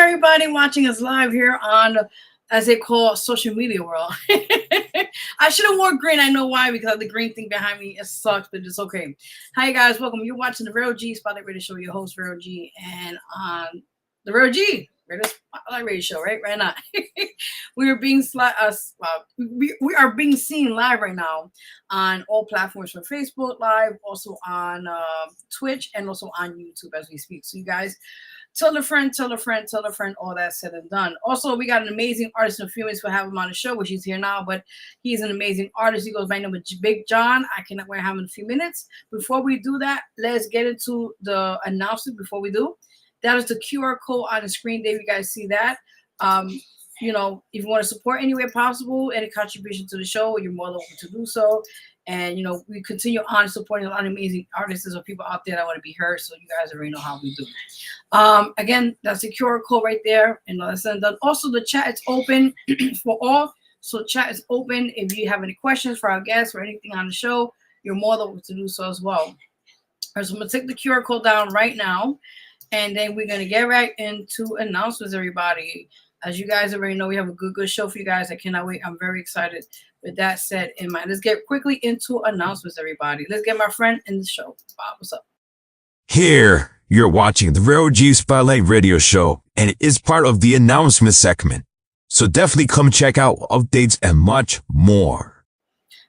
everybody watching us live here on, as they call, social media world. I should have worn green. I know why, because the green thing behind me, it sucks, but it's okay. Hi, guys. Welcome. You're watching the Vero G Spotlight Radio Show. Your host, Vero G. And on the Vero G Spotlight Radio Show, right now. we are being we are being seen live right now on all platforms, from Facebook Live, also on Twitch, and also on YouTube as we speak. So you guys, tell a friend, all that said and done. Also, we got an amazing artist in a few minutes. We'll have him on the show, which he's here now, but he's an amazing artist. He goes by the name of Big Jon. I cannot wait to have him in a few minutes. Before we do that, let's get into the announcement. Before we do, that is the QR code on the screen there. You guys see that. You know, if you want to support any way possible, any contribution to the show, you're more than welcome to do so. And, you know, we continue on supporting a lot of amazing artists or people out there that want to be heard. So you guys already know how we do. Again, that's the QR code right there. And that's done. Also, the chat is open for all. So chat is open. If you have any questions for our guests or anything on the show, you're more than welcome to do so as well. All right, so I'm going to take the QR code down right now. And then we're going to get right into announcements, everybody. As you guys already know, we have a good show for you guys. I cannot wait. I'm very excited. With that said in mind, let's get quickly into announcements, everybody. Let's get my friend in the show. Bob, what's up? Here, you're watching the Vero G Spotlight Radio Show, and it is part of the announcement segment. So definitely come check out updates and much more.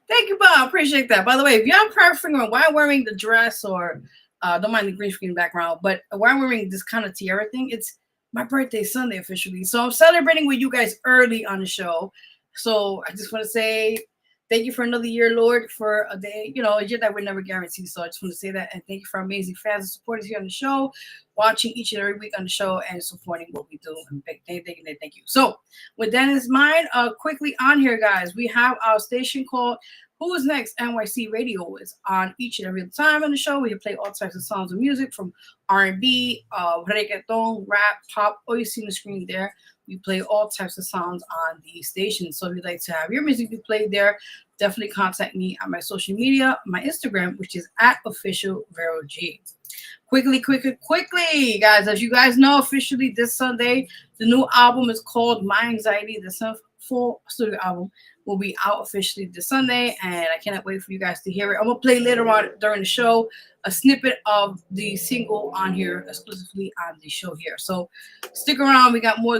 Thank you, Bob. Appreciate that. By the way, if y'all probably figuring why I'm wearing the dress or don't mind the green screen background, but why I'm wearing this kind of tiara thing, it's my birthday Sunday officially. So I'm celebrating with you guys early on the show. So I just want to say thank you for another year, Lord, for a day, you know, a year that we're never guaranteed. So I just want to say that. And thank you for our amazing fans and supporters here on the show, watching each and every week on the show and supporting what we do. And thank you. So with that in mind, quickly on here, guys, we have our station called Who's Next NYC Radio. Is on each and every time on the show. We play all types of songs of music, from R&B, reggaeton, rap, pop, all you see on the screen there. We play all types of songs on the station. So if you'd like to have your music be played there, definitely contact me on my social media, my Instagram, which is @officialverog. Quickly, guys. As you guys know, officially this Sunday, the new album is called My Anxiety. The full studio album will be out officially this Sunday, and I cannot wait for you guys to hear it. I'm gonna play later on during the show a snippet of the single on here, exclusively on the show here. So stick around. We got more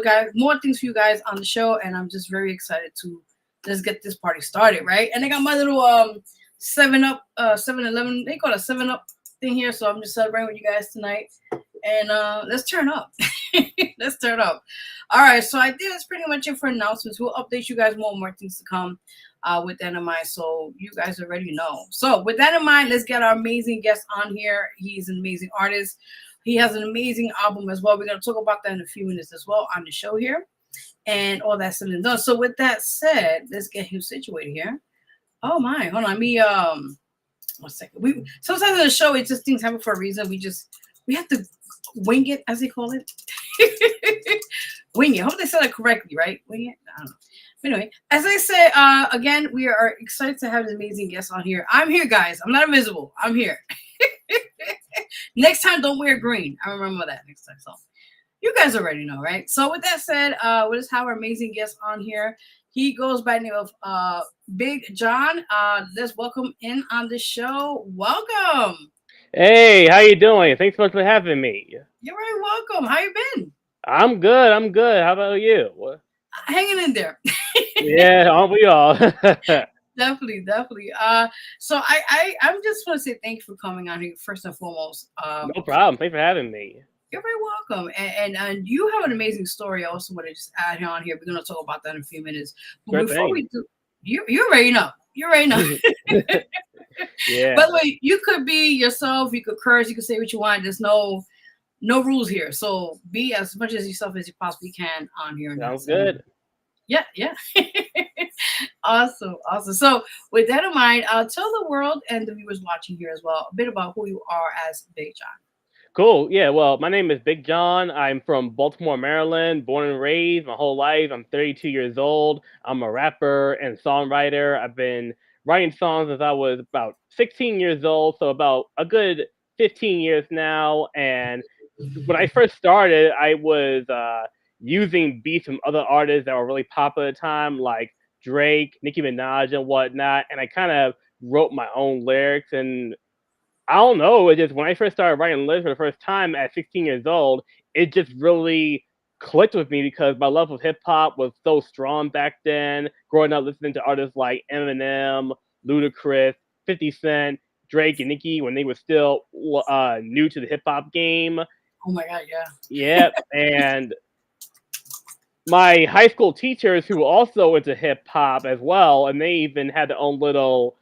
things for you guys on the show, and I'm just very excited to let's get this party started, right? And I got my little 7-Eleven, they call it a 7-Up thing here, so I'm just celebrating with you guys tonight. And let's turn up. Let's turn up. All right, so I think that's pretty much it for announcements. We'll update you guys more things to come with that in mind, so you guys already know. So with that in mind, let's get our amazing guest on here. He's an amazing artist. He has an amazing album as well. We're going to talk about that in a few minutes as well on the show here, and all that said and done. So with that said, let's get him situated here. Oh my, hold on. Let me 1 second. Sometimes in the show, it's just things happen for a reason. We have to wing it, as they call it. Wing it. I hope they said it correctly, right? Wing it? I don't know. But anyway, as I said, again, we are excited to have an amazing guest on here. I'm here, guys. I'm not invisible. I'm here. Next time, don't wear green. I remember that next time. So you guys already know, right? So with that said, we'll just have our amazing guest on here. He goes by the name of Big Jon. Let's welcome in on the show. Welcome. Hey, how you doing? Thanks so much for having me. You're very welcome. How you been? I'm good. How about you? Hanging in there. Yeah, aren't we all? Definitely. So I'm just want to say thank you for coming on here first and foremost. No problem. Thanks for having me. You're very welcome. And you have an amazing story. I also want to just add on here. We're going to talk about that in a few minutes. But before we do, you already know. You already know. Yeah. By the way, you could be yourself. You could curse. You could say what you want. There's no rules here. So be as much as yourself as you possibly can on here. Sounds good. Yeah. Awesome. So with that in mind, tell the world and the viewers watching here as well a bit about who you are as Big Jon. Cool. Yeah, well, my name is Big Jon. I'm from Baltimore, Maryland, born and raised my whole life. I'm 32 years old. I'm a rapper and songwriter. I've been writing songs since I was about 16 years old, so about a good 15 years now. And when I first started, I was using beats from other artists that were really popular at the time, like Drake, Nicki Minaj, and whatnot. And I kind of wrote my own lyrics. And I don't know, it just when I first started writing lyrics for the first time at 16 years old, it just really clicked with me because my love of hip hop was so strong back then. Growing up listening to artists like Eminem, Ludacris, 50 Cent, Drake, and Nicki when they were still new to the hip hop game. Oh my God, yeah. Yep, and my high school teachers who were also into hip hop as well, and they even had their own little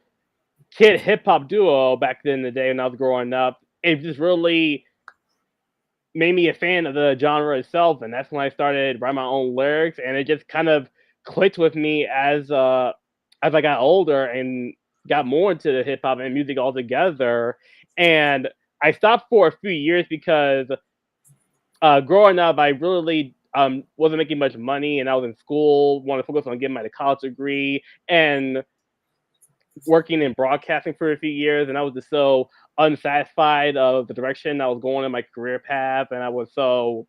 kid hip hop duo back then in the day when I was growing up. It just really made me a fan of the genre itself, and that's when I started writing my own lyrics, and it just kind of clicked with me as I got older and got more into the hip hop and music altogether. And I stopped for a few years because growing up, I really wasn't making much money, and I was in school, wanted to focus on getting my college degree, and working in broadcasting for a few years, and I was just so unsatisfied of the direction I was going in my career path, and I was so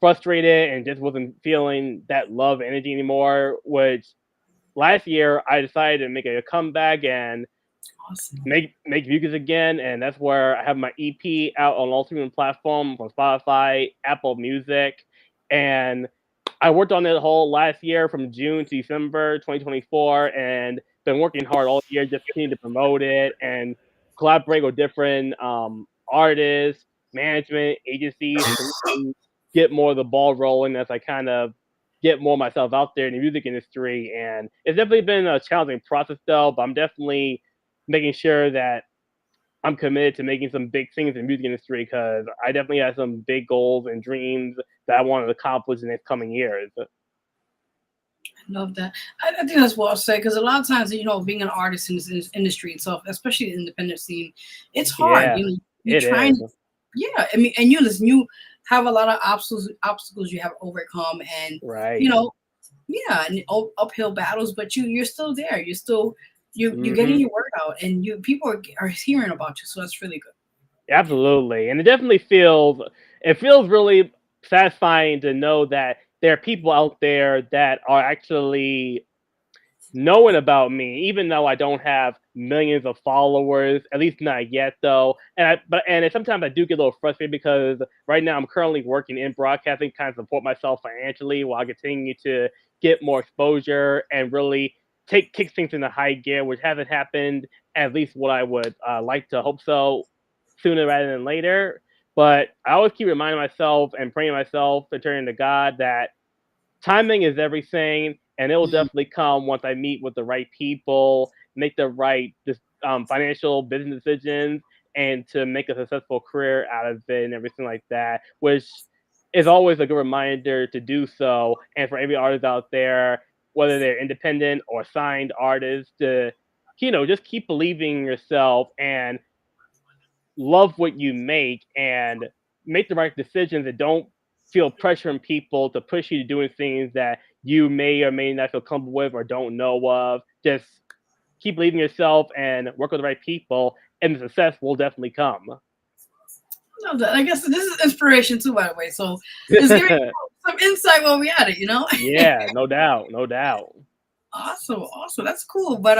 frustrated and just wasn't feeling that love energy anymore. Which last year I decided to make a comeback and Awesome. make music again, and that's where I have my EP out on all streaming platforms on Spotify, Apple Music, and I worked on it whole last year from June to December 2024, and been working hard all year just continue to promote it and collaborate with different artists, management, agencies to really get more of the ball rolling as I kind of get more myself out there in the music industry. And it's definitely been a challenging process though, but I'm definitely making sure that I'm committed to making some big things in the music industry because I definitely have some big goals and dreams that I want to accomplish in the next coming years. Love that. I think that's well said because a lot of times, being an artist in this industry itself, especially the independent scene, it's hard. Yeah, You're it trying. is. Yeah, I mean, and listen, you have a lot of obstacles you have overcome, and you Right. know, yeah, and uphill battles, but you're still there. You're still you're getting Hmm. your work out, and people are hearing about you, so that's really good. Absolutely. And it definitely feels really satisfying to know that there are people out there that are actually knowing about me, even though I don't have millions of followers, at least not yet though. Sometimes I do get a little frustrated because right now I'm currently working in broadcasting, kind of support myself financially while I continue to get more exposure and really kick things into high gear, which hasn't happened at least what I would like to hope so sooner rather than later. But I always keep reminding myself and praying myself and turning to God that timing is everything, and it will Mm, definitely come once I meet with the right people, make the right financial business decisions, and to make a successful career out of it and everything like that. Which is always a good reminder to do so. And for every artist out there, whether they're independent or signed artists, to just keep believing in yourself and love what you make and make the right decisions and don't feel pressure on people to push you to doing things that you may or may not feel comfortable with or don't know of. Just keep believing in yourself and work with the right people, and the success will definitely come. love that. I guess this is inspiration too, by the way. So just give me some insight while we at it. Yeah, no doubt, no doubt. Awesome, awesome. That's cool. But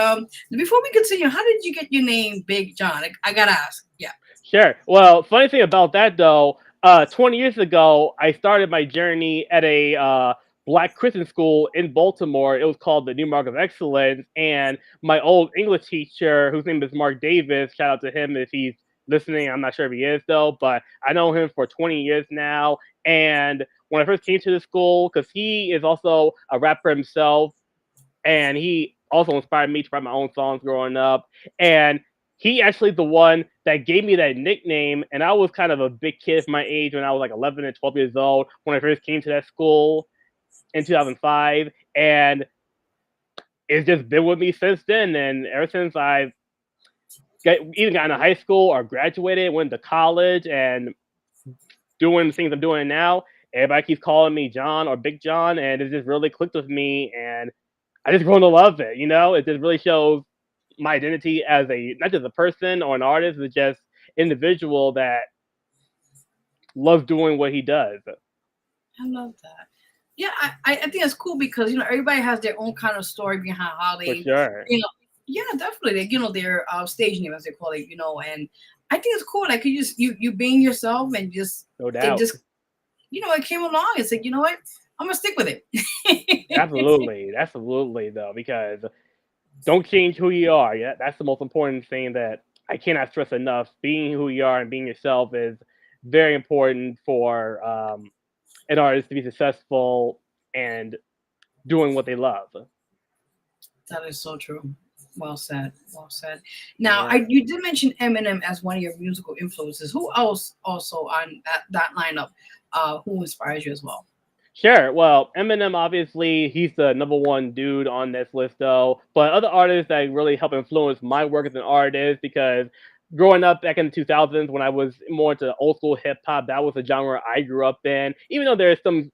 before we continue, how did you get your name, Big John? I gotta ask. Yeah. Sure. Well, funny thing about that though, 20 years ago, I started my journey at a black Christian school in Baltimore. It was called the New Mark of Excellence, and my old English teacher, whose name is Mark Davis, shout out to him if he's listening. I'm not sure if he is though, but I know him for 20 years now. And when I first came to the school, because he is also a rapper himself, and he also inspired me to write my own songs growing up. And he actually the one that gave me that nickname. And I was kind of a big kid for my age when I was like 11 and 12 years old when I first came to that school in 2005. And it's just been with me since then. And ever since I've either got into high school or graduated, went to college, and doing the things I'm doing now, everybody keeps calling me John or Big John. And it just really clicked with me. And I just grown to love it. It just really shows my identity as a not just a person or an artist, but just individual that loves doing what he does. I love that. Yeah, I think it's cool because everybody has their own kind of story behind how For they, sure. yeah, definitely, like, their stage name, as they call it, and I think it's cool. Like, you being yourself, and just No it doubt. just it came along. It's like, you know what, I'm gonna stick with it. Absolutely. Absolutely, though, because don't change who you are. Yeah, that's the most important thing that I cannot stress enough. Being who you are and being yourself is very important for an artist to be successful and doing what they love. That is so true. Well said. Well said. Now, Yeah. you did mention Eminem as one of your musical influences. Who else also on that lineup? Who inspires you as well? Sure. Well, Eminem, obviously, he's the number one dude on this list, though. But other artists that really help influence my work as an artist, because growing up back in the 2000s, when I was more into old school hip hop, that was a genre I grew up in. Even though there's some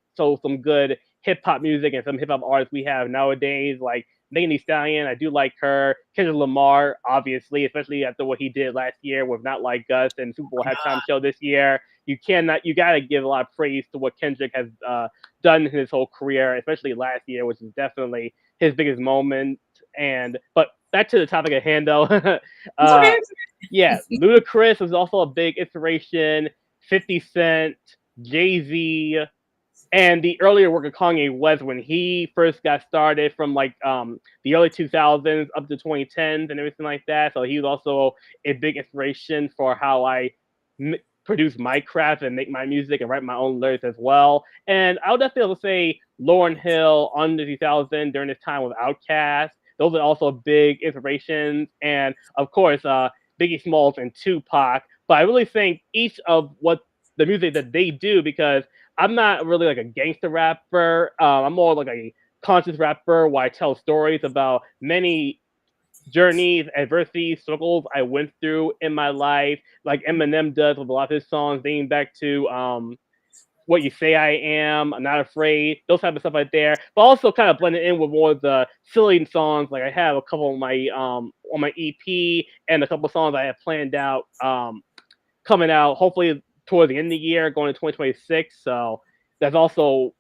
good hip hop music and some hip hop artists we have nowadays, like Megan Thee Stallion, I do like her. Kendrick Lamar, obviously, especially after what he did last year with Not Like Us and Super Bowl halftime show this year. You gotta give a lot of praise to what Kendrick has done in his whole career, especially last year, which is definitely his biggest moment. But back to the topic at hand, though. It's uh, okay. yeah, Ludacris was also a big inspiration. 50 Cent, Jay Z, and the earlier work of Kanye West when he first got started from like the early 2000s up to 2010s and everything like that. So he was also a big inspiration for how I m- produce my craft and make my music and write my own lyrics as well. And I would definitely also say Lauryn Hill on the 2000 during this time with Outkast. Those are also big inspirations, and of course Biggie Smalls and Tupac. But I really think each of what the music that they do, because I'm not really like a gangster rapper. I'm more like a conscious rapper where I tell stories about many journeys, adversities, struggles I went through in my life, like Eminem does with a lot of his songs, dating back to "What You Say I Am," "I'm Not Afraid," those type of stuff right there. But also kind of blended in with more of the silly songs. Like I have a couple of my on my EP and a couple of songs I have planned out coming out hopefully towards the end of the year, going to 2026. So that's also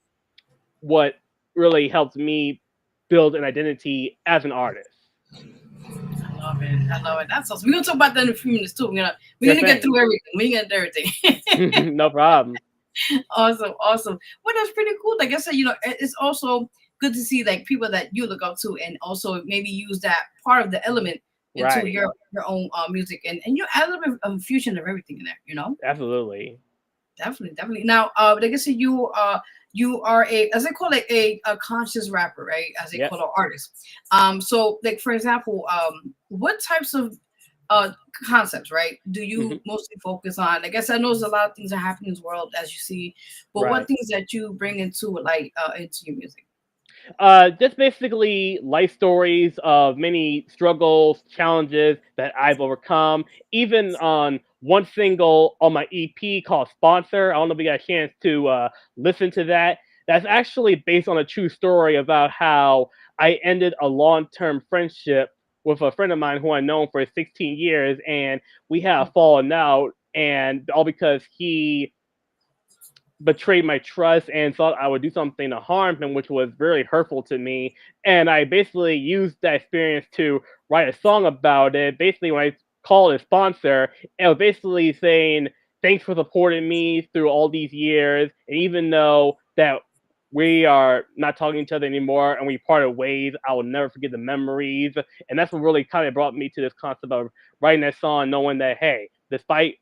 what really helps me build an identity as an artist. I love it. I love it. That's awesome. We're gonna talk about that in a few minutes too. We're Sure gonna get thing. through everything. We're gonna get everything. No problem. Awesome, awesome. Well, that's pretty cool. Like I said, it's also good to see like people that you look up to, and also maybe use that part of the element into Right. your own music, and you add a little bit of fusion of everything in there. Absolutely. Definitely, definitely. Now, like I said, you are as I call it, a conscious rapper, right? As they Yep. call it, artist. So like for example, what types of uh concepts, right, do Hmm. you mostly focus on? Like I said, I know there's a lot of things that happen in this world as you see, but what Right. things that you bring into your music? Just basically life stories of many struggles, challenges that I've overcome. Even on one single on my EP called Sponsor, I don't know if you got a chance to listen to that. That's actually based on a true story about how I ended a long term friendship with a friend of mine who I've known for 16 years, and we had a falling out, and all because he betrayed my trust and thought I would do something to harm him, which was very hurtful to me. And I basically used that experience to write a song about it. Basically, when I called a sponsor, it was basically saying, "Thanks for supporting me through all these years. And even though that we are not talking to each other anymore and we parted ways, I will never forget the memories." And that's what really kind of brought me to this concept of writing that song, knowing that, hey, despite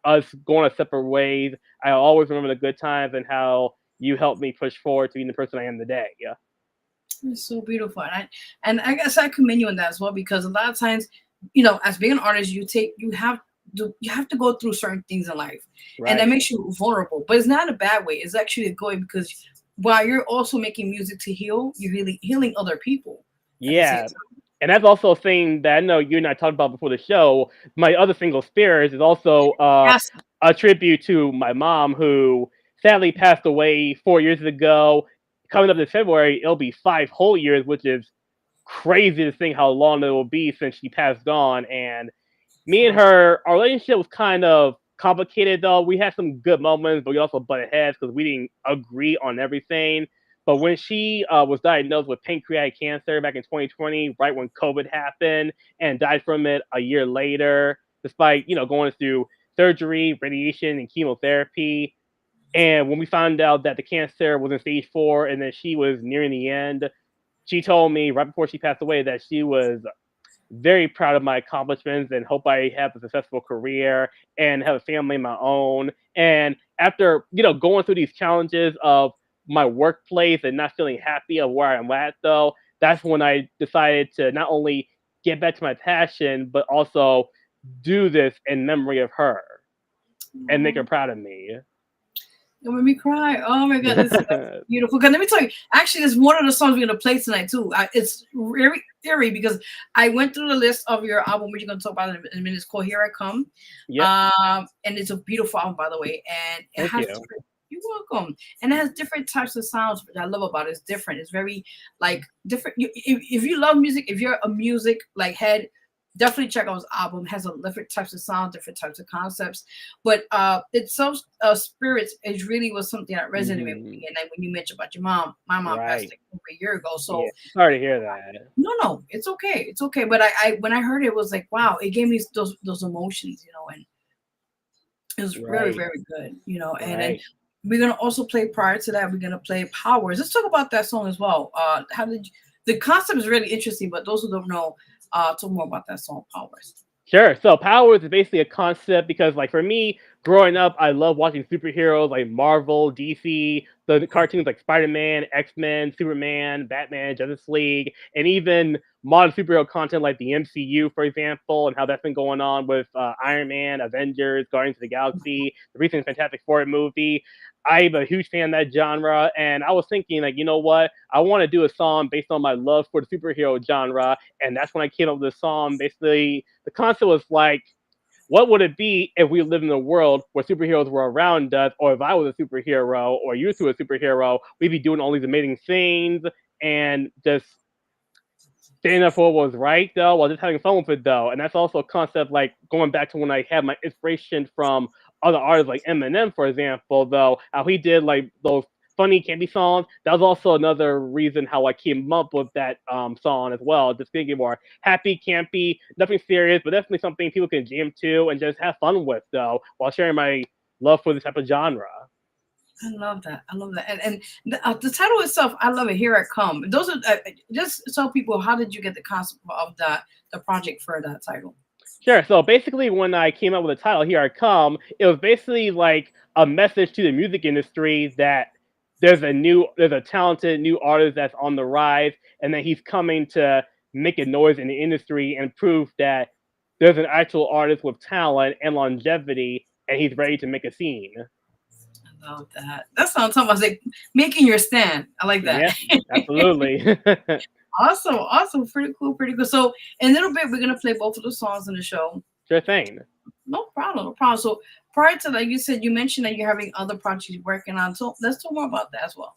us going our separate ways, I always remember the good times and how you helped me push forward to being the person I am today. Yeah. It's so beautiful, and I guess I commend you on that as well, because a lot of times, as being an artist, you have to go through certain things in life, and that Right. makes you vulnerable. But it's not a bad way. It's actually a good way, because while you're also making music to heal, you're really healing other people at the same Yeah. time. And that's also a thing that I know you and I talked about before the show. My other single, Spirits, is also Yes. a tribute to my mom, who sadly passed away 4 years ago. Coming up this February, it'll be 5 whole years, which is crazy to think how long it will be since she passed on. And me and her, our relationship was kind of complicated though. We had some good moments, but we also butted heads because we didn't agree on everything. But when she was diagnosed with pancreatic cancer back in 2020, right when COVID happened, and died from it a year later, despite going through surgery, radiation, and chemotherapy. And when we found out that the cancer was in stage 4 and that she was nearing the end, she told me right before she passed away that she was very proud of my accomplishments and hope I have a successful career and have a family of my own. And after, going through these challenges of my workplace and not feeling happy of where I'm at, though, that's when I decided to not only get back to my passion, but also do this in memory of her and make her proud of me. It made me cry. Oh my God, this is beautiful. Because let me tell you, actually, there's one of the songs we're gonna play tonight too. It's very eerie because I went through the list of your album, which you're gonna talk about in a minute. It's called "Here I Come," and it's a beautiful album, by the way. And it has different. You're welcome. And it has different types of sounds, which I love about it. It's different. It's very like different. If you love music, if you're a music like head, definitely check out his album. It has a different types of sound, different types of concepts, but itself, spirits, it really was something that resonated with me. And like when you mentioned about your mom, my mom passed like over a year ago. So sorry to hear that. No, it's okay, it's okay. But I when I heard it, was like, wow, it gave me those emotions, and it was very, very good, And then we're gonna also play, prior to that, we're gonna play Powers. Let's talk about that song as well. The concept is really interesting, but those who don't know, talk more about that song, Powers. Sure. So Powers is basically a concept because, like, for me, growing up, I love watching superheroes like Marvel, DC, the cartoons like Spider-Man, X-Men, Superman, Batman, Justice League, and even modern superhero content like the MCU, for example, and how that's been going on with Iron Man, Avengers, Guardians of the Galaxy, the recent Fantastic Four movie. I'm a huge fan of that genre, and I was thinking, like, you know what? I want to do a song based on my love for the superhero genre, and that's when I came up with this song. Basically, the concept was like, what would it be if we lived in a world where superheroes were around us, or if I was a superhero, or you two a superhero, we'd be doing all these amazing things and just standing up for what was right, though, while just having fun with it, though. And that's also a concept, like, going back to when I had my inspiration from other artists like Eminem, for example, though, how he did, like, those funny, campy songs. That was also another reason how I came up with that song as well. Just thinking more happy, campy, nothing serious, but definitely something people can jam to and just have fun with, though, while sharing my love for this type of genre. I love that. And the title itself, I love it. Here I Come. Those are just tell people, how did you get the concept of the project for that title? Sure. So basically, when I came up with the title "Here I Come," it was basically like a message to the music industry that there's a talented new artist that's on the rise, and that he's coming to make a noise in the industry and prove that there's an actual artist with talent and longevity, and he's ready to make a scene. I love that. That sounds almost like making your stand. I like that. Yeah, absolutely. Awesome. Pretty cool. So in a little bit, we're gonna play both of the songs in the show. Sure thing. No problem. So prior to that, you said, you mentioned that you're having other projects you're working on. So let's talk more about that as well.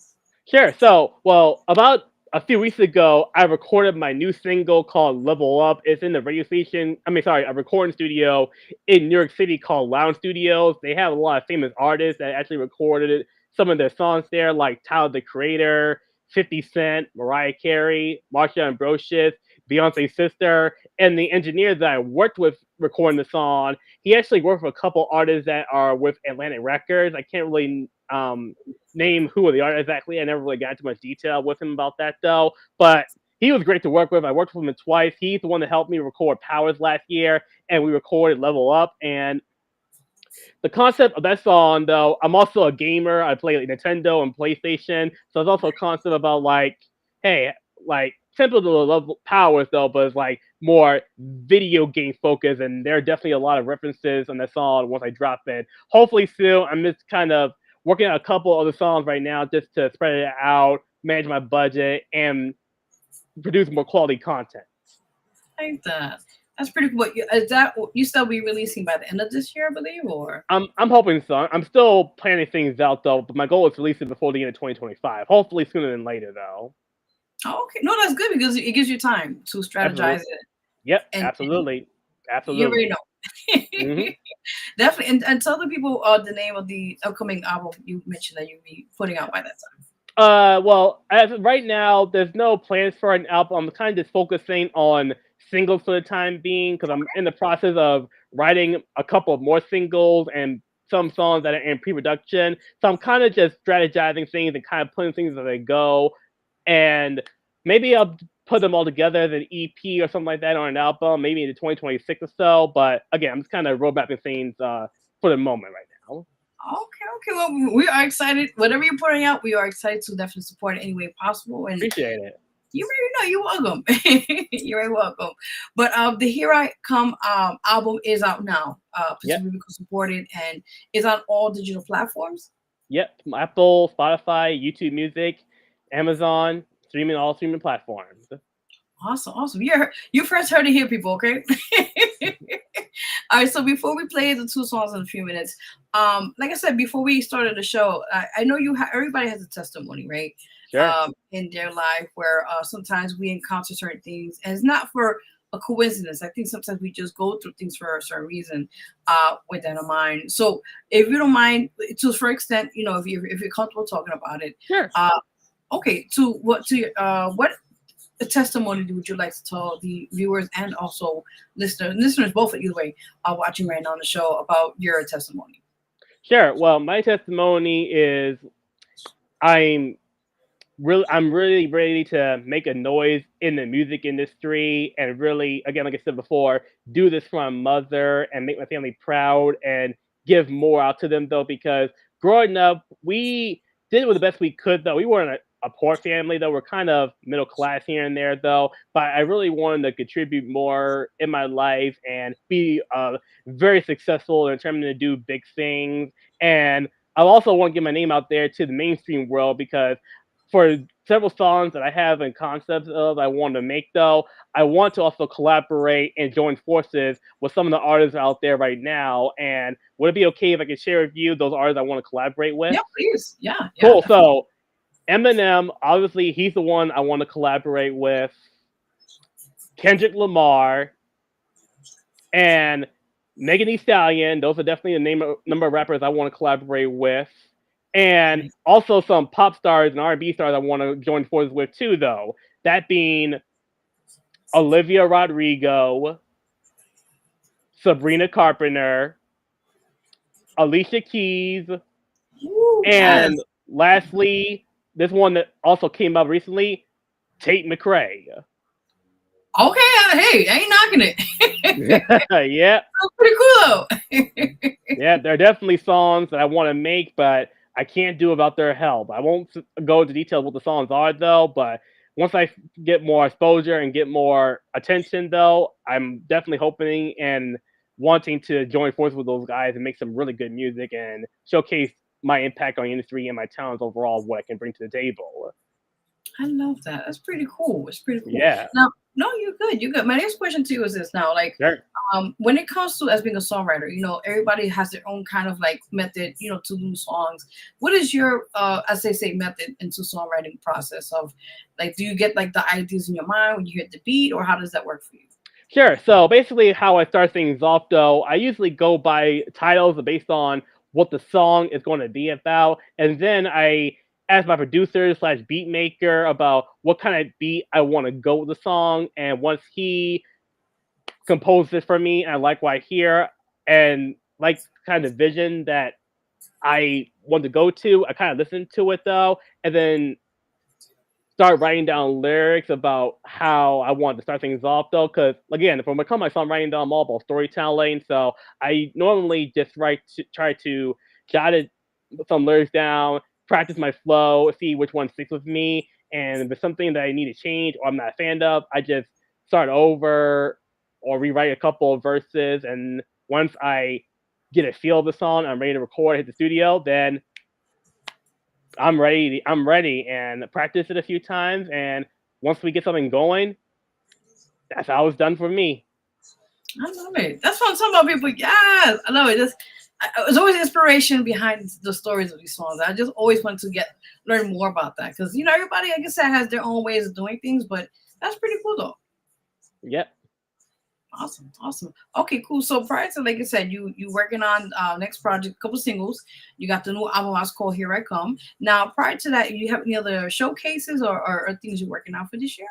Sure. So, well, about a few weeks ago, I recorded my new single called Level Up. It's in the a recording studio in New York City called Lounge Studios. They have a lot of famous artists that actually recorded some of their songs there, like Tyler, the Creator, 50 Cent, Mariah Carey, Marsha Ambrosius, Beyonce's sister, and the engineer that I worked with recording the song. He actually worked with a couple artists that are with Atlantic Records. I can't really name who are the artists exactly. I never really got into much detail with him about that, though. But he was great to work with. I worked with him twice. He's the one that helped me record Powers last year, and we recorded Level Up. And the concept of that song, though, I'm also a gamer. I play Nintendo and PlayStation, so it's also a concept about, like, hey, like, simple to love Powers, though, but it's like more video game focused, and there are definitely a lot of references on that song once I drop it. Hopefully soon. I'm just kind of working on a couple other songs right now just to spread it out, manage my budget, and produce more quality content. I like that. That's pretty cool. Is that you still be releasing by the end of this year, I believe, or? I'm hoping so. I'm still planning things out, though, but my goal is to release it before the end of 2025. Hopefully sooner than later, though. Oh, okay. No, that's good because it gives you time to strategize it. Yep, absolutely. You already know. Definitely. And tell the people the name of the upcoming album you mentioned that you'll be putting out by that time. Well, as of right now, there's no plans for an album. I'm kind of just focusing on singles for the time being because I'm in the process of writing a couple of more singles and some songs that are in pre-production. So I'm kind of just strategizing things and kind of putting things as they go, and maybe I'll put them all together as an EP or something like that on an album, maybe in 2026 or so. But again, I'm just kind of roadmapping things for the moment right now. Okay. Well, we are excited. Whatever you're putting out, we are excited to definitely support it any way possible. And Appreciate it. you already know you're welcome. You're very welcome. But the Here I Come album is out now. Yep. Specifically supported and is on all digital platforms. Yep, Apple, Spotify, YouTube Music, Amazon, all streaming platforms. Awesome. You first heard it here, people. Okay. All right. So before we play the two songs in a few minutes, like I said before we started the show, I know everybody has a testimony, right? Sure. In their life where sometimes we encounter certain things, and it's not for a coincidence. I think sometimes we just go through things for a certain reason with that in mind. So if you don't mind, to a certain extent, if you're comfortable talking about it, Sure. Okay. What testimony would you like to tell the viewers and also listeners both either way are watching right now on the show about your testimony? Sure. Well, my testimony is I'm really ready to make a noise in the music industry and really, again, like I said before, do this for my mother and make my family proud and give more out to them though, because growing up, we did with the best we could though. We weren't a poor family though. We're kind of middle class here and there though, but I really wanted to contribute more in my life and be very successful and determined to do big things. And I also want to get my name out there to the mainstream world because for several songs that I have and concepts of I want to make though, I want to also collaborate and join forces with some of the artists out there right now. And would it be okay if I could share with you those artists I want to collaborate with? Yeah, please. Yeah. Cool. So Eminem, obviously he's the one I want to collaborate with. Kendrick Lamar and Megan Thee Stallion. Those are definitely the number of rappers I want to collaborate with. And also some pop stars and R&B stars I want to join forces with too, though. That being Olivia Rodrigo, Sabrina Carpenter, Alicia Keys, and lastly, this one that also came out recently, Tate McRae. Okay, hey, I ain't knocking it. Yeah. That's pretty cool though. Yeah, there are definitely songs that I want to make, but I can't do without their help. I won't go into detail what the songs are though, but once I get more exposure and get more attention though, I'm definitely hoping and wanting to join forces with those guys and make some really good music and showcase my impact on the industry and my talents overall, what I can bring to the table. I love that. That's pretty cool. It's pretty cool. Yeah. Now, no, you're good. You're good. My next question to you is this now, like, Sure. When it comes to as being a songwriter, everybody has their own kind of like method, to do songs. What is your, as they say, method into songwriting process of, like, do you get like the ideas in your mind when you hit the beat, or how does that work for you? Sure. So basically, how I start things off, though, I usually go by titles based on what the song is going to be about, and then I ask my producer / beat maker about what kind of beat I want to go with the song, and once he composes it for me, and I like what I hear, and like kind of vision that I want to go to, I kind of listen to it though, and then start writing down lyrics about how I want to start things off though, because again, from my song writing down, I'm all about storytelling. So I normally just try to jot some lyrics down, practice my flow, see which one sticks with me, and if there's something that I need to change or I'm not a fan of, I just start over or rewrite a couple of verses. And once I get a feel of the song, I'm ready to record, hit the studio, then I'm ready and practice it a few times. And once we get something going, that's how it's done for me. I love it. That's what I'm talking about, people. Yes, I love it. There's always inspiration behind the stories of these songs. I just always want to learn more about that because everybody, like I said, has their own ways of doing things, but that's pretty cool though. Yep. Awesome. Okay, cool. So prior to, like I said, you working on next project, couple singles. You got the new album I was called Here I Come. Now, prior to that, you have any other showcases or things you're working on for this year?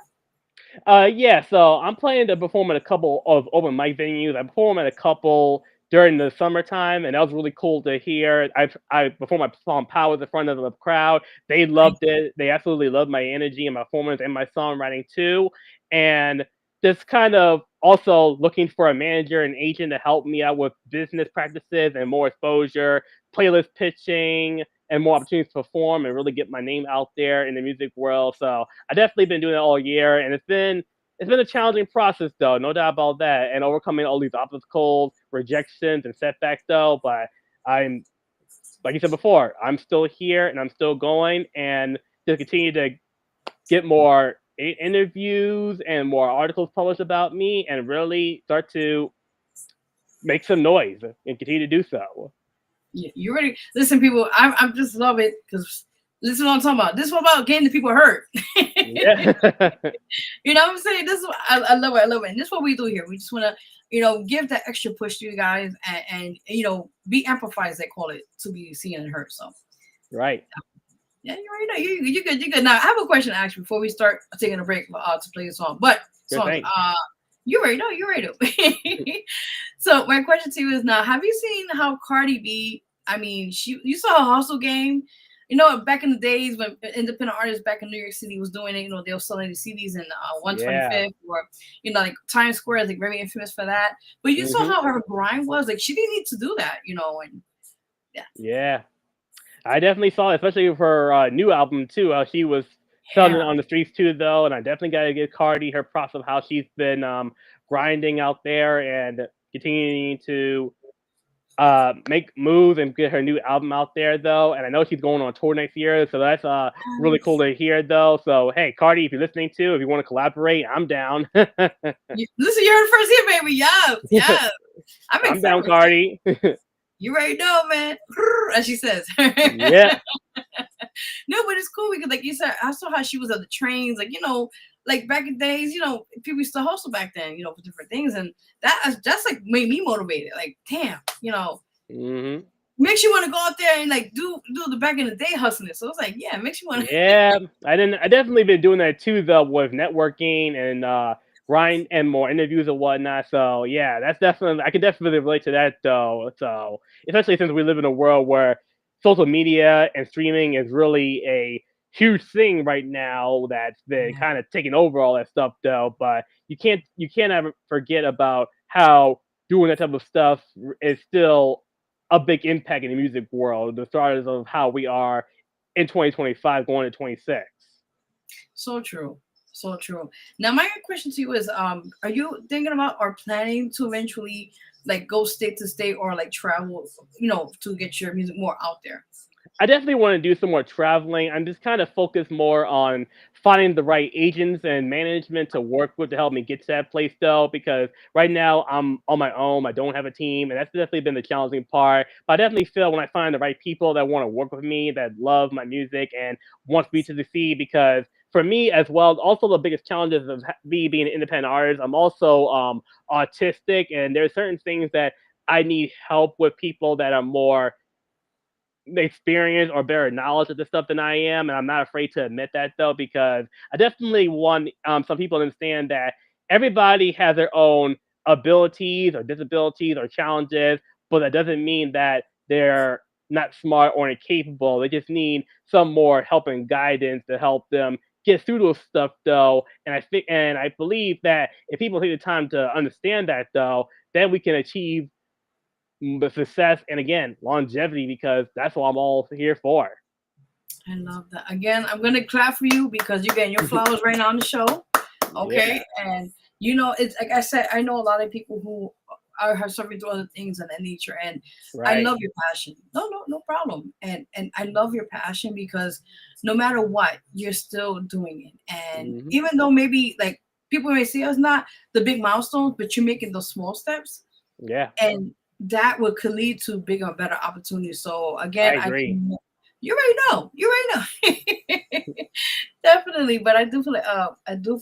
Yeah, so I'm planning to perform at a couple of open mic venues. I perform at a couple during the summertime, and that was really cool to hear. I performed my song "Power" in front of the crowd. They Nice. loved it. They absolutely loved my energy and my performance and my songwriting too. And just kind of also looking for a manager and agent to help me out with business practices and more exposure, playlist pitching, and more opportunities to perform and really get my name out there in the music world. So I definitely been doing it all year, and it's been a challenging process though, no doubt about that, and overcoming all these obstacles, rejections, and setbacks though. But I'm like you said before, I'm still here and I'm still going, and to continue to get more interviews and more articles published about me, and really start to make some noise and continue to do so. Yeah, you ready? Listen, people, I'm just love it because this is what I'm talking about. This is what about getting the people hurt. Yeah. You know what I'm saying? This is what, I love it. I love it. And this is what we do here. We just want to, give that extra push to you guys and be amplified, as they call it, to be seen and heard. So, Right. yeah, you already know. You good. You good. Now, I have a question to ask you before we start taking a break to play a song. But, Good thing. you already know. You already know. So, my question to you is now, have you seen how Cardi B, I mean, you saw her hustle game? Back in the days when independent artists back in New York City was doing it, they were selling the CDs in Yeah. 125th or, like Times Square is like very infamous for that. But you saw Hmm. how her grind was. Like she didn't need to do that, and yeah. Yeah. I definitely saw it, especially with her new album too. How she was selling it Yeah. on the streets too, though. And I definitely got to give Cardi her props of how she's been grinding out there and continuing to make moves and get her new album out there, though. And I know she's going on tour next year, so that's really cool Yes. to hear, though. So hey, Cardi, if you're listening too, if you want to collaborate, I'm down. Listen, you heard it first here, baby. Yes. I'm I'm down, excited. Cardi. You already know, man. As she says. Yeah. No, but it's cool because, like you said, I saw how she was at the trains, like back in days, people used to hustle back then, for different things, and that's like made me motivated. Like, damn, Hmm. makes you want to go out there and like do the back in the day hustling. So it's like, yeah, it makes you want to. Yeah, I definitely been doing that too, though, with networking and grind and more interviews and whatnot. So yeah, that's definitely I can definitely relate to that though. So especially since we live in a world where social media and streaming is really a huge thing right now that's been Yeah. kind of taking over all that stuff though. But you can't ever forget about how doing that type of stuff is still a big impact in the music world, the stars of how we are in 2025 going to 26. So true. So true. Now, my question to you is, are you thinking about or planning to eventually like go state to state or like travel, to get your music more out there? I definitely want to do some more traveling. I'm just kind of focused more on finding the right agents and management to work with to help me get to that place though, because right now I'm on my own. I don't have a team, and that's definitely been the challenging part. But I definitely feel when I find the right people that want to work with me, that love my music and want me to succeed, because for me as well, also the biggest challenges of me being an independent artist, I'm also autistic, and there's certain things that I need help with people that are more experience or better knowledge of this stuff than I am, and I'm not afraid to admit that though, because I definitely want some people to understand that everybody has their own abilities or disabilities or challenges, but that doesn't mean that they're not smart or incapable. They just need some more help and guidance to help them get through those stuff though. And I believe that if people take the time to understand that though, then we can achieve the success and again longevity, because that's what I'm all here for. I love that. Again, I'm gonna clap for you because you're getting your flowers right now on the show. Yeah. Okay, and it's like I said, I know a lot of people who are suffering through other things of that nature, and I Right. love your passion. No problem. And I love your passion because no matter what, you're still doing it. And Hmm. even though maybe like people may see us not the big milestones, but you're making those small steps, Yeah, and that could lead to bigger and better opportunities. So I again, agree. you already know. You already know. Definitely. But I do feel like I do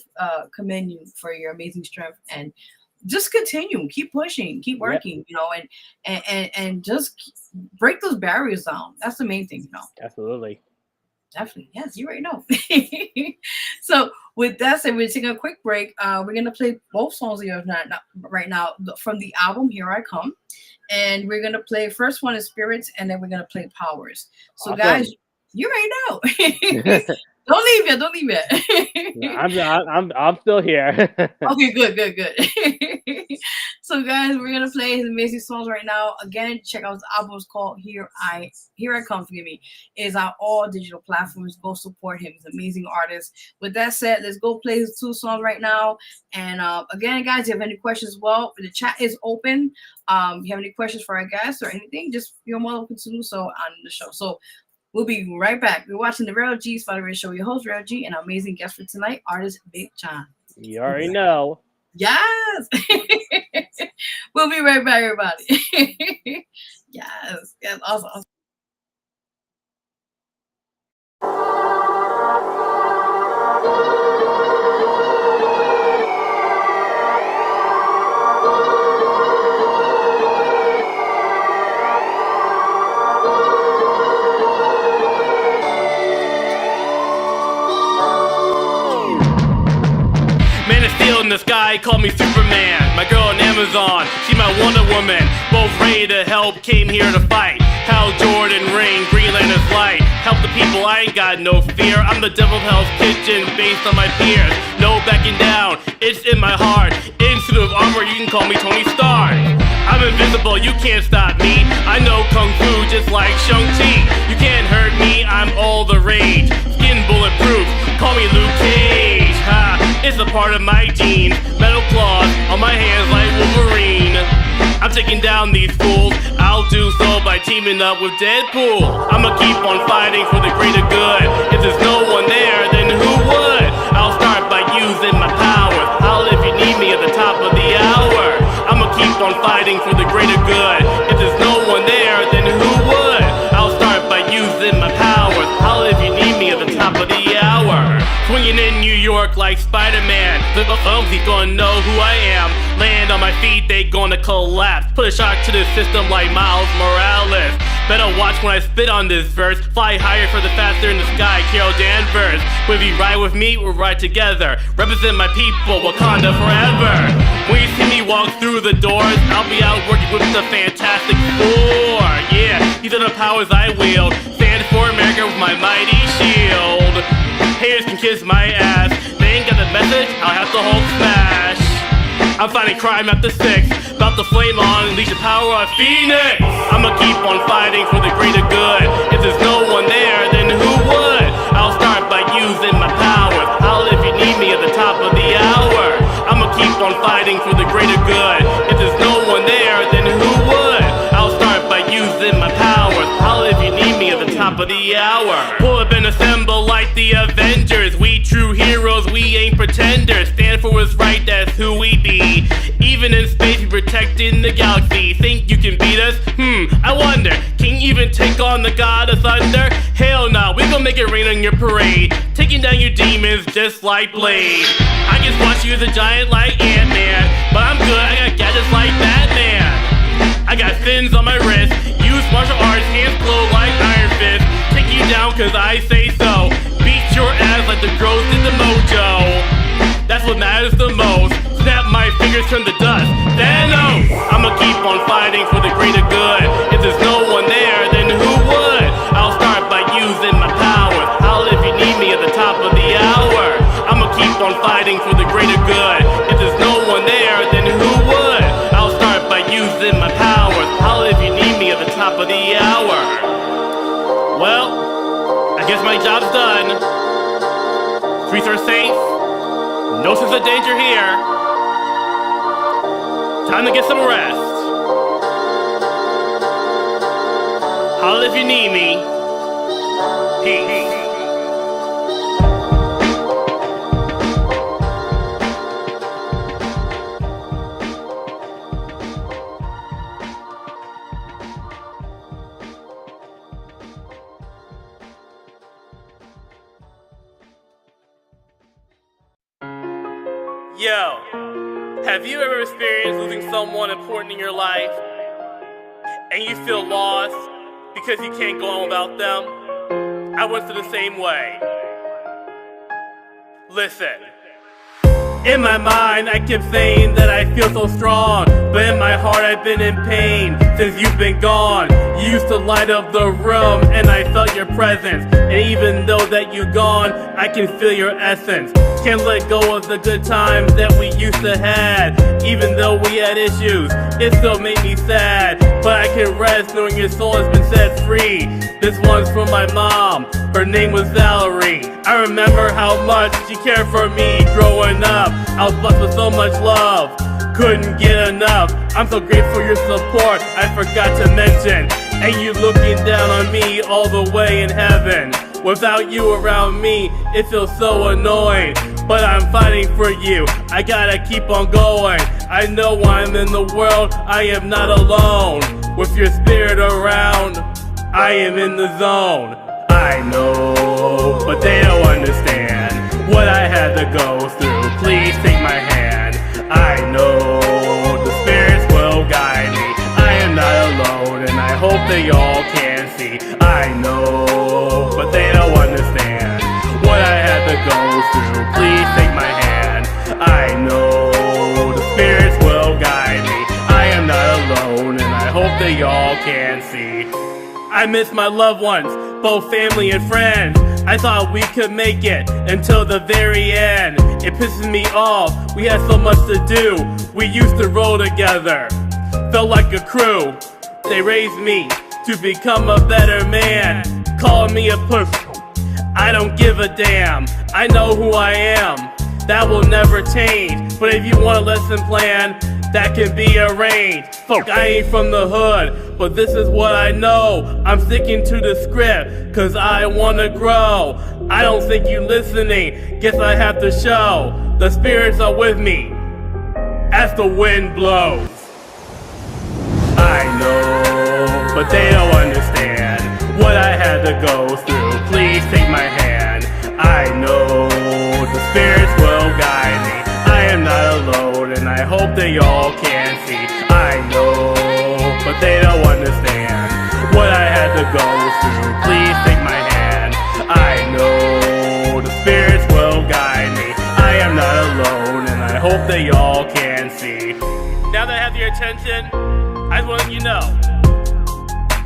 commend you for your amazing strength and just continue, keep pushing, keep working, you know, and just break those barriers down. That's the main thing, you know. Absolutely. Definitely. Yes, you already know. So with that said, we're taking a quick break. We're gonna play both songs of yours right now from the album Here I Come. And we're gonna play first one is Spirits, and then we're gonna play Powers. So Awesome. guys, you already know. Don't leave yet. Don't leave yet. I'm still here. Okay, good. So guys, we're gonna play his amazing songs right now. Again, check out his albums called Here I Come, forgive me. Is on all digital platforms. Go support him. He's an amazing artist. With that said, let's go play his 2 songs right now. And again, guys, if you have any questions as well, the chat is open. If you have any questions for our guests or anything, just feel more open to do so on the show. So we'll be right back. We're watching the Vero G's Spotlight Radio Show. Your host, Vero G, and our amazing guest for tonight, artist Big Jon. You already know. Yes. We'll be right back, everybody. Yes, awesome. In the sky, call me Superman. My girl on Amazon, she my Wonder Woman. Both ready to help, came here to fight. Hal Jordan ring, Green Lantern's light. Help the people, I ain't got no fear. I'm the devil of Hell's Kitchen, based on my peers. No backing down, it's in my heart. In suit of armor, you can call me Tony Stark. I'm invincible, you can't stop me. I know Kung Fu just like Shang-Chi. You can't hurt me, I'm all the rage. Skin bulletproof, call me Luke Cage. Ha, it's a part of my genes. Metal claws on my hands like Wolverine. I'm taking down these fools. I'll do so by teaming up with Deadpool. I'ma keep on fighting for the greater good. If there's no one there, then who would? I'll start by using my powers. Holler if you need me at the top of the hour. I'ma keep on fighting for the greater good. If there's no one there, then who would? I'll start by using my powers. Holler if you need me at the top of the hour. Swinging in New York like Spider-Man. The folks gonna know who I am. Land on my feet, they gonna collapse. Put a shock to the system like Miles Morales. Better watch when I spit on this verse. Fly higher for the faster in the sky, Carol Danvers. When you ride with me, we'll ride together. Represent my people, Wakanda forever. When you see me walk through the doors, I'll be out working with the Fantastic Four. Yeah, these are the powers I wield. Stand for America with my mighty shield. Haters can kiss my ass. They ain't got the message, I'll have to Hulk smash. I'm fighting crime after 6. About to flame on, unleash the power of Phoenix. I'ma keep on fighting for the greater good. If there's no one there, then who would? I'll start by using my powers. Holler if you need me at the top of the hour. I'ma keep on fighting for the greater good. If there's no one there, then who would? I'll start by using my powers. Holler if you need me at the top of the hour. Pull up and assemble like the Avengers. We true heroes, we ain't pretenders. Stand for what's right, that's who we be. Even in space, we protecting the galaxy. Think you can beat us? I wonder. Can you even take on the god of thunder? Hell nah, we gon' make it rain on your parade. Taking down your demons just like Blade. I just watch you as a giant like Ant-Man. But I'm good, I got gadgets like Batman. I got fins on my wrist. Use martial arts, hands glow like Iron Fist. Take you down cause I say so. Beat your ass like the girls did the mojo. That's what matters the most. Snap my fingers, turn the dust. Thanos! I'ma keep on fighting for the greater good. If there's no one there, then who would? I'll start by using my powers. Holler if you need me at the top of the hour. I'ma keep on fighting for the greater good. If there's no one there, then who would? I'll start by using my powers. Holler if you need me at the top of the hour. Well, I guess my job's done. Streets are safe. No sense of danger here. Time to get some rest. Holler if you need me. Peace. Yo, Have you ever experienced losing someone important in your life and you feel lost because you can't go on without them? I went through the same way. Listen. In my mind, I keep saying that I feel so strong, but in my heart, I've been in pain since you've been gone. You used to light up the room, and I felt your presence. And even though that you're gone, I can feel your essence. Can't let go of the good times that we used to have. Even though we had issues, it still made me sad. But I can rest knowing your soul has been set free. This one's from my mom. Her name was Valerie. I remember how much she cared for me growing up. I was blessed with so much love, couldn't get enough. I'm so grateful for your support, I forgot to mention. And you looking down on me all the way in heaven. Without you around me, it feels so annoying. But I'm fighting for you, I gotta keep on going. I know when I'm in the world, I am not alone. With your spirit around, I am in the zone. I know, but they don't understand what I had to go through. Please take my hand. I know the spirits will guide me. I am not alone, and I hope they all can see. I know, but they don't understand what I had to go through. Please take my hand. I know the spirits will guide me. I am not alone, and I hope they all can see. I miss my loved ones, both family and friends. I thought we could make it until the very end. It pisses me off, we had so much to do. We used to roll together, felt like a crew. They raised me to become a better man. Calling me a pussy, I don't give a damn. I know who I am, that will never change. But if you want a lesson plan, that can be arranged. Fuck, I ain't from the hood, but this is what I know. I'm sticking to the script, cause I wanna grow. I don't think you listening, guess I have to show. The spirits are with me, as the wind blows. I know, but they don't understand what I had to go through. Please take my hand. I know, the spirits will guide me. I am not alone, and I hope they all can see. I know, but they don't understand what I had to go through. Please take my hand. I know the spirits will guide me. I am not alone, and I hope they all can see. Now that I have your attention, I just want to let you know,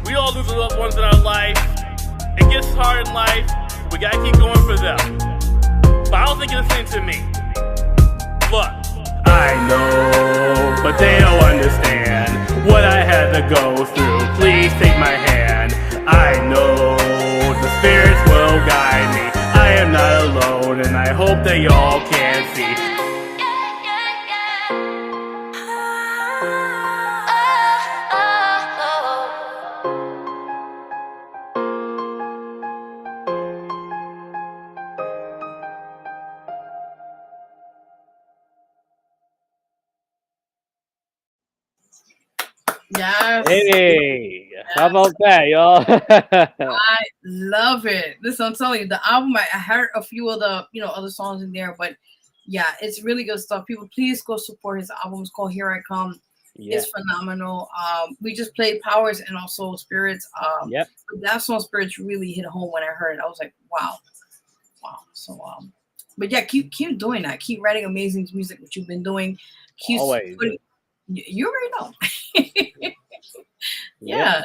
we all lose loved ones in our life. It gets hard in life, we gotta keep going for them. But I don't think you're listening to me. Look, I know, but they don't understand what I had to go through. Please take my hand. I know the spirits will guide me. I am not alone, and I hope they all can see. Yes. Hey, how about that, y'all? I love it. Listen, I'm telling you, the album, I heard a few of the, other songs in there, but yeah, it's really good stuff. People, please go support his album. It's called Here I Come. Yeah. It's phenomenal. We just played Powers and also Spirits. Yep. That song Spirits really hit home when I heard it. I was like, wow. So, but yeah, keep doing that. Keep writing amazing music, what you've been doing. Keep Always. You already know. Yeah.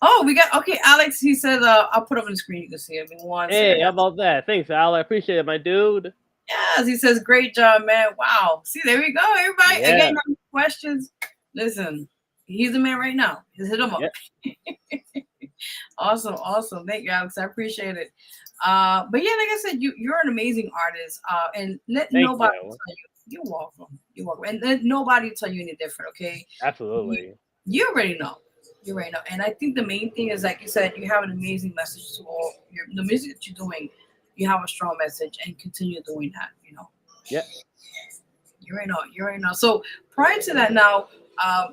Oh, we got Alex. He said, "I'll put up on the screen. You can see it." Hey, how about that? Thanks, Al. I appreciate it, my dude. Yes, he says, "Great job, man." Wow. See, there we go. Everybody, again, no questions. Listen, he's the man right now. Just hit him up. Yep. Awesome. Thank you, Alex. I appreciate it. But yeah, like I said, you're an amazing artist. And let nobody tell you. You're welcome. And let nobody tell you any different, okay? Absolutely. You already know. And I think the main thing is, like you said, you have an amazing message to all the music that you're doing. You have a strong message, and continue doing that, Yep. You already know. So prior to that now,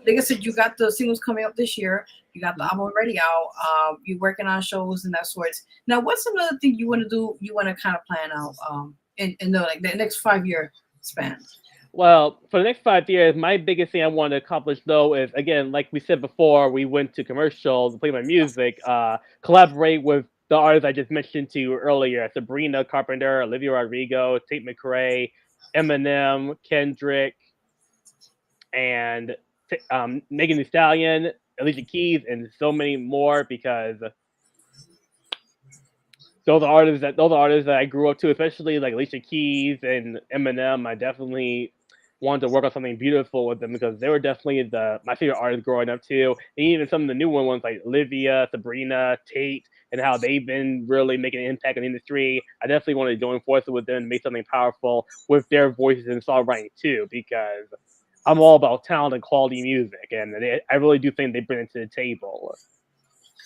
like I said, you got the singles coming up this year. You got the album already out. You're working on shows and that sorts. Now, what's another thing you want to do? You want to kind of plan out in the next 5-year span? Well, for the next 5 years, my biggest thing I want to accomplish, though, is again, like we said before, we went to commercials to play my music. Collaborate with the artists I just mentioned to you earlier: Sabrina Carpenter, Olivia Rodrigo, Tate McRae, Eminem, Kendrick, and Megan Thee Stallion, Alicia Keys, and so many more. Because those are artists that I grew up to, especially like Alicia Keys and Eminem. I definitely wanted to work on something beautiful with them because they were definitely my favorite artists growing up too. And even some of the new ones like Olivia, Sabrina, Tate, and how they've been really making an impact on the industry. I definitely want to join forces with them and make something powerful with their voices and songwriting too, because I'm all about talent and quality music, and I really do think they bring it to the table.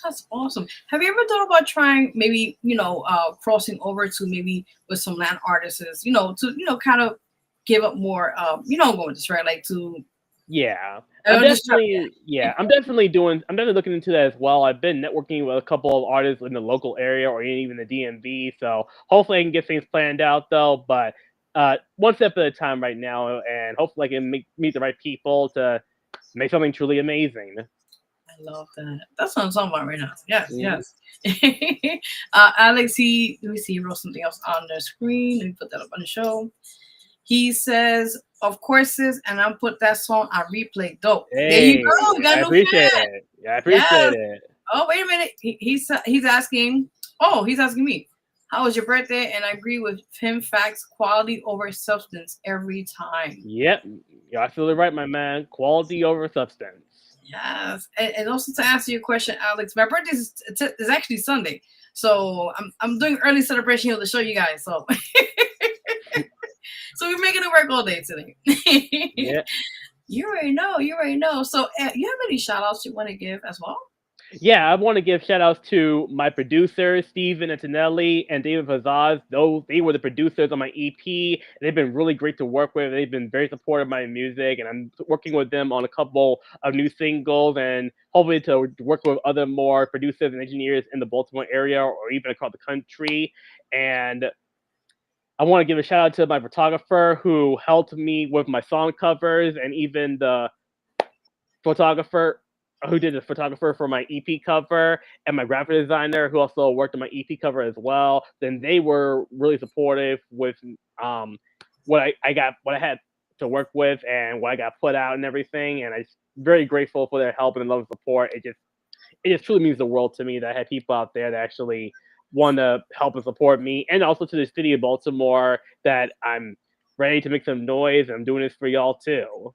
That's awesome. Have you ever thought about trying maybe, crossing over to maybe with some land artists, to, kind of give up more, I'm going with this, right? Like to. Yeah, I'm definitely I'm definitely looking into that as well. I've been networking with a couple of artists in the local area or even the DMV, so hopefully I can get things planned out though. But one step at a time right now, and hopefully I can meet the right people to make something truly amazing. I love that. That's what I'm talking about right now. Yes, Mhm. yes. Alex, let me see, he wrote something else on the screen. Let me put that up on the show. He says, of course, sis, and I'll put that song on replay. Dope. There you Hey, go. We got I a new appreciate fan. it. Yeah, I Yes. appreciate it. Oh, wait a minute. He's asking. Oh, he's asking me. How was your birthday? And I agree with him. Facts, quality over substance every time. Yep, you're absolutely right, my man. Quality over substance. Yes, and also to answer your question, Alex, my birthday is actually Sunday, so I'm doing early celebration here to show you guys. So, so we're making it work all day today. Yeah. You already know. You already know. So, you have any shout outs you want to give as well? Yeah, I want to give shout outs to my producers, Steven Antonelli and David Vazaz. They were the producers on my EP. They've been really great to work with. They've been very supportive of my music, and I'm working with them on a couple of new singles and hopefully to work with other more producers and engineers in the Baltimore area or even across the country. And I want to give a shout out to my photographer who helped me with my song covers, and even the photographer who did the photographer for my EP cover, and my graphic designer who also worked on my EP cover as well. Then they were really supportive with what I had to work with and what I got put out and everything. And I'm very grateful for their help and love and support. It just truly means the world to me that I had people out there that actually want to help and support me, and also to the city of Baltimore that I'm ready to make some noise and I'm doing this for y'all too.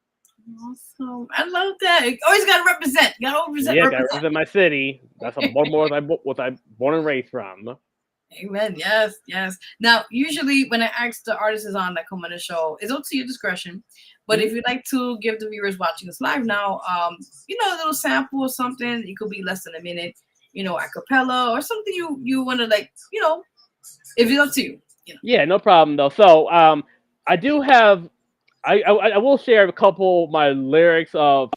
Awesome. I love that. You always got to represent. You got to represent. Yeah, gotta represent my city. That's a Baltimore was I born and raised from. Amen. Yes, yes. Now, usually when I ask the artists on that come on the show, it's up to your discretion. But if you'd like to give the viewers watching us live now, a little sample or something, it could be less than a minute, a cappella or something you want to if it's up to you. Yeah, no problem though. So I do have I will share a couple of my lyrics of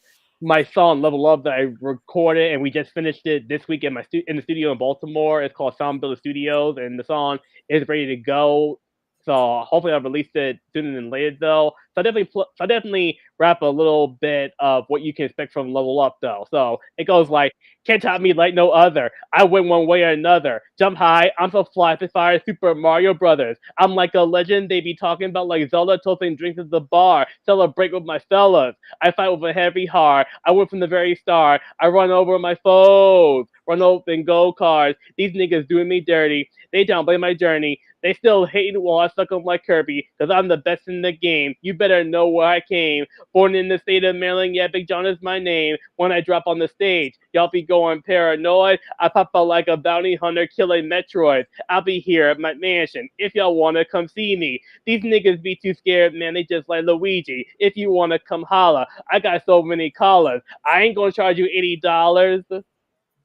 my song "Level Up" that I recorded, and we just finished it this week in in the studio in Baltimore. It's called Sound Builder Studios, and the song is ready to go. So hopefully I'll release it sooner than later, though. So I definitely wrap a little bit of what you can expect from Level Up, though. So it goes like, "Can't top me like no other. I win one way or another. Jump high, I'm so fly, fire Super Mario Brothers. I'm like a legend. They be talking about like Zelda, toasting drinks at the bar. Celebrate with my fellas. I fight with a heavy heart. I went from the very start. I run over my foes. Run over in go cars. These niggas doing me dirty. They downplay my journey. They still hating while I suck them like Kirby, cause I'm the best in the game. You better know where I came. Born in the state of Maryland, yeah, Big Jon is my name. When I drop on the stage, y'all be going paranoid. I pop out like a bounty hunter killing Metroids. I'll be here at my mansion if y'all wanna come see me. These niggas be too scared, man, they just like Luigi. If you wanna come holla, I got so many callers. I ain't gonna charge you $80.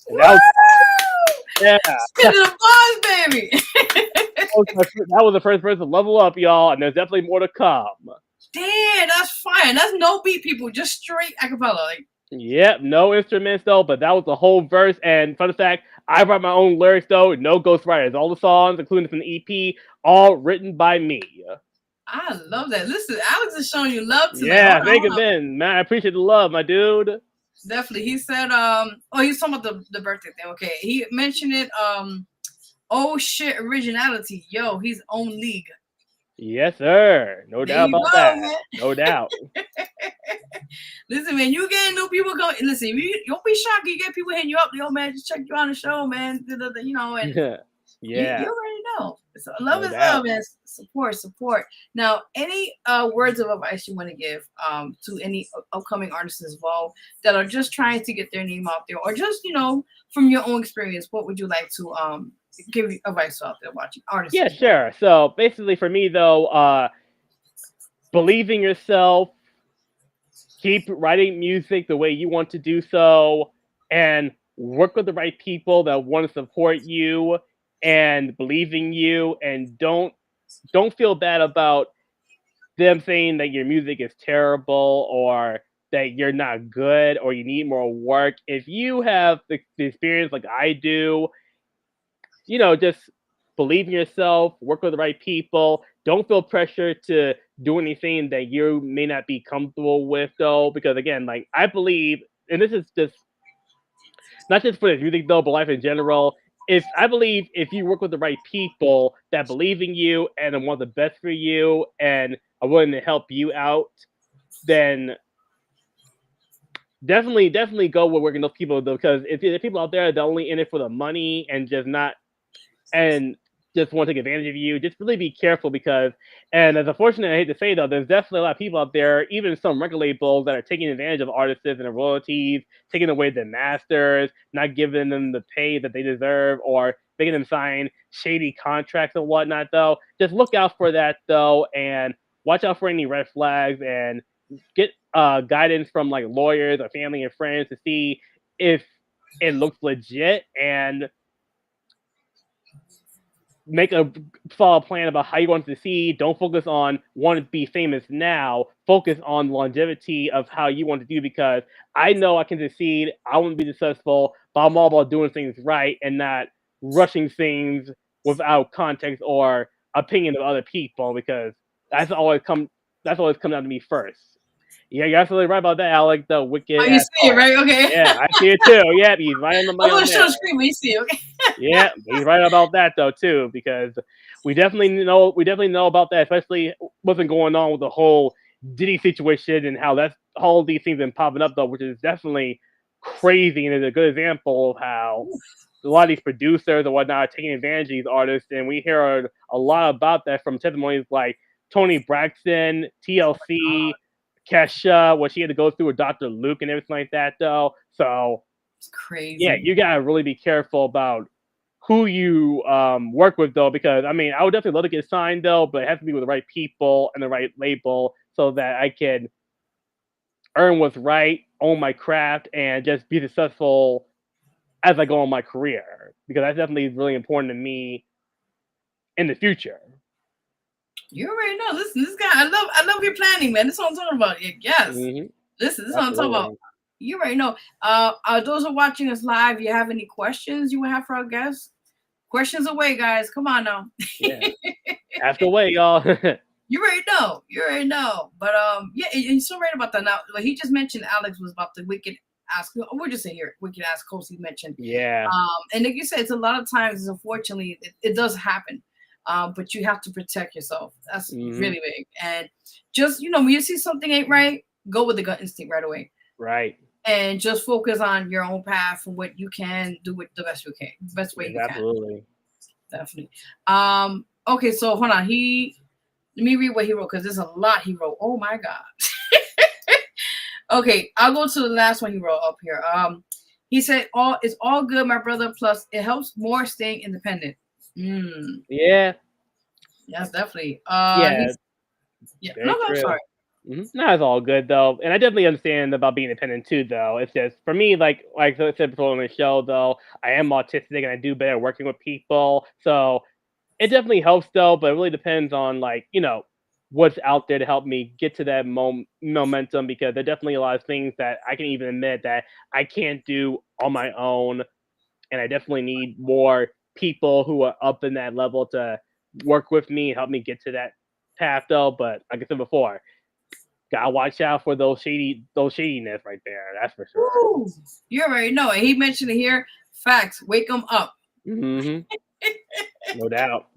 And that was, yeah. Spit the bars, baby. That was the first person to level up, y'all, and there's definitely more to come. Damn, that's fine. That's no beat, people. Just straight acapella. Yep, no instruments though, but that was the whole verse. And fun fact, I write my own lyrics though, no ghostwriters. All the songs, including from the EP, all written by me. I love that. Listen, Alex is showing you love tonight. Yeah, Hold on, thank you, hold on. Ben. Man, I appreciate the love, my dude. Definitely. He said, he's talking about the birthday thing. Okay. He mentioned it, oh shit, originality. Yo, he's own league. Yes, sir. No There doubt you about go, that. man. No doubt. Listen, man, you getting new people going. Listen, you don't be shocked. You get people hitting you up. Yo, man, just check you on the show, man. You know, and you Yeah, already know. So love no is love, doubt. and support. Now, any words of advice you want to give to any upcoming artists as well that are just trying to get their name out there, or just from your own experience, what would you like to give advice out there watching artists? Yeah, sure. So basically, for me though, believe in yourself. Keep writing music the way you want to do so, and work with the right people that want to support you and believe in you, and don't feel bad about them saying that your music is terrible or that you're not good or you need more work. If you have the experience like I do, just believe in yourself, work with the right people. Don't feel pressure to do anything that you may not be comfortable with, though, because again, like I believe, and this is just not just for the music though, but life in general. If I believe if you work with the right people that believe in you and want the best for you and are willing to help you out, then definitely go with working with those people though, because if the people out there that are only in it for the money and just not and just want to take advantage of you, just really be careful because, and as unfortunate, I hate to say though, there's definitely a lot of people out there, even some record labels that are taking advantage of artists and their royalties, taking away their masters, not giving them the pay that they deserve, or making them sign shady contracts and whatnot though. Just look out for that though, and watch out for any red flags, and get guidance from like lawyers or family and friends to see if it looks legit, and make a solid plan about how you want to succeed. Don't focus on want to be famous now. Focus on longevity of how you want to do, because I know I can succeed. I want to be successful, but I'm all about doing things right and not rushing things without context or opinion of other people, because that's always come down to me first. Yeah, you're absolutely right about that, Alex. The Oh, wicked you ass see it, right? Okay. yeah, I see it too. Yeah, he's right on the I'm money gonna on show that. the screen, but you see it. Okay. Yeah, he's right about that though too, because we definitely know about that, especially what's been going on with the whole Diddy situation and how that's all these things been popping up though, which is definitely crazy and is a good example of how a lot of these producers and whatnot are taking advantage of these artists, and we hear a lot about that from testimonies like Tony Braxton, TLC, Kesha, what she had to go through with Dr. Luke and everything like that though. So It's crazy. yeah, you gotta really be careful about who you work with though, because I mean, I would definitely love to get signed though, but it has to be with the right people and the right label so that I can earn what's right, own my craft, and just be successful as I go on my career, because that's definitely really important to me in the future. You already know. Listen, this guy, I love your planning, man. This is what I'm talking about. Yes. Hmm. Listen, this is what I'm talking about. Absolutely. You already know. Those who are watching us live, you have any questions you would have for our guests? Questions away, guys. Come on now. Yeah. Ask away, y'all. You already know. You already know. But yeah, and you're so right about that. Now, like he just mentioned, Alex was about the wicked ask. We'll just say here, wicked ask. Kosi mentioned. Yeah. And like you said, it's a lot of times. Unfortunately, it does happen. But you have to protect yourself. That's really big. And just when you see something ain't right, go with the gut instinct right away. Right. And just focus on your own path and what you can do with the best you can, best way you Absolutely. can. Definitely. Okay, so hold on. Let me read what he wrote, because there's a lot he wrote. Oh my god. Okay, I'll go to the last one he wrote up here. He said, it's all good, my brother. Plus, it helps more staying independent. Yeah. Yes, definitely. Yeah. No, I'm sorry. No, it's all good though, and I definitely understand about being independent too. Though it's just for me, like I said before on the show, though I am autistic and I do better working with people, so it definitely helps though. But it really depends on what's out there to help me get to that momentum, because there are definitely a lot of things that I can even admit that I can't do on my own, and I definitely need more people who are up in that level to work with me and help me get to that path though. But like I said before, gotta watch out for those shadiness right there. That's for sure. Ooh, you already know it. He mentioned it here. Facts. Wake them up. Mm-hmm. No doubt.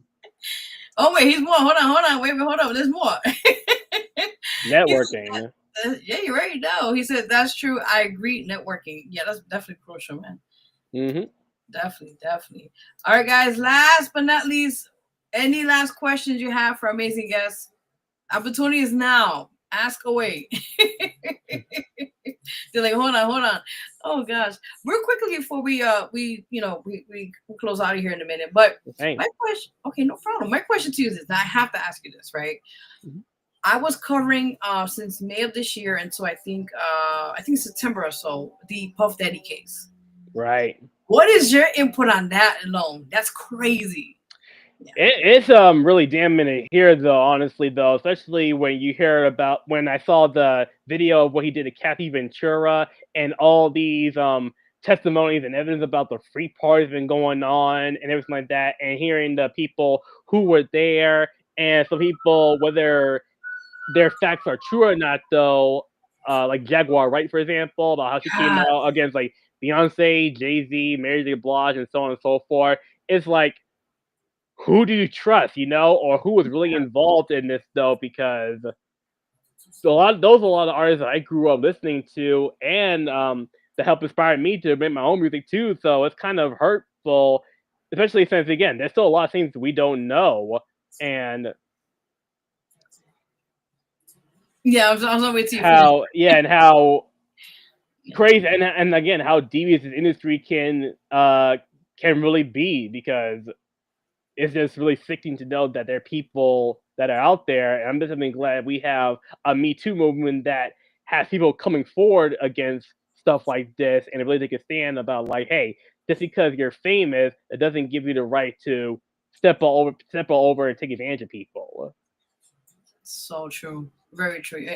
Oh wait, he's more. Hold on. Wait, hold on. There's more. Networking. Yeah, you already know. He said that's true. I agree. Networking. Yeah, that's definitely crucial, man. Mm-hmm. Definitely. All right, guys. Last but not least, any last questions you have for amazing guests? Opportunity is now. Ask away. They're like, hold on. Oh gosh. Real quickly before we close out of here in a minute. But Thanks. my question, okay, no problem. My question to you is, now I have to ask you this, right? Mm-hmm. I was covering since May of this year, and so I think September or so, the Puff Daddy case. Right. What is your input on that alone? That's crazy. Yeah. It's really damning to hear though, honestly though, especially when you hear about when I saw the video of what he did to Kathy Ventura and all these testimonies and evidence about the free parties been going on and everything like that, and hearing the people who were there and some people, whether their facts are true or not though, like Jaguar Wright, for example, about how she came out against like Beyonce, Jay-Z, Mary J. Blige, and so on and so forth. It's like, who do you trust, or who was really involved in this though? Because a lot of artists that I grew up listening to, and that helped inspire me to make my own music too. So it's kind of hurtful, especially since again, there's still a lot of things we don't know, and yeah, I was on with you. And how crazy and again how devious this industry can really be, because it's just really sickening to know that there are people that are out there. And I'm just glad we have a Me Too movement that has people coming forward against stuff like this and really take a stand about like, hey, just because you're famous, it doesn't give you the right to step all over and take advantage of people. So true. Very true.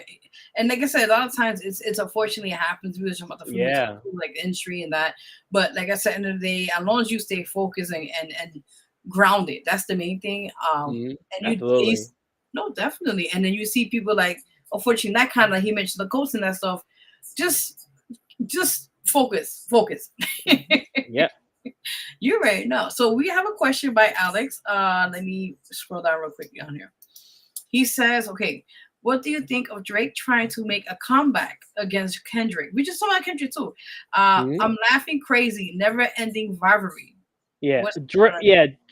And like I said, a lot of times it's unfortunately it happens. We were talking about the like the industry and that. But like I said, at the end of the day, as long as you stay focused and grounded, that's the main thing. And absolutely. No, definitely. And then you see people like, unfortunately, that kind of, he mentioned the coach and that stuff. Just focus. Yeah. You're right. No. So we have a question by Alex. Let me scroll down real quickly on here. He says, okay, what do you think of Drake trying to make a comeback against Kendrick? We just saw that Kendrick too. I'm laughing crazy, never ending rivalry. Yeah.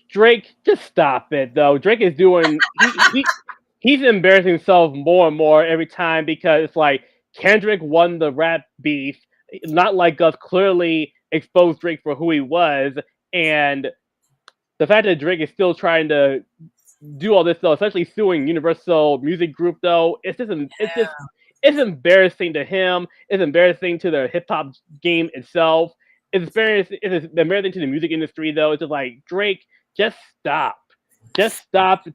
Drake, just stop it though. Drake is doing he's embarrassing himself more and more every time, because it's like Kendrick won the rap beef, not like us clearly exposed Drake for who he was, and the fact that Drake is still trying to do all this though, essentially suing Universal Music Group though, it's embarrassing to him. It's embarrassing to the hip hop game itself. It's embarrassing to the music industry though. It's just like, Drake, just stop,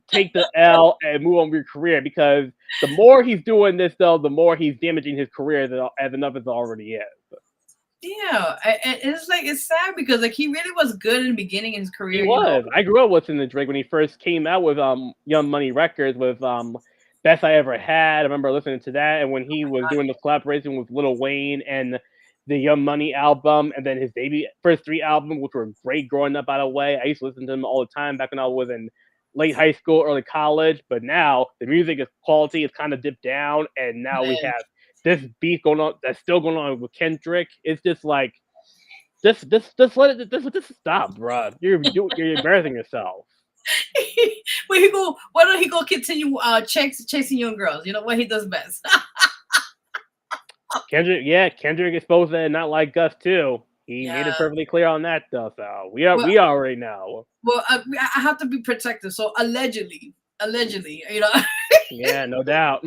take the L and move on with your career, because the more he's doing this though, the more he's damaging his career as enough as it already is. Yeah, and it's like, it's sad because like he really was good in the beginning in his career. He was. I grew up listening to Drake when he first came out with Young Money Records with Best I Ever Had. I remember listening to that, and when he was doing the collaboration with Lil Wayne and the Young Money album, and then his first 3 albums, which were great growing up, by the way. I used to listen to them all the time back when I was in late high school, early college. But now the music quality is kind of dipped down, and now we have this beef going on that's still going on with Kendrick. It's just like, just let it, just stop, bro. You're embarrassing yourself. Why don't he go continue chasing young girls? You know what he does best. Kendrick exposed that, not like Gus too. He made it perfectly clear on that though. So we already know. Well, I have to be protective. So allegedly, Yeah, no doubt.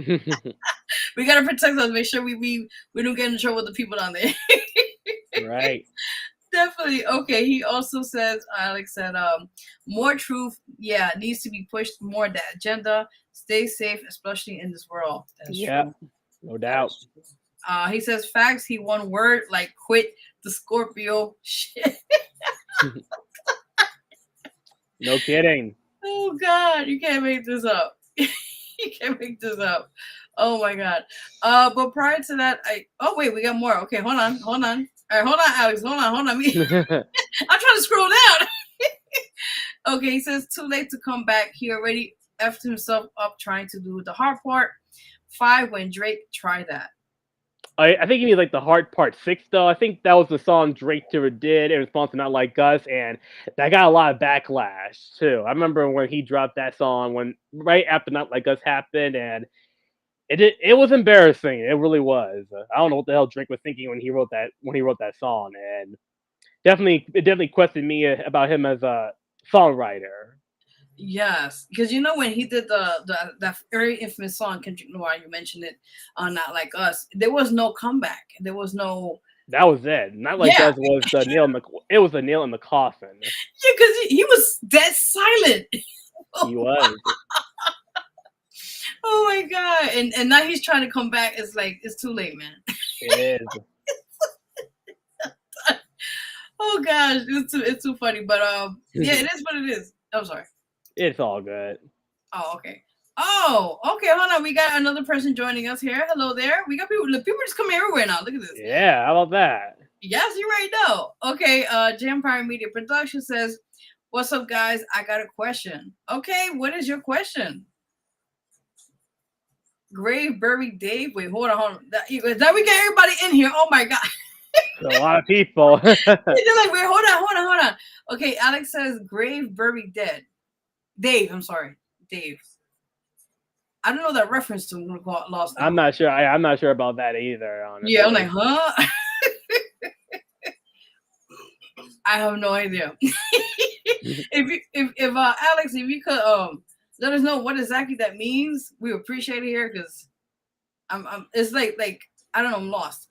We gotta protect us. Make sure we don't get in trouble with the people down there. Right. Definitely. Okay. He also says, Alex said, more truth, needs to be pushed more. That agenda. Stay safe, especially in this world. That's true. No doubt. He says facts. He one word like quit the Scorpio shit. No kidding. Oh God, you can't make this up. You can't make this up. Oh my god. But prior to that, we got more. Okay, hold on. All right, hold on, Alex. Hold on. I'm trying to scroll down. Okay, he says too late to come back. He already effed himself up trying to do the hard part. 5 when Drake tried that. I think you need like the hard part 6 though. I think that was the song Drake did in response to Not Like Us, and that got a lot of backlash too. I remember when he dropped that song right after Not Like Us happened, and it was embarrassing. It really was. I don't know what the hell Drake was thinking when he wrote that song, and it definitely questioned me about him as a songwriter. Yes, because you know when he did that very infamous song, Kendrick Lamar, you mentioned it on Not Like Us. There was no comeback. There was no. That was it. Not Like Us was the nail in the. It was the nail in the coffin. Yeah, because he was dead silent. He was. Oh my god! And now he's trying to come back. It's like it's too late, man. It is. Oh gosh, it's too funny. But yeah, it is what it is. I'm sorry. It's all good. Oh, okay. Oh, okay. Hold on. We got another person joining us here. Hello there. We got people. People just come everywhere now. Look at this. Yeah, how about that? Yes, you right know. Okay. Jampire Media Production says, "What's up, guys? I got a question." Okay, what is your question? Grave Buried Dave. Wait, hold on. Now we get everybody in here. Oh my god. A lot of people. They're like, wait, hold on. Okay, Alex says Grave Buried Dead. Dave, I'm sorry, Dave. I don't know that reference to Lost. I'm not sure. I'm not sure about that either. Honestly. Yeah, I'm like, huh? I have no idea. if Alex, if you could let us know what exactly that means, we appreciate it here because I'm. It's like I don't know, I'm lost.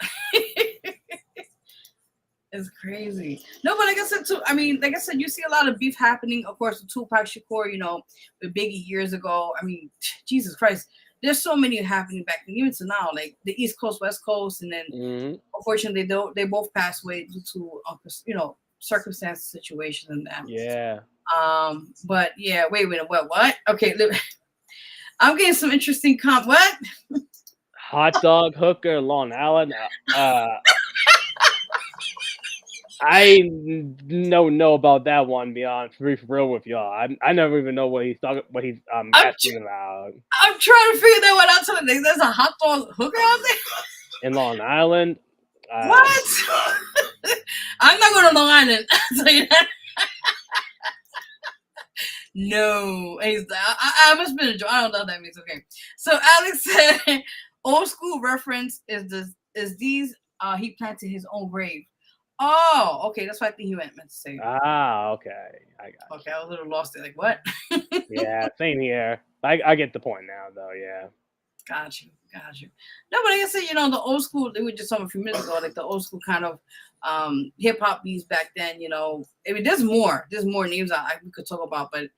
It's crazy. No, but like I said too, I mean, like I said, you see a lot of beef happening, of course, with Tupac Shakur, you know, with Biggie years ago. I mean, Jesus Christ, there's so many happening back then, even to now, like the East Coast, West Coast, and then unfortunately they both passed away due to you know, circumstances, situations, and that. Yeah. But yeah, wait, what? Okay, I'm getting some interesting what? Hot dog hooker, Long Island. I don't know about that one. Beyond to be real with y'all, I never even know what he's talking. What he's asking about. I'm trying to figure that one out. So there's a hot dog hooker out there in Long Island. What? I'm not going to Long Island. I'll tell you that. No, I must have been a joke. I don't know what that means. Okay, so Alex said, "Old school reference is these. He planted his own grave." Oh, okay. That's what I think he meant to say. Ah, okay. I got. Okay, I was a little lost there. Like what? Yeah, same here. I get the point now, though. Yeah. Got you. No, but like I said, you know, the old school. They were just talking a few minutes ago, like the old school kind of hip hop beats back then. You know, I mean, there's more names we could talk about, but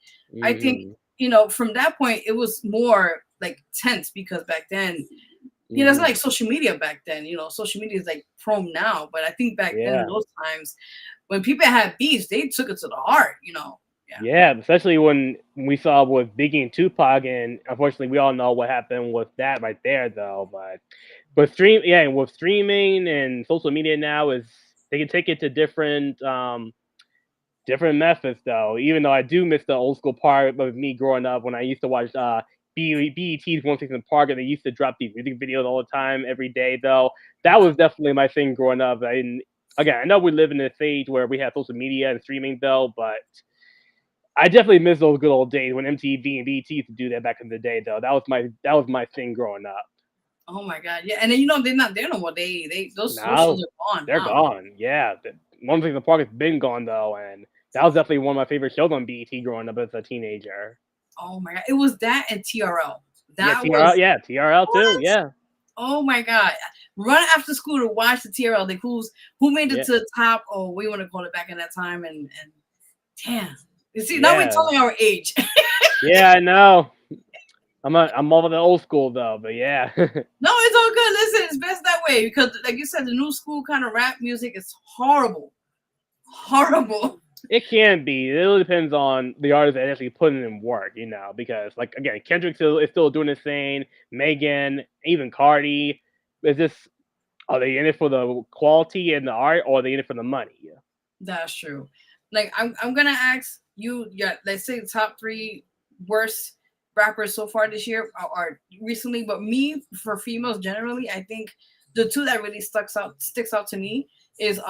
I think you know from that point it was more like tense because back then. You know, it's not like social media back then. You know, social media is like prom now. But I think back then, those times, when people had beefs, they took it to the heart, you know. Yeah, especially when we saw with Biggie and Tupac, and unfortunately, we all know what happened with that right there, though. But with streaming and social media now, they can take it to different methods, though. Even though I do miss the old school part of me growing up when I used to watch BET's One Sixth Park, and they used to drop these music videos all the time, every day. Though that was definitely my thing growing up. Again, I know we live in this age where we have social media and streaming, though, but I definitely miss those good old days when MTV and BET used to do that back in the day. Though that was my thing growing up. Oh my god, yeah, and then you know they're not there no more. Those socials are gone. They're gone. Yeah, One Sixth Park has been gone though, and that was definitely one of my favorite shows on BET growing up as a teenager. Oh my god, it was that and TRL. TRL too. Yeah. Oh my god, run after school to watch the TRL. Like who made it to the top, or we want to call it back in that time, and damn, you see now we're telling our age. Yeah, I know. I'm over the old school though, but yeah. No, it's all good. Listen, it's best that way because, like you said, the new school kind of rap music is horrible. It can be. It really depends on the artist that actually putting in work, because like again, Kendrick is still doing his thing. Megan, even Cardi, is just are they in it for the quality and the art, or are they in it for the money? That's true. Like I'm gonna ask you, yeah, let's say the top 3 worst rappers so far this year or recently, but me for females generally, I think the 2 that really sticks out to me is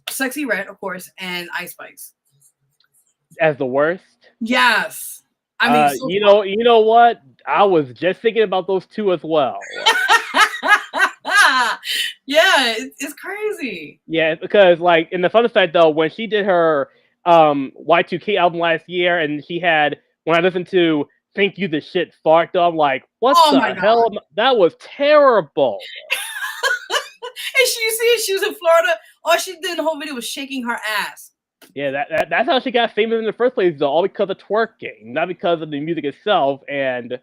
Sexy Red, of course, and Ice Spice. As the worst. Yes. I mean, so you know what? I was just thinking about those 2 as well. Yeah, it's crazy. Yeah, because like in the fun fact though, when she did her Y2K album last year, and she had when I listened to "Think You the Shit Fart," though, I'm like, what the hell? That was terrible. And you see, she was in Florida. All she did in the whole video was shaking her ass. Yeah, that's how she got famous in the first place, though, all because of twerking, not because of the music itself. And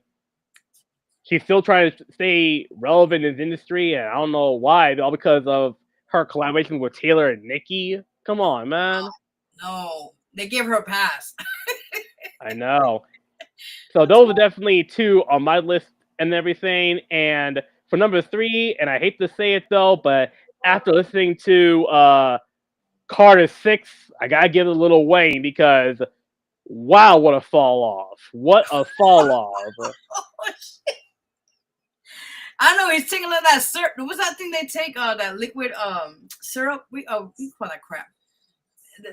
she's still trying to stay relevant in the industry, and I don't know why, all because of her collaboration with Taylor and Nicki. Come on, man. No, they gave her a pass. I know. So those are definitely 2 on my list and everything. And for number 3, and I hate to say it though, but after listening to Carter 6, I gotta give it a little Wayne, because wow, what a fall off. What a fall off. Oh, shit. I know he's taking that syrup. What's that thing they take? That liquid syrup. We call that crap.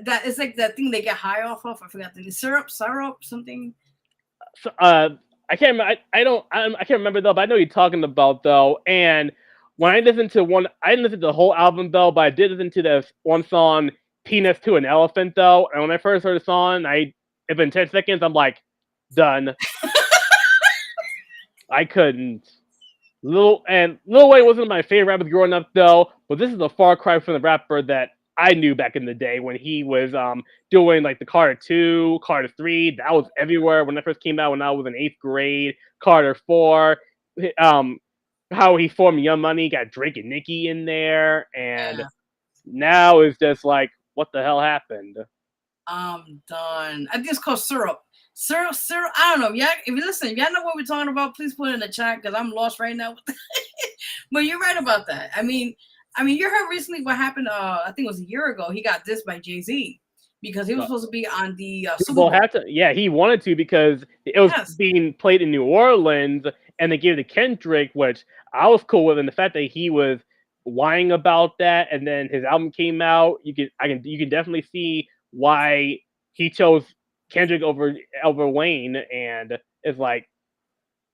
That is like that thing they get high off of. I forgot the syrup, something. So, I can't. I can't remember though. But I know you're talking about though. And when I listened to one, I didn't listen to the whole album though, but I did listen to this one song, "Penis to an Elephant" though. And when I first heard the song, it's been 10 seconds. I'm like, done. I couldn't. Lil Wayne wasn't my favorite rapper growing up though, but this is a far cry from the rapper that I knew back in the day when he was doing like the Carter 2, Carter 3. That was everywhere when that first came out when I was in 8th grade. Carter 4, how he formed Young Money, got Drake and Nicki in there, and now it's just like, what the hell happened? I'm done. I think it's called syrup. Syrup. I don't know. Yeah, if you listen, if y'all know what we're talking about, please put it in the chat because I'm lost right now. But you're right about that. I mean, you heard recently what happened. I think it was a year ago. He got dissed by Jay-Z because he was supposed to be on the Super Bowl. He wanted to because it was being played in New Orleans, and they gave it to Kendrick, which I was cool with, and the fact that he was whining about that, and then his album came out. You can definitely see why he chose Kendrick over Wayne, and it's like,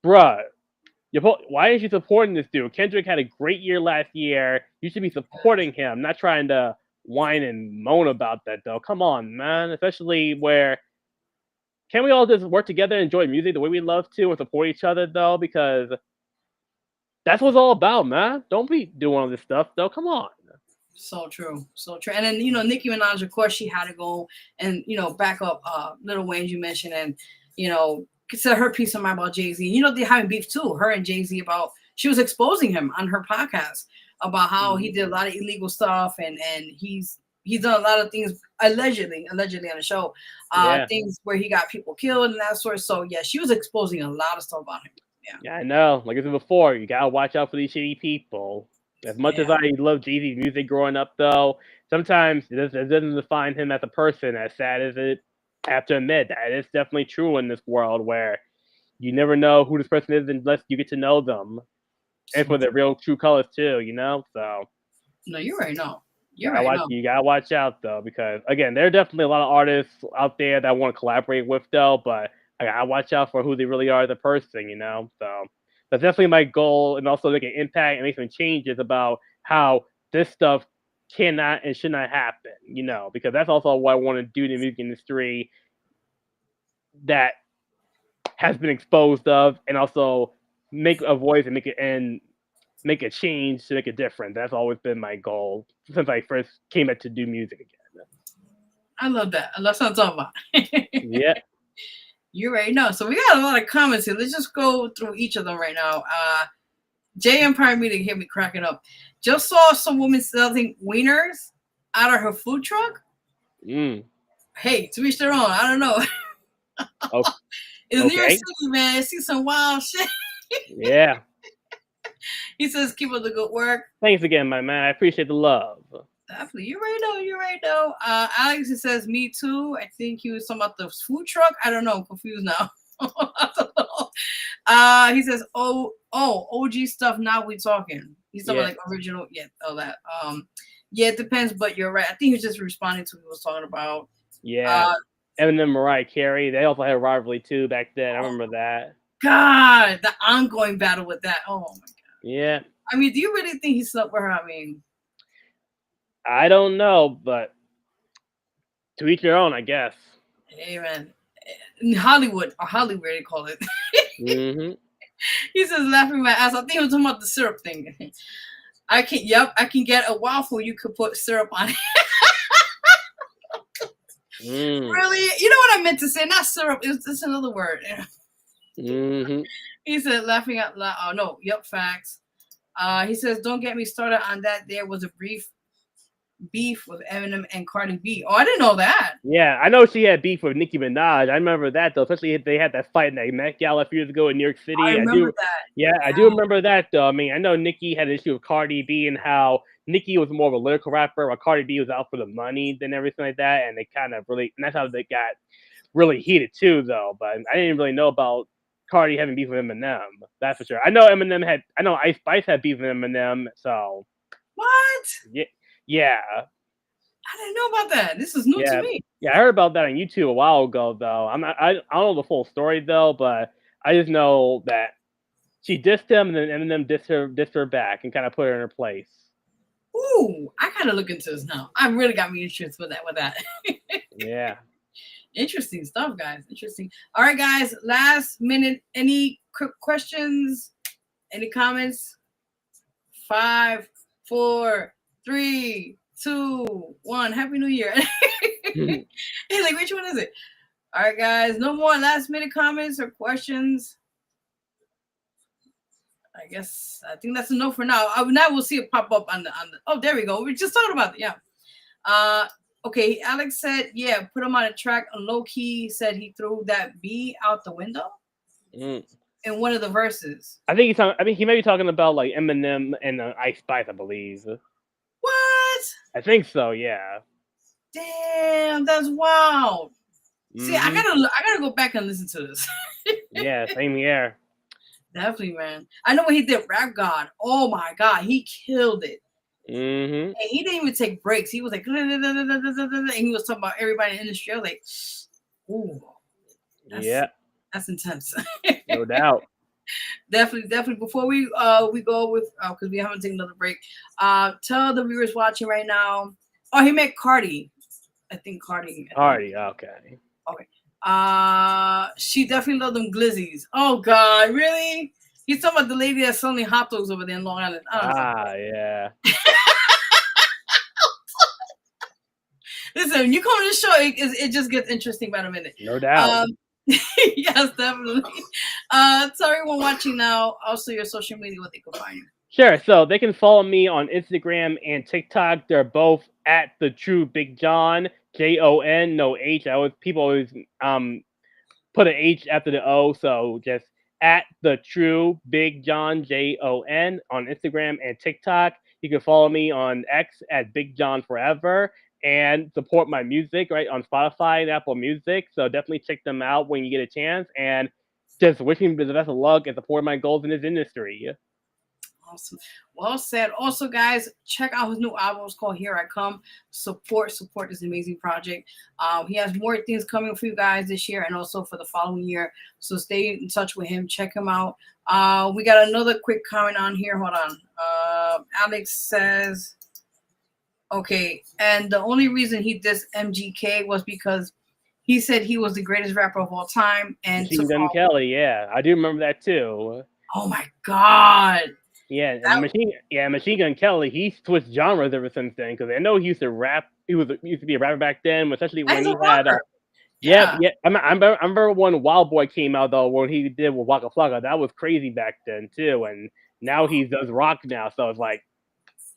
bruh, why aren't you supporting this dude? Kendrick had a great year last year. You should be supporting him, not trying to whine and moan about that, though. Come on, man. Especially where, can we all just work together and enjoy music the way we love to and support each other, though? Because that's what it's all about, man. Don't be doing all this stuff, though. Come on. So true. And then, Nicki Minaj, of course, she had to go and, back up Lil Wayne, you mentioned, and, said her piece of mind about Jay-Z. They're having beef too, her and Jay-Z, about, she was exposing him on her podcast about how he did a lot of illegal stuff, and he's done a lot of things allegedly on the show, things where he got people killed and that sort. So yeah, she was exposing a lot of stuff about him. Yeah, I know. Like I said before, you gotta watch out for these shitty people. As much as I love Jay-Z's music growing up, though, sometimes it doesn't define him as a person. As sad as it have to admit, that is definitely true in this world where you never know who this person is unless you get to know them, and for their real true colors too. So. No, you're right. No, you gotta watch out though, because again, there are definitely a lot of artists out there that I want to collaborate with though, but I gotta watch out for who they really are as a person. So. That's definitely my goal, and also make an impact and make some changes about how this stuff cannot and should not happen, because that's also what I want to do in the music industry that has been exposed of, and also make a voice and make a change to make a difference. That's always been my goal since I first came back to do music again. I love that. That's what I'm talking about. Yeah. You already know. So we got a lot of comments here. Let's just go through each of them right now. J Empire Meeting hear me cracking up. Just saw some woman selling wieners out of her food truck. Hey, to each their own. I don't know. Oh, In New York okay. City, man, I see some wild shit. Yeah. He says, keep up the good work. Thanks again, my man. I appreciate the love. Definitely. You're right, though. You're right, though. Alex, he says, me too. I think he was talking about the food truck. I don't know. I'm confused now. I don't know. He says, OG stuff. Now we talking. He's talking about like original. Yeah, all that. Yeah, it depends, but you're right. I think he was just responding to what he was talking about. Yeah. Eminem, Mariah Carey. They also had a rivalry too back then. I remember that. God, the ongoing battle with that. Oh my God. Yeah. I mean, do you really think he slept with her? I mean, I don't know, but to each their own, I guess. hey man, in Hollywood, they call it. Mm-hmm. He says, laughing my ass. I think he was talking about the syrup thing. I can get a waffle. You could put syrup on it. Really? You know what I meant to say? Not syrup. It's another word. Mm-hmm. He said, laughing out loud. Oh, no. Yep, facts. He says, don't get me started on that. There was a brief beef with Eminem and Cardi B. Oh, I didn't know that. Yeah, I know she had beef with Nicki Minaj. I remember that, though. Especially if they had that fight in that Met Gala a few years ago in New York City. I remember that. Yeah, I do remember that, though. I mean, I know Nicki had an issue with Cardi B and how Nicki was more of a lyrical rapper, while Cardi B was out for the money and everything like that. And they kind of really, and that's how they got really heated, too, though. But I didn't really know about Cardi having beef with Eminem. That's for sure. I know Ice Spice had beef with Eminem, so. What? Yeah. I didn't know about that. This is new to me. Yeah, I heard about that on YouTube a while ago, though. I don't know the full story though, but I just know that she dissed him, and then Eminem dissed her back, and kind of put her in her place. Ooh, I gotta look into this now. I really got me interested with that. Yeah. Interesting stuff, guys. Interesting. All right, guys. Last minute. Any quick questions? Any comments? 5, 4, 3, 2, 1. Happy New Year. He's like, which one is it? All right, guys. No more last minute comments or questions. I think that's enough for now. Now we'll see it pop up on the. Oh, there we go. We just talked about it. Yeah. Okay. Alex said, yeah, put him on a track. On low key said he threw that B out the window in one of the verses. I think he may be talking about like Eminem and Ice Spice, I believe. What? I think so. Yeah. Damn, that's wild. See, I gotta go back and listen to this. Yeah, same here. Definitely, man. I know when he did Rap God. Oh my God, he killed it. Mm-hmm. And he didn't even take breaks. He was like, and he was talking about everybody in the industry. I was like, ooh, that's intense. No doubt. Definitely. Before we go with because we haven't taken another break. Tell the viewers watching right now. Oh, he met Cardi. I think Cardi. Okay. She definitely loved them glizzies. Oh God, really? He's talking about the lady that's selling hot dogs over there in Long Island. Yeah. Listen, when you come to the show, it just gets interesting by the minute. No doubt. Yes, definitely. Tell everyone watching now, also your social media, what they can find you. Sure. So they can follow me on Instagram and TikTok. They're both at the True Big Jon, Jon, no H. People always put an H after the O, so just at the True Big Jon, Jon on Instagram and TikTok. You can follow me on X at Big Jon Forever and support my music right on Spotify and Apple Music. So definitely check them out when you get a chance, and just wishing me the best of luck and support my goals in this industry. Awesome. Well said. Also, guys, check out his new album. It's called Here I Come. Support this amazing project. He has more things coming for you guys this year and also for the following year. So stay in touch with him. Check him out. We got another quick comment on here. Hold on. Alex says, okay, and the only reason he dissed MGK was because he said he was the greatest rapper of all time. And Machine Gun Kelly, yeah. I do remember that too. Oh my God. Yeah, Machine Gun Kelly, he switched genres ever since then, because I know he used to rap. He used to be a rapper back then, especially when he had. I remember when Wild Boy came out though, when he did with Waka Flocka. That was crazy back then too, and now he does rock now. So it's like,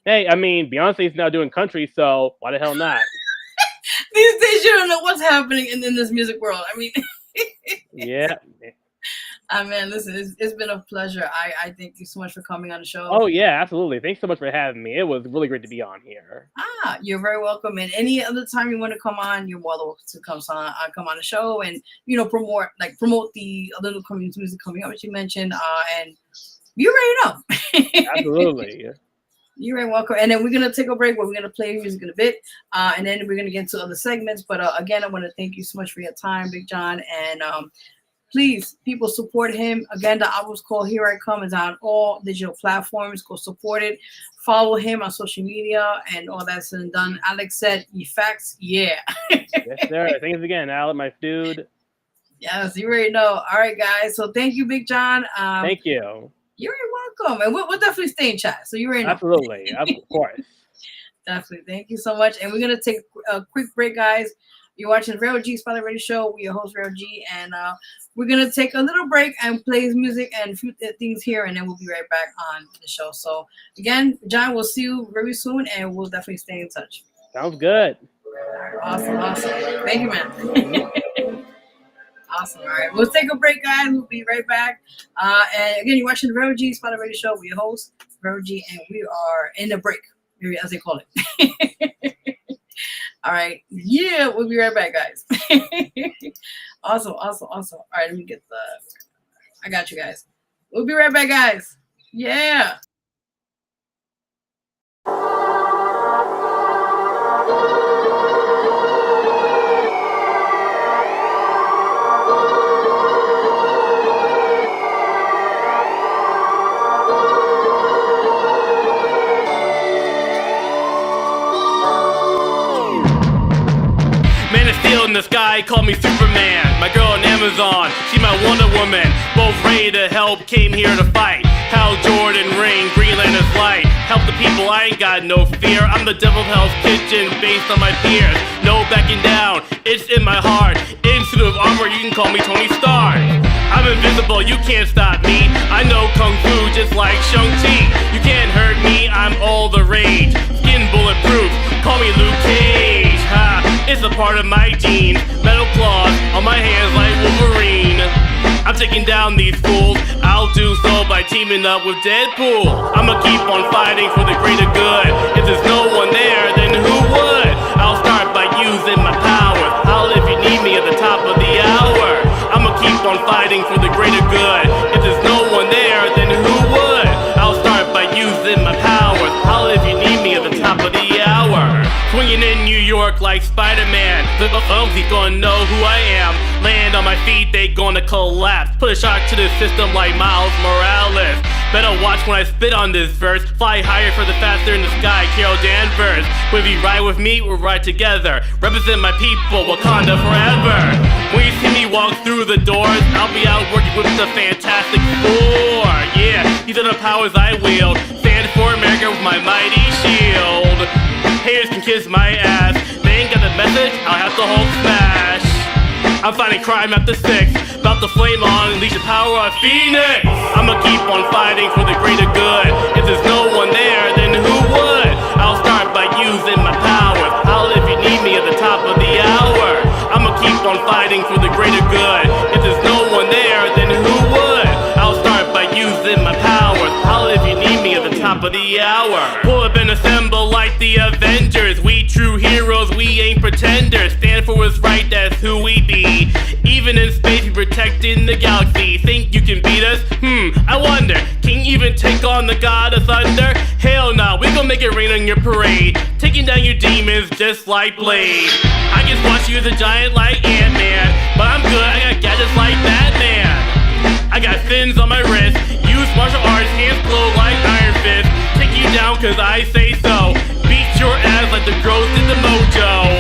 hey, I mean, Beyonce's now doing country, so why the hell not? These days, you don't know what's happening in this music world. I mean, Yeah. man, listen, it's been a pleasure. I thank you so much for coming on the show. Oh yeah, absolutely. Thanks so much for having me. It was really great to be on here. You're very welcome. And any other time you want to come on, you're more than welcome to come on the show and promote the other community music coming up, which you mentioned. And you already know. Absolutely. You're very welcome. And then we're gonna take a break where we're gonna play music in a bit, and then we're gonna get into other segments. But again, I want to thank you so much for your time, Big Jon, and please, people, support him. Again, the album's called Here I Come. Is on all digital platforms. Go support it. Follow him on social media and all that's said and done. Alex said, "Ye facts, yeah." Yes, sir. Thanks again, Alex, my dude. Yes, you already know. All right, guys. So thank you, Big Jon. Thank you. You're welcome. And we'll definitely stay in chat. So you already know. Absolutely. Of course. Definitely. Thank you so much. And we're going to take a quick break, guys. You're watching the Vero G Spotlight Radio Show. We're your host, Vero G. And we're going to take a little break and play his music and a few things here. And then we'll be right back on the show. So, again, John, we'll see you very soon. And we'll definitely stay in touch. Sounds good. Awesome. Thank you, man. Awesome. All right. We'll take a break, guys. We'll be right back. And again, you're watching the Vero G Spotlight Radio Show. We're your host, Vero G. And we are in the break, as they call it. All right. Yeah, we'll be right back, guys. Awesome. All right, let me get I got you guys. We'll be right back, guys. Yeah. In the sky, call me Superman. My girl on Amazon, she my Wonder Woman. Both ready to help, came here to fight. Hal Jordan ring, Green Lantern's light. Help the people, I ain't got no fear. I'm the devil of Hell's Kitchen, based on my peers. No backing down, it's in my heart. In suit of armor, you can call me Tony Stark. I'm invincible, you can't stop me. I know Kung Fu just like Shang-Chi. You can't hurt me, I'm all the rage. Skin bulletproof, call me Luke Cage. Ha, it's a part of my genes. Metal claws on my hands like Wolverine. I'm taking down these fools. I'll do so by teaming up with Deadpool. I'ma keep on fighting for the greater good. If there's no one there, then who would? I'll start by using my powers. Holla if you need me at the top of the hour. I'ma keep on fighting for the greater good. If there's no one there, then who would? I'll start by using my powers. Holla if you need me at the top of the hour. Swinging in New York like Spider-Man. The folks gonna know who I am. Land on my feet, they gonna collapse. Put a shock to the system like Miles Morales. Better watch when I spit on this verse. Fly higher for the faster in the sky, Carol Danvers. If you ride with me, we'll ride together. Represent my people, Wakanda forever. When you see me walk through the doors, I'll be out working with the Fantastic Four. Yeah, these are the powers I wield. Stand for America with my mighty shield. Haters can kiss my ass. They ain't got the message, I'll have to Hulk smash. I'm fighting crime after 6. About to flame on, unleash the power of Phoenix. I'ma keep on fighting for the greater good. If there's no one there, then who would? I'll start by using my powers. Holla if you need me at the top of the hour. I'ma keep on fighting for the greater good. If there's no one there, then who would? I'll start by using my powers. Holla if you need me at the top of the hour. Pull up and assemble like the Avengers. We true heroes, we ain't pretenders. Stand for what's right, that's who we be. Even in space, we protecting the galaxy. Think you can beat us? I wonder. Can you even take on the god of thunder? Hell nah, we gon' make it rain on your parade. Taking down your demons just like Blade. I just watch you as a giant like Ant-Man. But I'm good, I got gadgets like Batman. I got fins on my wrist. Use martial arts, hands glow like Iron Fist. Take you down cause I say so. Beat your ass like the girls did the mojo.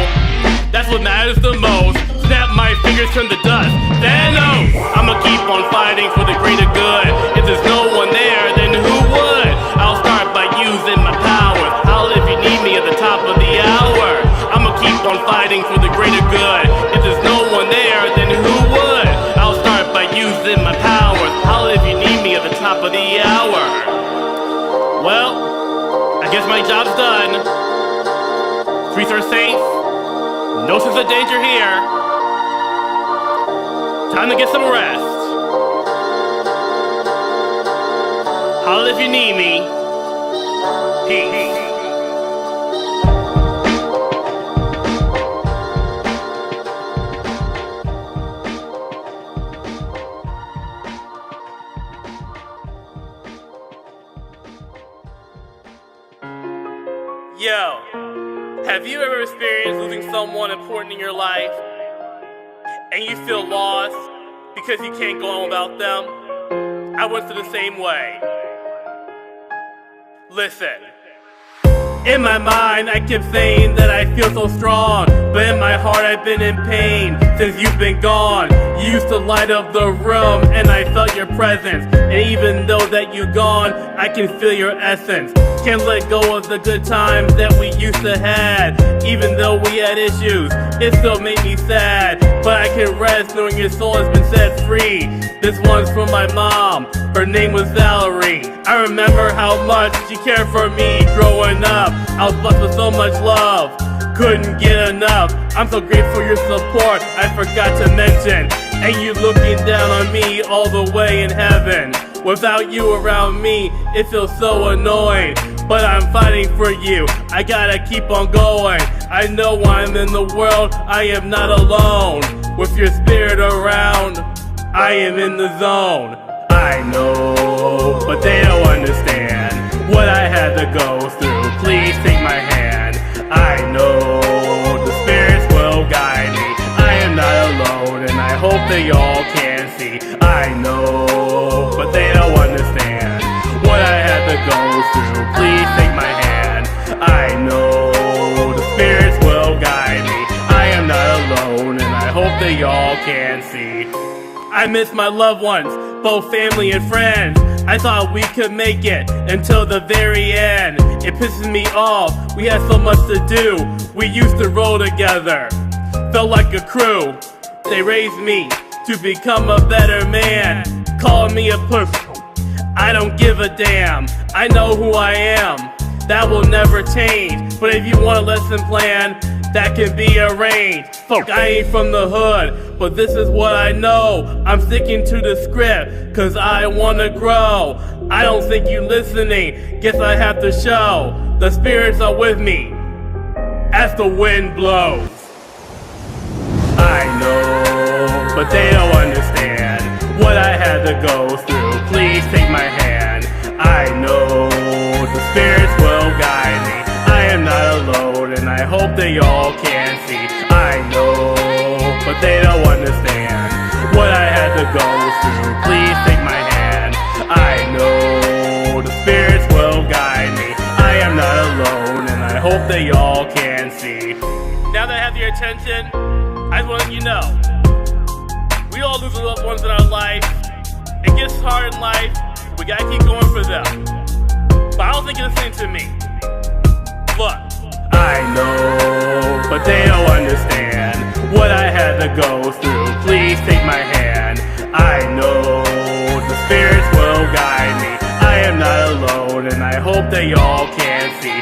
That's what matters the most. Snap my fingers, turn the dust. Thanos! I'ma keep on fighting for the greater good. If there's no one there, then who would? I'll start by using my powers. Holla if you need me at the top of the hour. I'ma keep on fighting for the greater good. If there's no one there, then who would? I'll start by using my powers. Holla if you need me at the top of the hour. Well, I guess my job's done. Streets are safe. No sense of danger here. Time to get some rest. Holla if you need me. Peace. Yo, have you ever experienced losing someone important in your life and you feel lost because you can't go on without them? I went through the same way. Listen. In my mind, I kept saying that I feel so strong, but in my heart I've been in pain since you've been gone. You used to light up the room and I felt your presence, and even though that you're gone, I can feel your essence. Can't let go of the good times that we used to have. Even though we had issues, it still made me sad, but I can rest knowing your soul has been set free. This one's from my mom, her name was Valerie. I remember how much she cared for me growing up. I was blessed with so much love, couldn't get enough. I'm so grateful for your support, I forgot to mention. And you looking down on me all the way in heaven. Without you around me, it feels so annoying. But I'm fighting for you, I gotta keep on going. I know I'm in the world, I am not alone. With your spirit around, I am in the zone. I know, but they don't understand what I had to go through. Please take my hand. I know the spirits will guide me. I am not alone, and I hope they all can see. I know, but they don't understand what I had to go through. Please take my hand. I know the spirits will guide me. I am not alone, and I hope they all can see. I miss my loved ones, both family and friends. I thought we could make it until the very end. It pisses me off, we had so much to do. We used to roll together, felt like a crew. They raised me to become a better man. Calling me a pussy, I don't give a damn. I know who I am, that will never change. But if you want a lesson plan, that can be arranged. Fuck, I ain't from the hood, but this is what I know. I'm sticking to the script, cause I wanna grow. I don't think you listening, guess I have to show. The spirits are with me, as the wind blows. I know, but they don't understand what I had to go through. Please take my hand. I know the spirits will guide me. I am not alone, and I hope they all can see. I know, but they don't understand what I had to go through. Please take my hand. I know the spirits will guide me. I am not alone, and I hope they all can see. Now that I have your attention, I just want to let you know, we all lose loved ones in our life. It gets hard in life, we gotta keep going for them. But I don't think you're listening to me. Look, I know, but they don't understand what I had to go through. Please take my hand. I know the spirits will guide me. I am not alone, and I hope they all can see.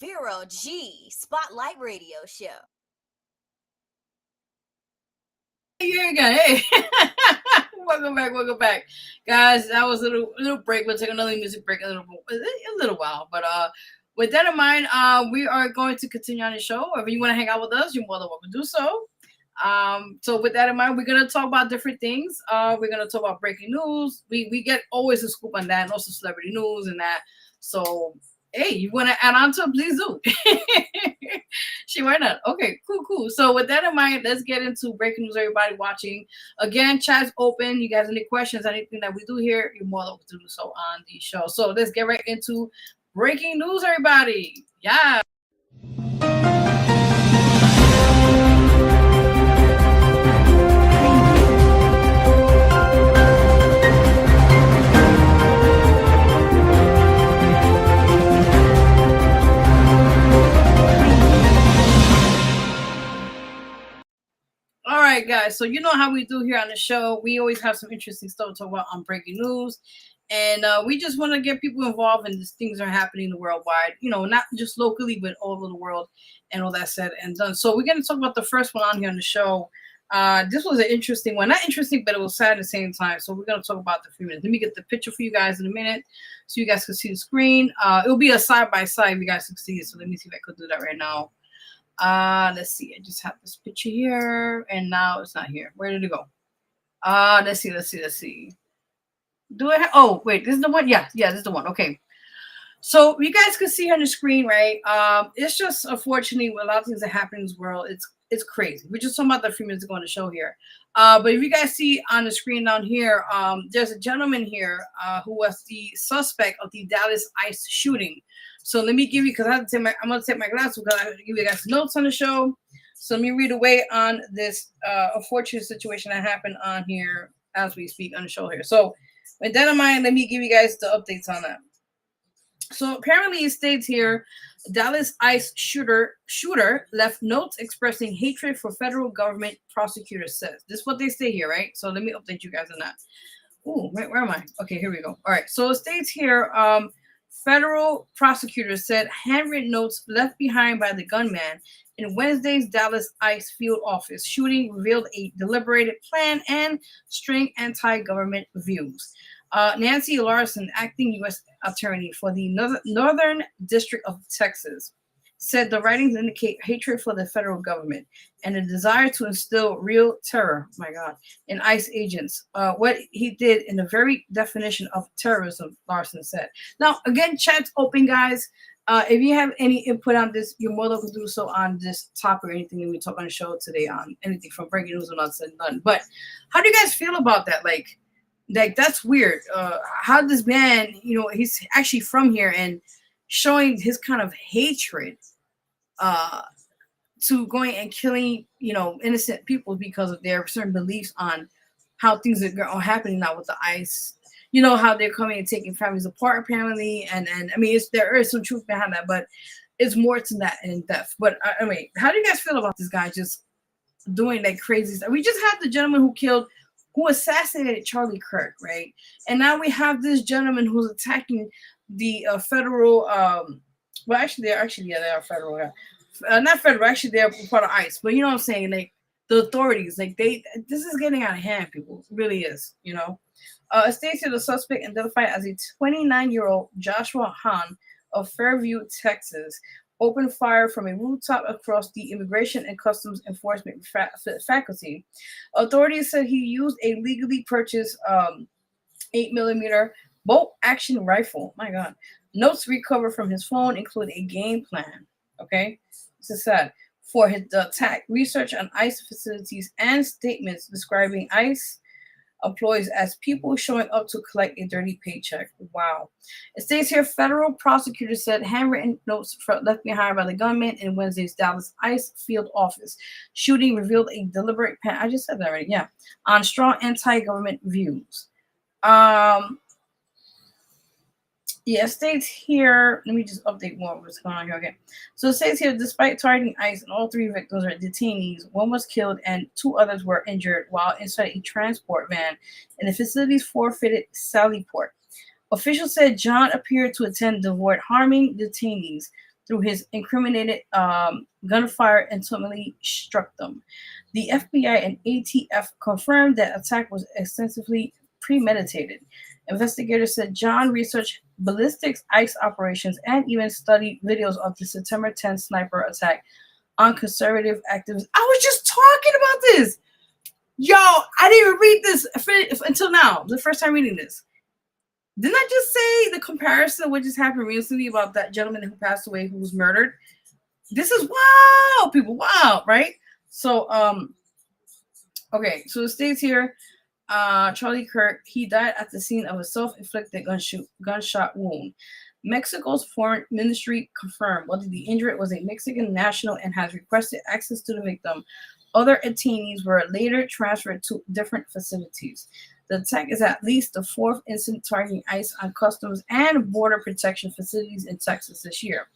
Vero G Spotlight Radio Show. Here you go. Hey, welcome back, guys. That was a little break. We'll take another music break a little while. But with that in mind, we are going to continue on the show. If you want to hang out with us, you're more than welcome to do so. So with that in mind, we're gonna talk about different things. We're gonna talk about breaking news. We get always a scoop on that, and also celebrity news and that. So hey, you want to add on to it? Please do. Why not? Okay, cool. So with that in mind, let's get into breaking news. Everybody watching, again, chat's open. You guys, any questions, anything that we do here, you're more than welcome to do so on the show. So let's get right into breaking news, everybody. Yeah. guys. So you know how we do here on the show. We always have some interesting stuff to talk about on breaking news. And we just want to get people involved in these things that are happening worldwide, not just locally, but all over the world, and all that said and done. So we're going to talk about the first one on here on the show. This was an interesting one. Not interesting, but it was sad at the same time. So we're going to talk about the few minutes. Let me get the picture for you guys in a minute so you guys can see the screen. It'll be a side-by-side if you guys can see it. So let me see if I could do that right now. Let's see. I just have this picture here, and now it's not here. Where did it go? Let's see. Do I have, oh, wait, this is the one? Yeah, this is the one. Okay. So you guys can see on the screen, right? It's just, unfortunately, a lot of things that happen in this world, it's crazy. We're just talking about the few minutes ago on the show here. But if you guys see on the screen down here, there's a gentleman here who was the suspect of the Dallas ICE shooting. So let me give you, because I'm going to take my glasses because I give you guys notes on the show. So let me read away on this unfortunate situation that happened on here as we speak on the show here. So with that in mind, let me give you guys the updates on that. So apparently it states here, Dallas ICE shooter left notes expressing hatred for federal government, prosecutor says. This is what they say here, right? So let me update you guys on that. Ooh, where am I? Okay, here we go. All right, so it states here, federal prosecutor said handwritten notes left behind by the gunman in Wednesday's Dallas ICE field office shooting revealed a deliberated plan and string anti-government views. Nancy Larson, acting U.S. attorney for the Northern District of Texas, said the writings indicate hatred for the federal government and a desire to instill real terror, in ICE agents. What he did in the very definition of terrorism, Larson said. Now, again, chat's open, guys. If you have any input on this, you're more than welcome to do so on this topic or anything that we talk on the show today on anything from breaking news and not said and done. But how do you guys feel about that? Like that's weird. How this man, he's actually from here and showing his kind of hatred to going and killing, innocent people because of their certain beliefs on how things are happening now with the ICE. How they're coming and taking families apart, apparently, and I mean, there is some truth behind that, but it's more to that in depth. But I mean, how do you guys feel about this guy just doing that crazy stuff? We just had the gentleman who assassinated Charlie Kirk, right? And now we have this gentleman who's attacking the federal. Well, actually, they are federal. Not federal. Actually, they're part of ICE. But you know what I'm saying? Like the authorities, this is getting out of hand. People, it really is. It states here the suspect identified as a 29-year-old Joshua Hahn of Fairview, Texas, opened fire from a rooftop across the Immigration and Customs Enforcement faculty. Authorities said he used a legally purchased 8mm bolt-action rifle. My God. Notes recovered from his phone include a game plan. Okay, this is sad. For his attack, research on ICE facilities and statements describing ICE employees as people showing up to collect a dirty paycheck. Wow. It states here, federal prosecutors said handwritten notes left behind by the gunman in Wednesday's Dallas ICE field office. Shooting revealed a deliberate plan. I just said that already. Yeah. On strong anti-government views. Yeah, it states here, let me just update what's going on here. Okay. So it says here, despite targeting ICE and all three victims are detainees, one was killed and two others were injured while inside a transport van in the facility's forfeited Sally Port. Officials said John appeared to attempt to avoid harming detainees through his incriminated gunfire and ultimately struck them. The FBI and ATF confirmed that attack was extensively premeditated. Investigators said John researched ballistics ICE operations and even studied videos of the September 10th sniper attack on conservative activists. I was just talking about this. Yo, I didn't even read this until now. The first time reading this. Didn't I just say the comparison of what just happened recently about that gentleman who passed away who was murdered? This is wow, people. Wow, right? So, okay, so it states here, Charlie Kirk, he died at the scene of a self-inflicted gunshot wound. Mexico's foreign ministry confirmed whether the injured was a Mexican national and has requested access to the victim. Other detainees were later transferred to different facilities. The attack is at least the fourth incident targeting ICE on customs and border protection facilities in Texas this year.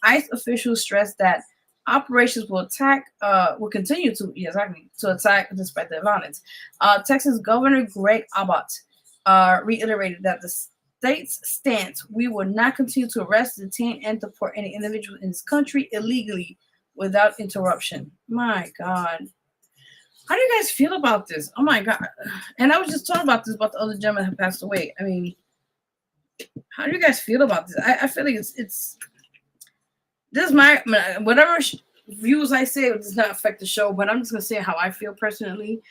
ICE officials stressed that Operations will continue to attack despite the violence. Texas Governor Greg Abbott reiterated that the state's stance: we will not continue to arrest, detain, and deport any individual in this country illegally without interruption. My God. How do you guys feel about this? Oh my God. And I was just talking about the other gentleman who passed away. I mean, how do you guys feel about this? I feel like it's this is my whatever views I say, it does not affect the show, but I'm just gonna say how I feel personally.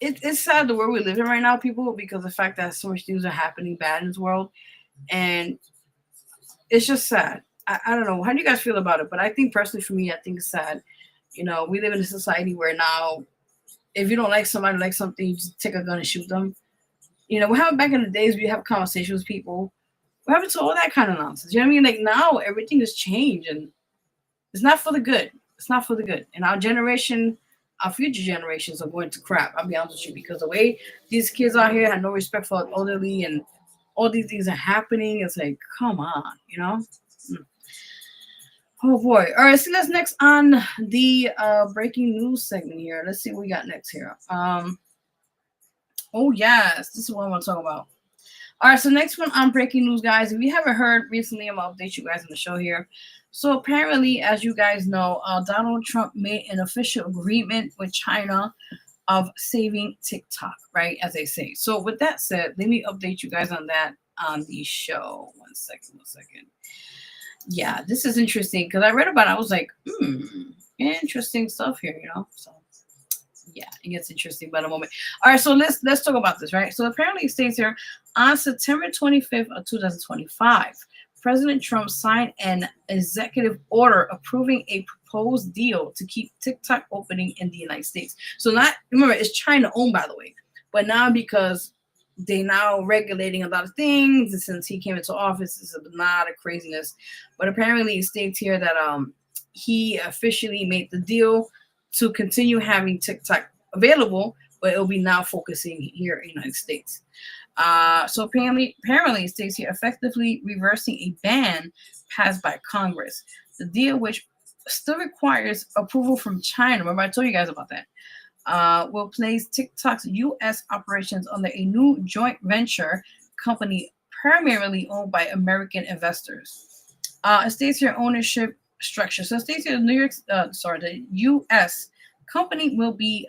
It's sad the world we live in right now, people, because the fact that so much things are happening bad in this world, and it's just sad. I don't know. How do you guys feel about it? But I think personally, for me, I think it's sad. You know, we live in a society where now, if you don't like somebody, like something, you just take a gun and shoot them. You know, we have back in the days, we have conversations with people. What happened to all that kind of nonsense? You know what I mean? Like now, everything has changed, and it's not for the good. It's not for the good. And our generation, our future generations are going to crap. I'll be honest with you, because the way these kids out here have no respect for the elderly, and all these things are happening. It's like, come on, you know? Oh boy. All right, so let's next on the breaking news segment here. Let's see what we got next here. Oh yes, this is what I want to talk about. All right, so next one on breaking news, guys. If you haven't heard recently, I'm gonna update you guys on the show here. So apparently, as you guys know, Donald Trump made an official agreement with China of saving TikTok, right? As they say. So with that said, let me update you guys on that on the show. One second. Yeah, this is interesting because I read about it. I was like, interesting stuff here, you know. So yeah, it gets interesting by the moment. All right, so let's talk about this, right? So apparently it states here on September 25th of 2025, President Trump signed an executive order approving a proposed deal to keep TikTok opening in the United States. So not, remember, it's China owned, by the way, but now because they now regulating a lot of things, and since he came into office, it's a lot of craziness. But apparently it states here that he officially made the deal to continue having TikTok available, but it'll be now focusing here in the United States. So apparently it states here, effectively reversing a ban passed by Congress. The deal, which still requires approval from China, remember I told you guys about that, will place TikTok's U.S. operations under a new joint venture company primarily owned by American investors. It states here ownership structure. So it states here the U.S. company will be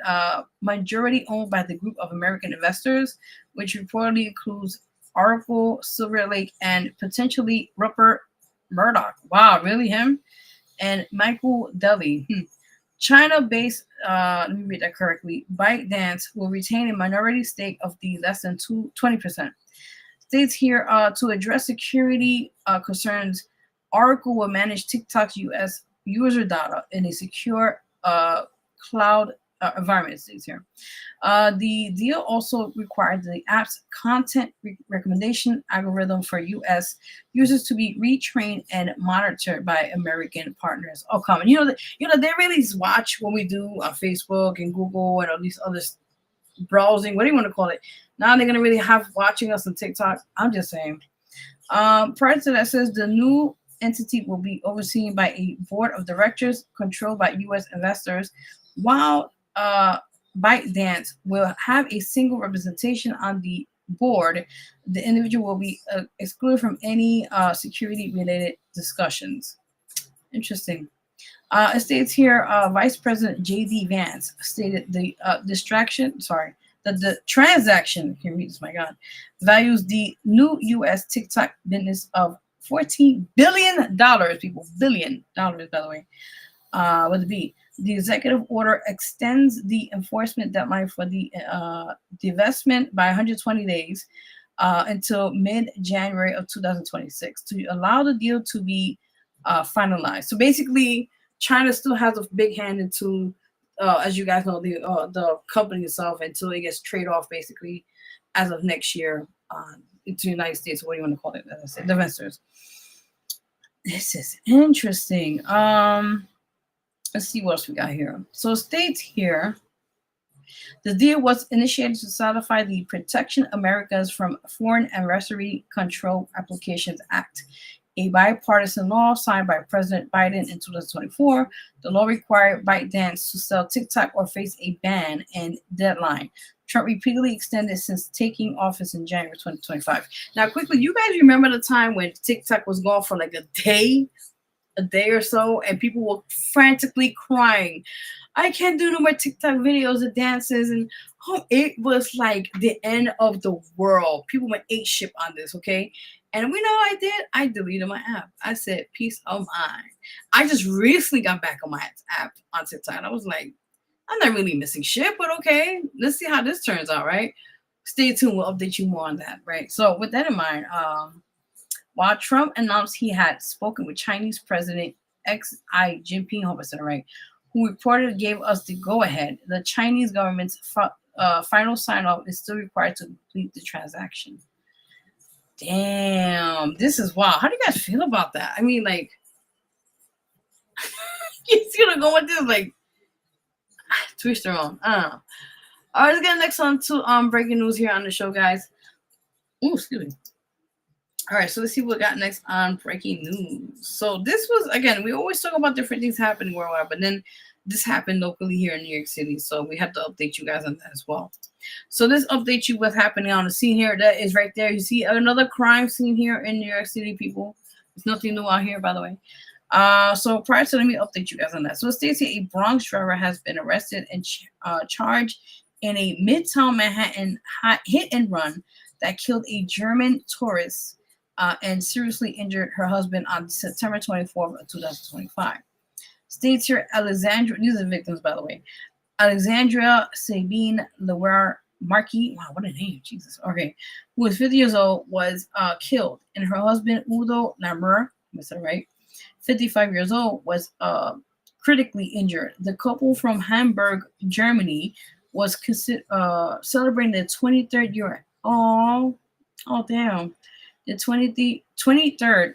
majority owned by the group of American investors, which reportedly includes Oracle, Silver Lake, and potentially Rupert Murdoch. Wow, really him? And Michael Deli. China-based, let me read that correctly, ByteDance will retain a minority stake of the less than 20%. States here, to address security concerns, Oracle will manage TikTok's U.S. user data in a secure cloud environment, states here. The deal also required the app's content recommendation algorithm for U.S. users to be retrained and monitored by American partners. Oh, come on, they really watch what we do on Facebook and Google and all these other browsing. What do you want to call it? Now they're gonna really have watching us on TikTok. I'm just saying. Prior to that, says the new entity will be overseen by a board of directors controlled by U.S. investors, while ByteDance will have a single representation on the board. The individual will be excluded from any security-related discussions. Interesting. It states here, Vice President J.D. Vance stated the transaction, I can't read this, my God, values the new U.S. TikTok business of $14 billion, people, billion dollars, by the way, with a B. The executive order extends the enforcement deadline for the divestment by 120 days until mid-January of 2026 to allow the deal to be finalized. So basically, China still has a big hand into, as you guys know, the company itself until it gets traded off, basically, as of next year into the United States. What do you want to call it? As I said, the investors. This is interesting. Let's see what else we got here. So it states here, the deal was initiated to solidify the Protection Americas from Foreign Adversary Control Applications Act, a bipartisan law signed by President Biden in 2024. The law required ByteDance to sell TikTok or face a ban and deadline. Trump repeatedly extended since taking office in January 2025. Now, quickly, you guys remember the time when TikTok was gone for like a day or so, and people were frantically crying, I can't do no more TikTok videos of dances, and it was like the end of the world. People went ape shit on this, okay? And we know I did. I deleted my app. I said, peace of mind. I just recently got back on my app on TikTok. I was like, I'm not really missing shit, but okay, let's see how this turns out, right? Stay tuned. We'll update you more on that, right? So with that in mind, while Trump announced he had spoken with Chinese President Xi Jinping, hope I said it right, who reportedly gave us the go-ahead, the Chinese government's final sign-off is still required to complete the transaction. Damn, this is wild. How do you guys feel about that? I mean, like, he's gonna go with this, like, twist her on. I don't know. All right, let's get next on to breaking news here on the show, guys. Ooh, excuse me. All right, so let's see what we got next on breaking news. So this was, again, we always talk about different things happening worldwide, but then this happened locally here in New York City, so we have to update you guys on that as well. So this updates you what's happening on the scene here. That is right there. You see another crime scene here in New York City, people. There's nothing new out here, by the way. So prior to, let me update you guys on that. So it states here a Bronx driver has been arrested and charged in a Midtown Manhattan hit and run that killed a German tourist and seriously injured her husband on September 24th of 2025. States here, Alexandria, these are the victims, by the way. Alexandria Sabine Loire Marquis, wow, what a name, Jesus. Okay, who was 50 years old, was killed, and her husband, Udo Lammer, I said it right, 55 years old, was critically injured. The couple from Hamburg, Germany, was celebrating their 23rd year. Oh, damn. The 23rd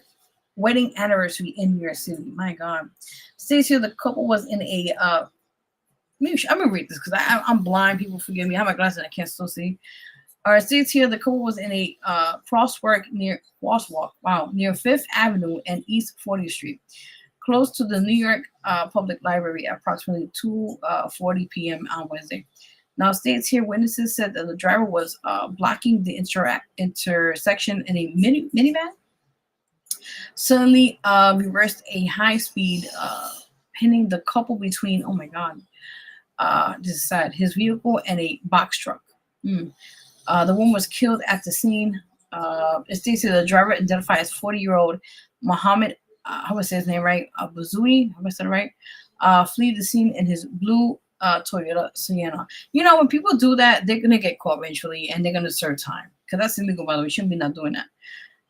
wedding anniversary in New York City. My God. States here the couple was in a I'm gonna read this because I'm blind. People forgive me. I have my glasses and I can't still see. All right, states here the couple was in a crosswalk near Fifth Avenue and East 40th Street, close to the New York Public Library at approximately 2:40 p.m. on Wednesday. Now, states here witnesses said that the driver was blocking the intersection in a minivan. Suddenly reversed a high speed, pinning the couple between, oh my God, this is sad, his vehicle and a box truck. The woman was killed at the scene. It states here the driver identified as 40-year-old Mohammed, how would I say his name right? Bazoui, how would I say it right? Flee the scene in his blue Toyota Sienna. You know, when people do that, they're gonna get caught eventually, and they're gonna serve time because that's illegal. By the way, you shouldn't be not doing that.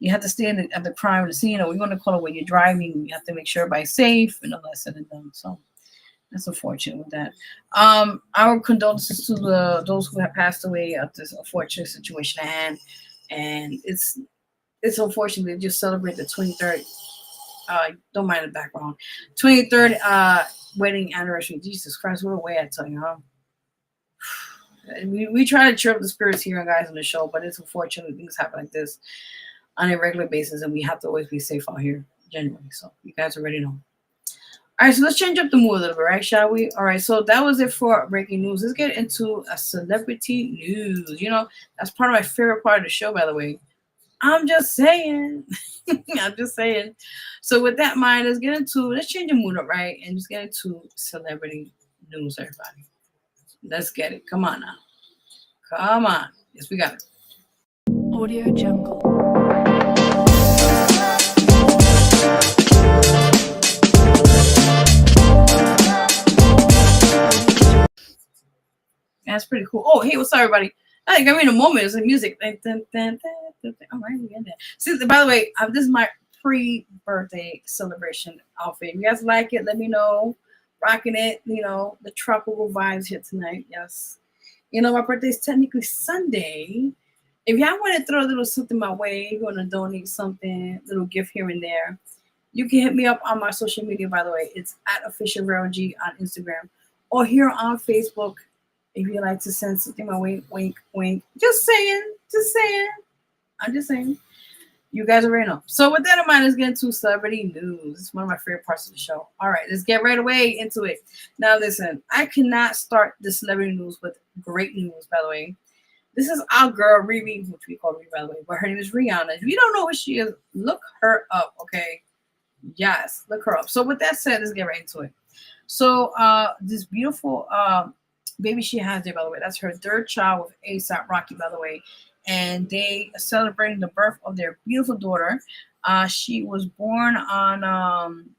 You have to stay at the crime scene, or we're gonna call it when you're driving. You have to make sure everybody's safe and all that said and done. So that's unfortunate with that. Our condolences to those who have passed away at this unfortunate situation at hand, and it's unfortunate they just celebrate the 23rd. Don't mind the background. 23rd wedding anniversary. Jesus Christ, what a way I tell you, huh? We try to cheer up the spirits here, guys, on the show, but it's unfortunate things happen like this on a regular basis, and we have to always be safe out here, genuinely. So you guys already know. All right, so let's change up the mood a little bit, right? Shall we? All right, so that was it for breaking news. Let's get into a celebrity news. You know, that's part of my favorite part of the show, by the way. I'm just saying. I'm just saying. So with that in mind, let's change the mood up, right? And just get into celebrity news, everybody. Let's get it. Come on now. Come on. Yes, we got it. Audio Jungle. That's pretty cool. Oh, hey, what's up, everybody? I think I'm in a moment. It's like music. All right, we get that. See, by the way, this is my pre-birthday celebration outfit. If you guys like it, let me know. Rocking it, you know, the tropical vibes here tonight. Yes. You know, my birthday is technically Sunday. If y'all want to throw a little something my way, you want to donate something, a little gift here and there, you can hit me up on my social media, by the way. It's at official Vero G on Instagram or here on Facebook. If you like to send something my way, wink, wink. Just saying. I'm just saying. You guys already know. So with that in mind, let's get into celebrity news. It's one of my favorite parts of the show. All right, let's get right away into it. Now listen, I cannot start the celebrity news with great news, by the way. This is our girl, Riri, which we call Riri, by the way, but her name is Rihanna. If you don't know who she is, look her up, okay? Yes, look her up. So with that said, let's get right into it. So this beautiful baby she has there, by the way, that's her third child with A$AP Rocky, by the way. And they are celebrating the birth of their beautiful daughter. She was born on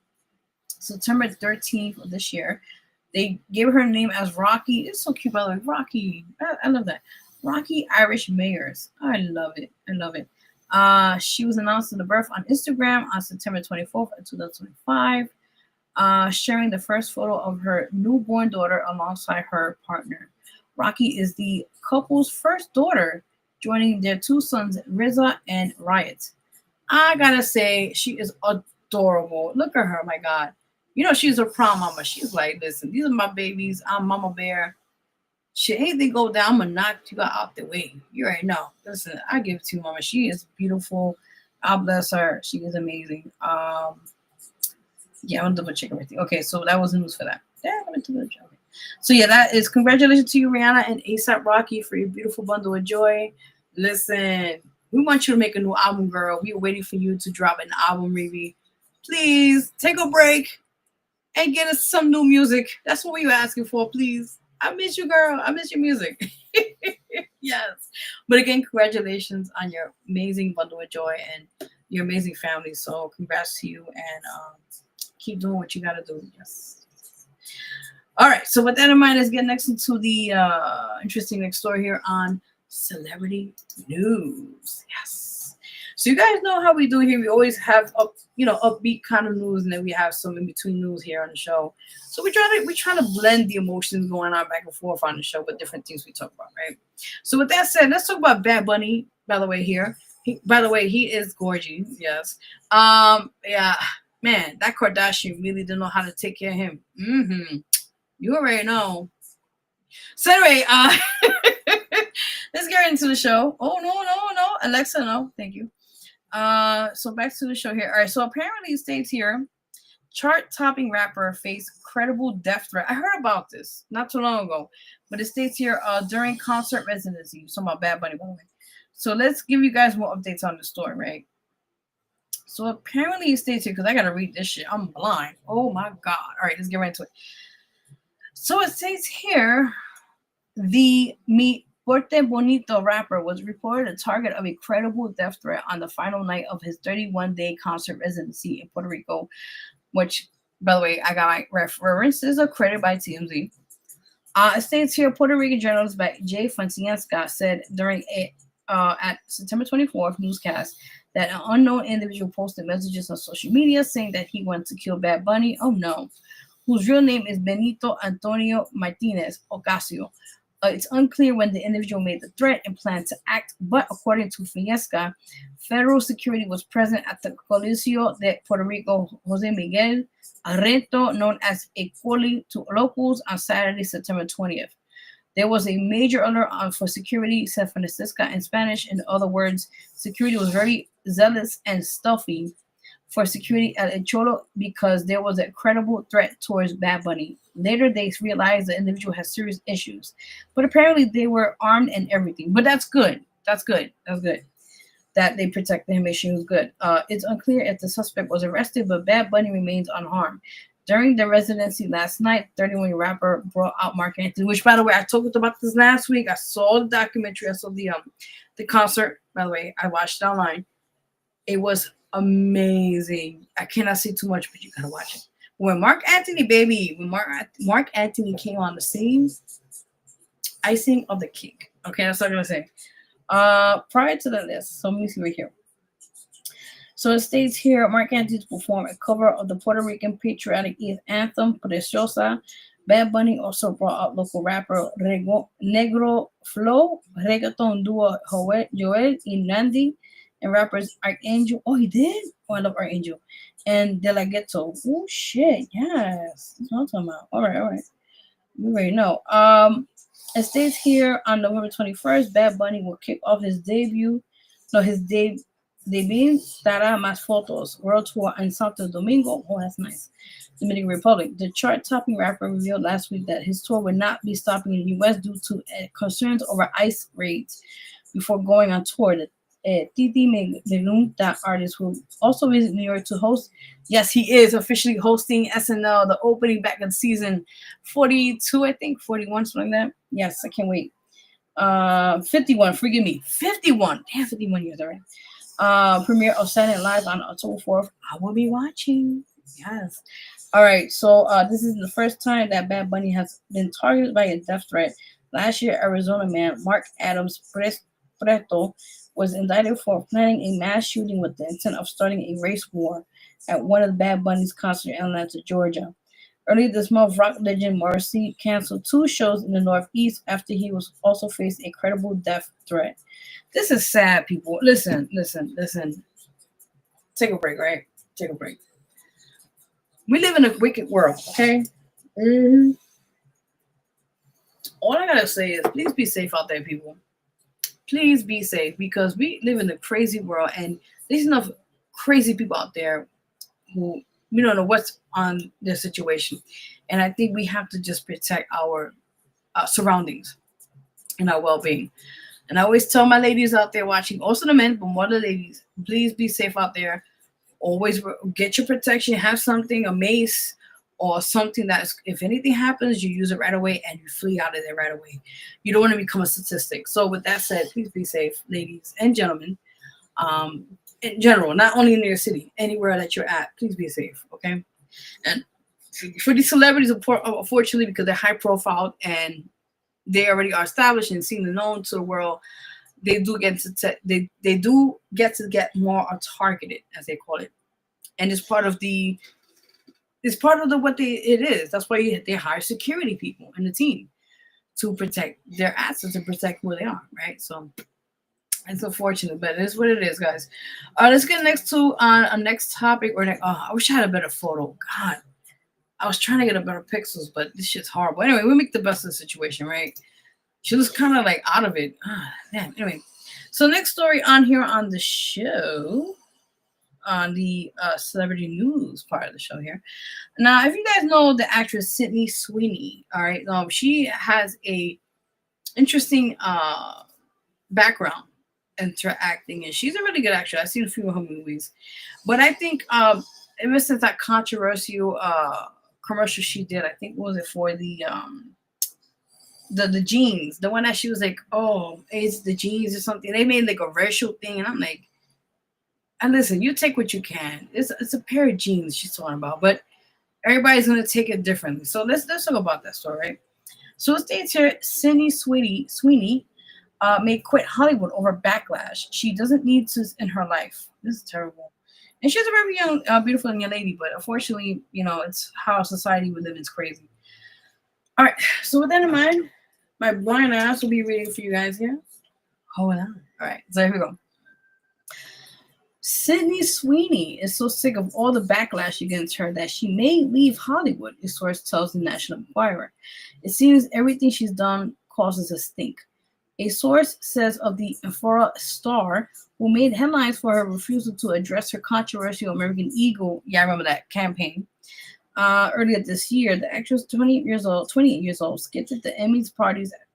September 13th of this year. They gave her a name as Rocky. It's so cute, by the way. Rocky. I love that. Rocky Irish Mayors. I love it. I love it. She was announced in the birth on Instagram on September 24th of 2025, sharing the first photo of her newborn daughter alongside her partner. Rocky is the couple's first daughter, joining their two sons, Riza and Riot. I gotta say, she is adorable. Look at her, my God. You know, she's a prom mama. She's like, listen, these are my babies. I'm Mama Bear. Should anything go down, I'm gonna knock you out the way. You already know. Listen, I give it to you, Mama. She is beautiful. God bless her. She is amazing. Yeah, I'm gonna double check everything. Okay, so that was the news for that. Yeah, let me do the job. So yeah, that is congratulations to you, Rihanna and A$AP Rocky, for your beautiful bundle of joy. Listen, we want you to make a new album, girl. We are waiting for you to drop an album, Riri. Please take a break and get us some new music. That's what we were asking for, please. I miss you, girl. I miss your music. Yes. But again, congratulations on your amazing bundle of joy and your amazing family. So congrats to you, and keep doing what you got to do. Yes. All right. So with that in mind, let's get next into the interesting next story here on celebrity news. Yes. So you guys know how we do here. We always have upbeat kind of news, and then we have some in between news here on the show. So we try to blend the emotions going on back and forth on the show with different things we talk about, right? So with that said, let's talk about Bad Bunny. By the way, he is gorgeous. Yes. Yeah, man, that Kardashian really didn't know how to take care of him. You already know. So anyway, let's get into the show. Oh no, Alexa, no, thank you. So back to the show here. All right, so apparently it states here, chart-topping rapper faced credible death threat. I heard about this not too long ago, but it states here during concert residency. You're talking about Bad Bunny, by the way. So let's give you guys more updates on the story, right? So apparently it states here, because I gotta read this shit. I'm blind. Oh my God. All right, let's get right into it. So it states here, the Mi Porte Bonito rapper was reported a target of a credible death threat on the final night of his 31-day concert residency in Puerto Rico, which, by the way, I got my references are credited by TMZ. It states here, Puerto Rican journalist Jay Fonseca said during at September 24th newscast that an unknown individual posted messages on social media saying that he wanted to kill Bad Bunny. Oh no. Whose real name is Benito Antonio Martinez Ocasio. It's unclear when the individual made the threat and planned to act, but according to Finesca, federal security was present at the Coliseo de Puerto Rico Jose Miguel Arreto, known as Ecoli, to locals on Saturday, September 20th. There was a major alert for security, said Finesca in Spanish. In other words, security was very zealous and stealthy for security at El Cholo because there was a credible threat towards Bad Bunny. Later, they realized the individual has serious issues, but apparently they were armed and everything. But that's good. That's good. That's good. That they protected him. Issue was good. It's unclear if the suspect was arrested, but Bad Bunny remains unharmed. During the residency last night, 31-year rapper brought out Mark Anthony, which, by the way, I talked about this last week. I saw the documentary. I saw the concert. By the way, I watched it online. It was amazing. I cannot say too much, but you gotta watch it. When Mark Anthony came on the scene, icing of the cake. Okay, that's what I'm gonna say. Prior to the list, so let me see right here. So it states here, Mark Anthony to perform a cover of the Puerto Rican patriotic anthem, Preciosa. Bad Bunny also brought out local rapper Negro Flow, reggaeton duo Joel y Nandy, and rappers Archangel. Oh, he did? Oh, I love Archangel. And De La Ghetto. Oh, shit. Yes. That's what I'm talking about. All right. You already know. It states here on November 21st, Bad Bunny will kick off his debut. No, his Debut dará más fotos. World tour in Santo Domingo. Oh, that's nice. Dominican Republic. The chart-topping rapper revealed last week that his tour would not be stopping in the U.S. due to concerns over ICE raids before going on tour. Titi Melum, that artist, will also visit New York to host. Yes, he is officially hosting SNL, the opening back in season 42, I think, 41, something like that. Yes, I can't wait. 51, forgive me, 51. Damn, 51 years already. Premiere of Saturday Night Live on October 4th. I will be watching. Yes. All right, so this is the first time that Bad Bunny has been targeted by a death threat. Last year, Arizona man Mark Adams Preto was indicted for planning a mass shooting with the intent of starting a race war at one of the Bad Bunny's concerts in Atlanta, Georgia. Earlier this month, rock legend Morrissey canceled 2 shows in the Northeast after he was also faced a credible death threat. This is sad, people. Listen. Take a break, right? Take a break. We live in a wicked world, okay? Mm-hmm. All I gotta say is please be safe out there, people. Please be safe, because we live in a crazy world, and there's enough crazy people out there who we don't know what's on their situation. And I think we have to just protect our surroundings and our well-being. And I always tell my ladies out there watching, also the men, but more the ladies, please be safe out there. Always get your protection. Have something, a mace or something that is, if anything happens, you use it right away and you flee out of there right away. You don't want to become a statistic. So with that said, please be safe, ladies and gentlemen. In general, not only in your city, anywhere that you're at, please be safe, okay? And for these celebrities, unfortunately, because they're high profile and they already are established and seen and known to the world, they do get to they do get more targeted, as they call it, and it's part of the what it is. That's why they hire security people in the team to protect their assets, to protect who they are, right? So it's unfortunate, but it is what it is, guys. Let's get next to a next topic. I wish I had a better photo. God, I was trying to get a better pixels, but this shit's horrible. Anyway, we make the best of the situation, right? She was kind of like out of it. Damn. Anyway, so next story on here on the show, on the celebrity news part of the show here. Now, if you guys know the actress Sydney Sweeney, all right, she has a interesting background into acting, and she's a really good actress. I've seen a few of her movies, but I think ever since that controversial commercial she did, I think what was it for the jeans, the one that she was like, oh, it's the jeans or something. They made like a racial thing, and I'm like, and listen, you take what you can. It's a pair of jeans she's talking about, but everybody's gonna take it differently. So let's talk about that story, right? So it states here, Sydney Sweeney may quit Hollywood over backlash she doesn't need to in her life. This is terrible. And she's a very young, beautiful young lady, but unfortunately, it's how society we live in is crazy. All right, so with that in mind, my blind ass will be reading for you guys here. Hold on. All right, so here we go. Sydney Sweeney is so sick of all the backlash against her that she may leave Hollywood, a source tells the National Enquirer. It seems everything she's done causes a stink. A source says of the Euphoria star, who made headlines for her refusal to address her controversial American Eagle, I remember that campaign, earlier this year, the actress, 28 years old, skipped the Emmys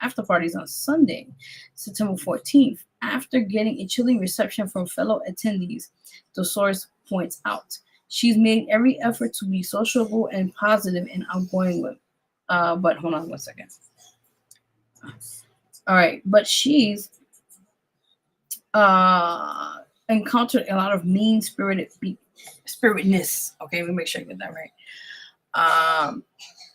after parties on Sunday, September 14th, after getting a chilling reception from fellow attendees, the source points out. She's made every effort to be sociable and positive and outgoing with, but hold on one second. All right, but she's encountered a lot of mean-spiritedness. Okay, let me make sure I get that right.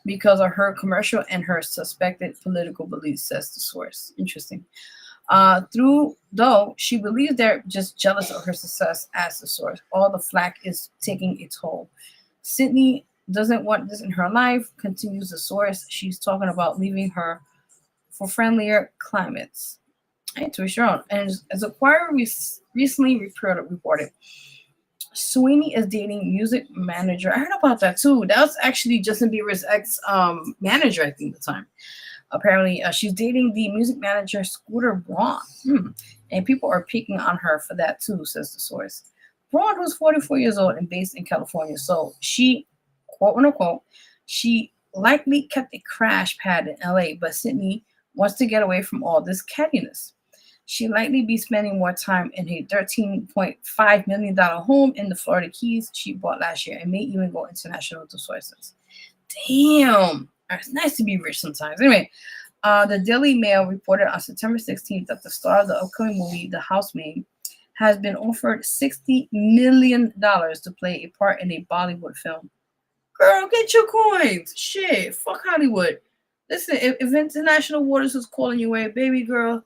Because of her commercial and her suspected political beliefs, says the source. Interesting. Though she believes they're just jealous of her success, as the source, all the flack is taking its toll. Sydney doesn't want this in her life, continues the source. She's talking about leaving her for friendlier climates. Right, to each your own. And as Enquirer recently reported, Sweeney is dating music manager. I heard about that too. That was actually Justin Bieber's ex manager, I think, at the time. Apparently, she's dating the music manager Scooter Braun. And And people are picking on her for that too, says the source. Braun was 44 years old and based in California. So she, quote unquote, she likely kept a crash pad in LA, but Sydney wants to get away from all this cattiness. She'll likely be spending more time in a $13.5 million home in the Florida Keys she bought last year and may even go international to sources. Damn. It's nice to be rich sometimes. Anyway, the Daily Mail reported on September 16th that the star of the upcoming movie, The Housemaid, has been offered $60 million to play a part in a Bollywood film. Girl, get your coins. Shit, fuck Hollywood. Listen, if International Waters is calling you away, baby girl,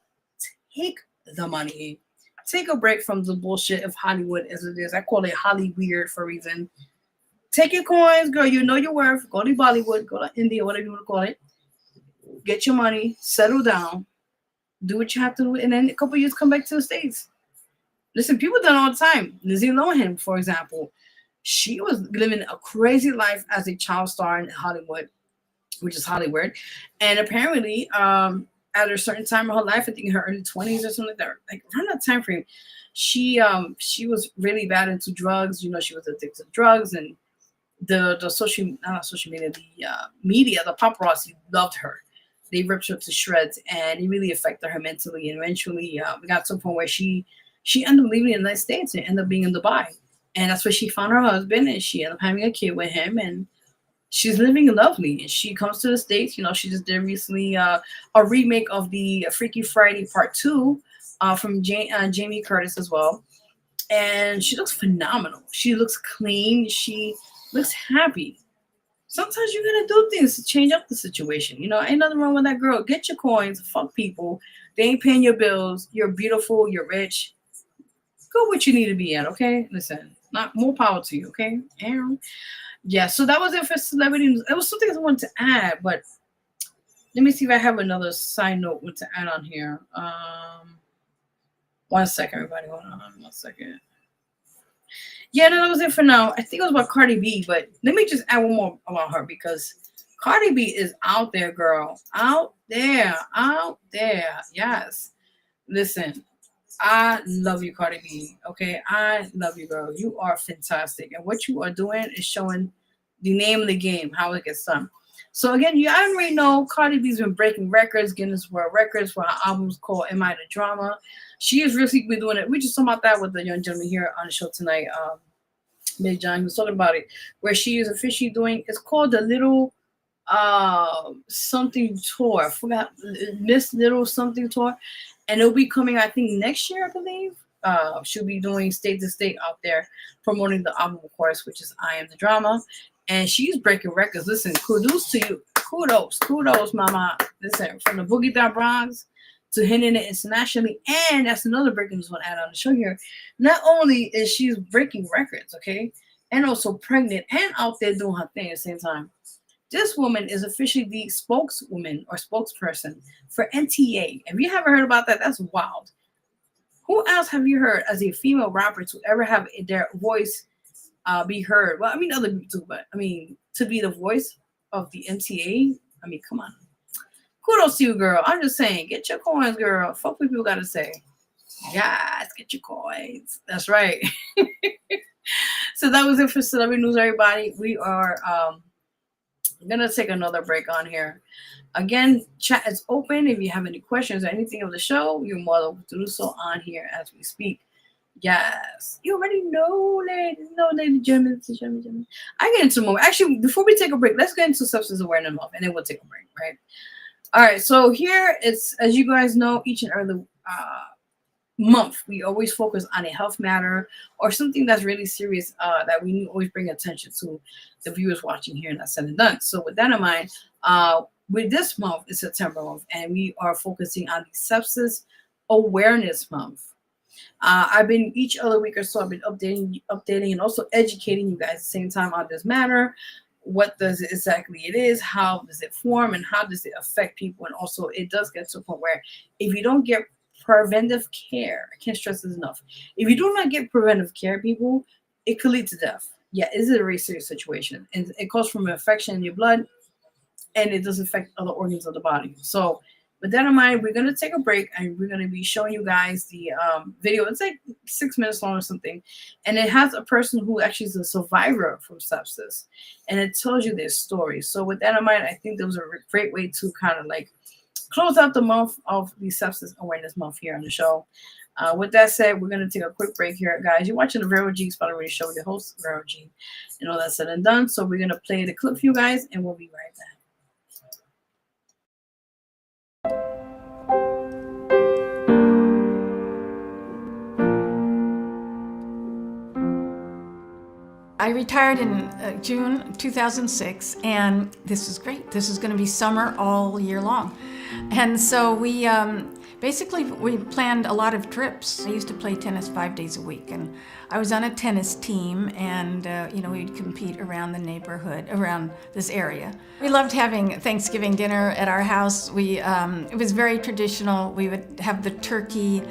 take the money. Take a break from the bullshit of Hollywood as it is. I call it Holly weird for a reason. Take your coins, girl. You know your worth. Go to Bollywood. Go to India, whatever you want to call it. Get your money. Settle down. Do what you have to do. And then a couple of years, come back to the States. Listen, people done all the time. Lizzie Lohan, for example. She was living a crazy life as a child star in Hollywood, which is Hollywood. And apparently, at a certain time of her life, I think in her early 20s or something like that, like around that time frame, she was really bad into drugs. You know, she was addicted to drugs, and the media, the paparazzi loved her. They ripped her to shreds, and it really affected her mentally. And eventually, we got to a point where she ended up leaving the United States and ended up being in Dubai. And that's where she found her husband, and she ended up having a kid with him, and she's living lovely. And she comes to the States. You know, she just did recently a remake of the Freaky Friday Part 2 from Jamie Curtis as well. And she looks phenomenal. She looks clean. She looks happy. Sometimes you gotta do things to change up the situation. You know, ain't nothing wrong with that, girl. Get your coins. Fuck people. They ain't paying your bills. You're beautiful. You're rich. Go what you need to be at, okay? Listen, not more power to you, okay? And yeah, so that was it for celebrity news. It was something I wanted to add, but let me see if I have another side note to add on here. 1 second, everybody. Hold on 1 second. Yeah, no, that was it for now. I think it was about Cardi B, but let me just add one more about her because Cardi B is out there, girl. Out there. Yes. Listen, I love you, Cardi B. Okay, I love you, girl. You are fantastic. And what you are doing is showing the name of the game, how it gets done. So again, you already know Cardi B's been breaking records, Guinness World Records for her albums called Am I the Drama. She has really been doing it. We just talked about that with the young gentleman here on the show tonight, Big Jon. He was talking about it, where she is officially doing, it's called the Little something tour. I forgot, Miss Little something tour. And it'll be coming, I think, next year, I believe. She'll be doing state to state out there, promoting the album, of course, which is I Am the Drama. And she's breaking records. Listen, kudos to you. Kudos, mama. Listen, from the Boogie Down Bronx to hitting it internationally. And that's another breaking news I want to add on the show here. Not only is she breaking records, okay, and also pregnant and out there doing her thing at the same time. This woman is officially the spokeswoman or spokesperson for NTA. If you haven't heard about that, that's wild. Who else have you heard as a female rapper to ever have their voice be heard? Well, I mean, other people too, but I mean, to be the voice of the NTA, I mean, come on. Kudos to you, girl. I'm just saying, get your coins, girl. Fuck what people got to say. Yes, get your coins. That's right. So that was it for Celebrity News, everybody. We are... I'm going to take another break on here. Again, chat is open. If you have any questions or anything of the show, you're more than welcome to do so on here as we speak. Yes. You already know, ladies and gentlemen. I get into more. Actually, before we take a break, let's get into Substance Awareness Month, and then we'll take a break, right? All right. So here, it's, as you guys know, each and every month, we always focus on a health matter or something that's really serious that we always bring attention to the viewers watching here, and that's said and done. So with that in mind, with this month is September month, and we are focusing on the Substance Awareness Month. I've been each other week or so, I've been updating and also educating you guys at the same time on this matter. What does it exactly it is, how does it form, and how does it affect people? And also it does get to a point where if you don't get preventive care, I can't stress this enough. If you do not get preventive care, people, it could lead to death. Yeah, it is a very serious situation. And it comes from an infection in your blood, and it does affect other organs of the body. So With that in mind, we're gonna take a break and we're gonna be showing you guys the video. It's like 6 minutes long or something, and it has a person who actually is a survivor from sepsis, and it tells you their story. So with that in mind, I think there was a great way to kind of like close out the month of the Sepsis Awareness Month here on the show. With that said, we're going to take a quick break here, guys. You're watching the Vero G Spotlight Radio Show with your host, Vero G. And all that said and done. So we're going to play the clip for you guys, and we'll be right back. I retired in June 2006, and this is great. This is going to be summer all year long. And so we planned a lot of trips. I used to play tennis 5 days a week, and I was on a tennis team, and we'd compete around the neighborhood, around this area. We loved having Thanksgiving dinner at our house. It was very traditional. We would have the turkey,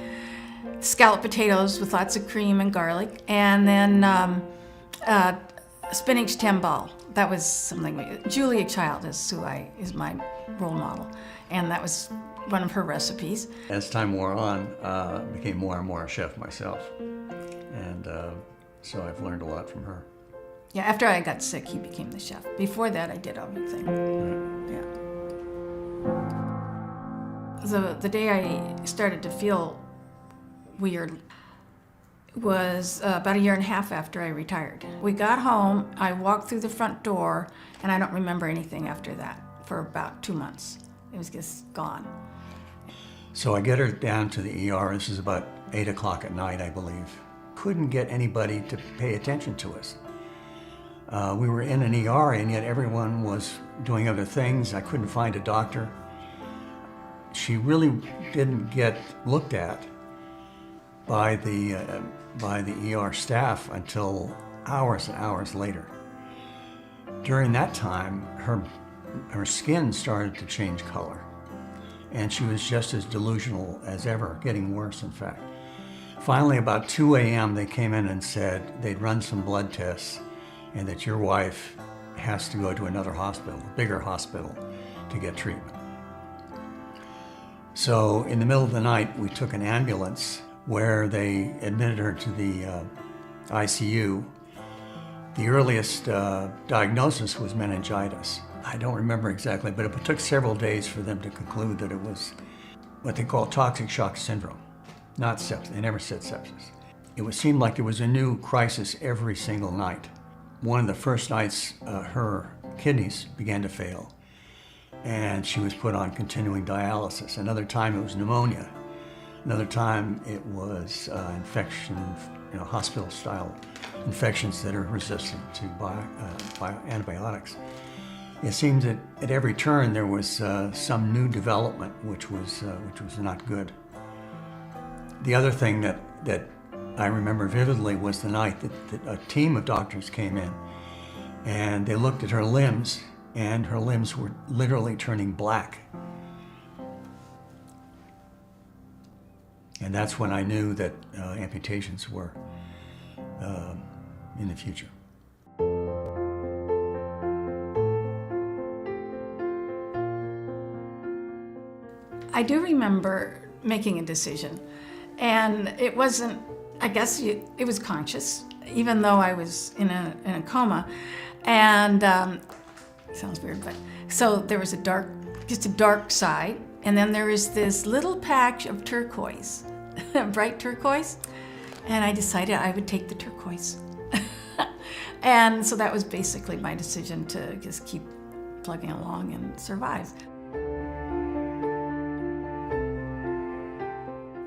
scalloped potatoes with lots of cream and garlic, and then spinach timbal. That was something Julia Child is my role model, and that was one of her recipes. As time wore on, I became more and more a chef myself, and so I've learned a lot from her. Yeah, after I got sick, he became the chef. Before that, I did everything. Right. Yeah. The day I started to feel weird was about a year and a half after I retired. We got home, I walked through the front door, and I don't remember anything after that for about 2 months. It was just gone. So I get her down to the ER. This is about 8 o'clock at night, I believe. Couldn't get anybody to pay attention to us. We were in an ER, and yet everyone was doing other things. I couldn't find a doctor. She really didn't get looked at by the ER staff until hours and hours later. During that time, her skin started to change color, and she was just as delusional as ever, getting worse, in fact. Finally, about 2 a.m., they came in and said they'd run some blood tests and that your wife has to go to another hospital, a bigger hospital, to get treatment. So in the middle of the night, we took an ambulance where they admitted her to the ICU. The earliest diagnosis was meningitis. I don't remember exactly, but it took several days for them to conclude that it was what they call toxic shock syndrome, not sepsis. They never said sepsis. It seemed like there was a new crisis every single night. One of the first nights, her kidneys began to fail, and she was put on continuing dialysis. Another time it was pneumonia. Another time it was infection, hospital-style infections that are resistant to antibiotics. It seems that at every turn there was some new development which was not good. The other thing that I remember vividly was the night that a team of doctors came in, and they looked at her limbs, and her limbs were literally turning black. And that's when I knew that amputations were in the future. I do remember making a decision, and it wasn't, I guess it was conscious, even though I was in a coma. And sounds weird, but so there was just a dark side, and then there was this little patch of turquoise, bright turquoise, and I decided I would take the turquoise. And so that was basically my decision to just keep plugging along and survive.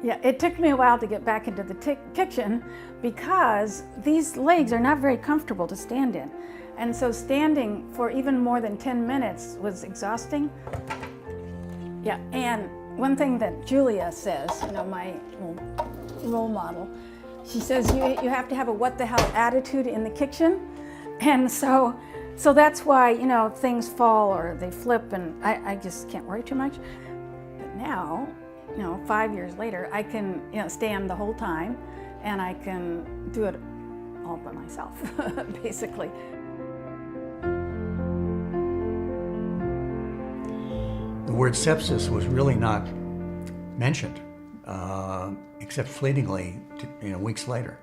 Yeah, it took me a while to get back into the kitchen because these legs are not very comfortable to stand in. And so standing for even more than 10 minutes was exhausting. Yeah, and one thing that Julia says, my role model, she says you have to have a what the hell attitude in the kitchen. And so that's why, things fall or they flip, and I just can't worry too much. But now, 5 years later, I can stand the whole time, and I can do it all by myself, basically. the word sepsis was really not mentioned, except fleetingly, weeks later.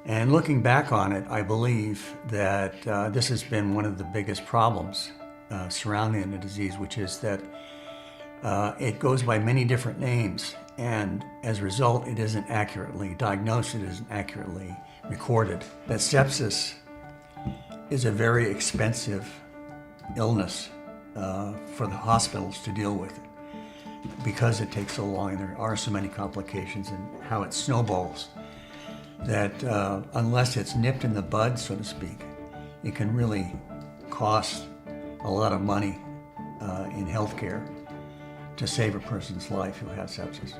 And looking back on it, I believe that this has been one of the biggest problems surrounding the disease, which is that it goes by many different names, and as a result, it isn't accurately diagnosed, it isn't accurately recorded. That sepsis is a very expensive illness for the hospitals to deal with because it takes so long and there are so many complications and how it snowballs that unless it's nipped in the bud, so to speak, it can really cost a lot of money in healthcare to save a person's life who has sepsis.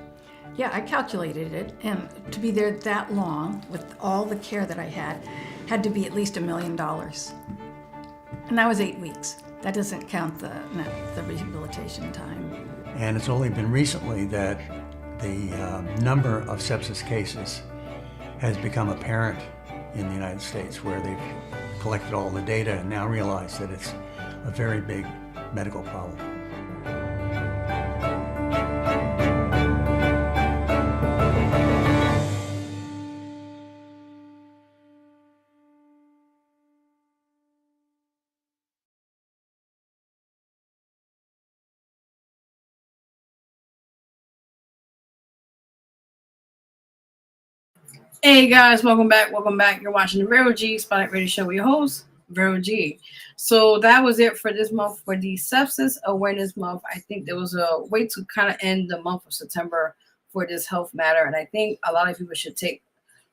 Yeah, I calculated it, and to be there that long with all the care that I had to be at least $1 million. And that was 8 weeks. That doesn't count the rehabilitation time. And it's only been recently that the number of sepsis cases has become apparent in the United States, where they've collected all the data and now realize that it's a very big medical problem. Hey guys, welcome back. You're watching the Vero G Spotlight Radio Show with your host, Vero G. So that was it for this month for the Sepsis Awareness Month. I think there was a way to kind of end the month of September for this health matter, and I think a lot of people should take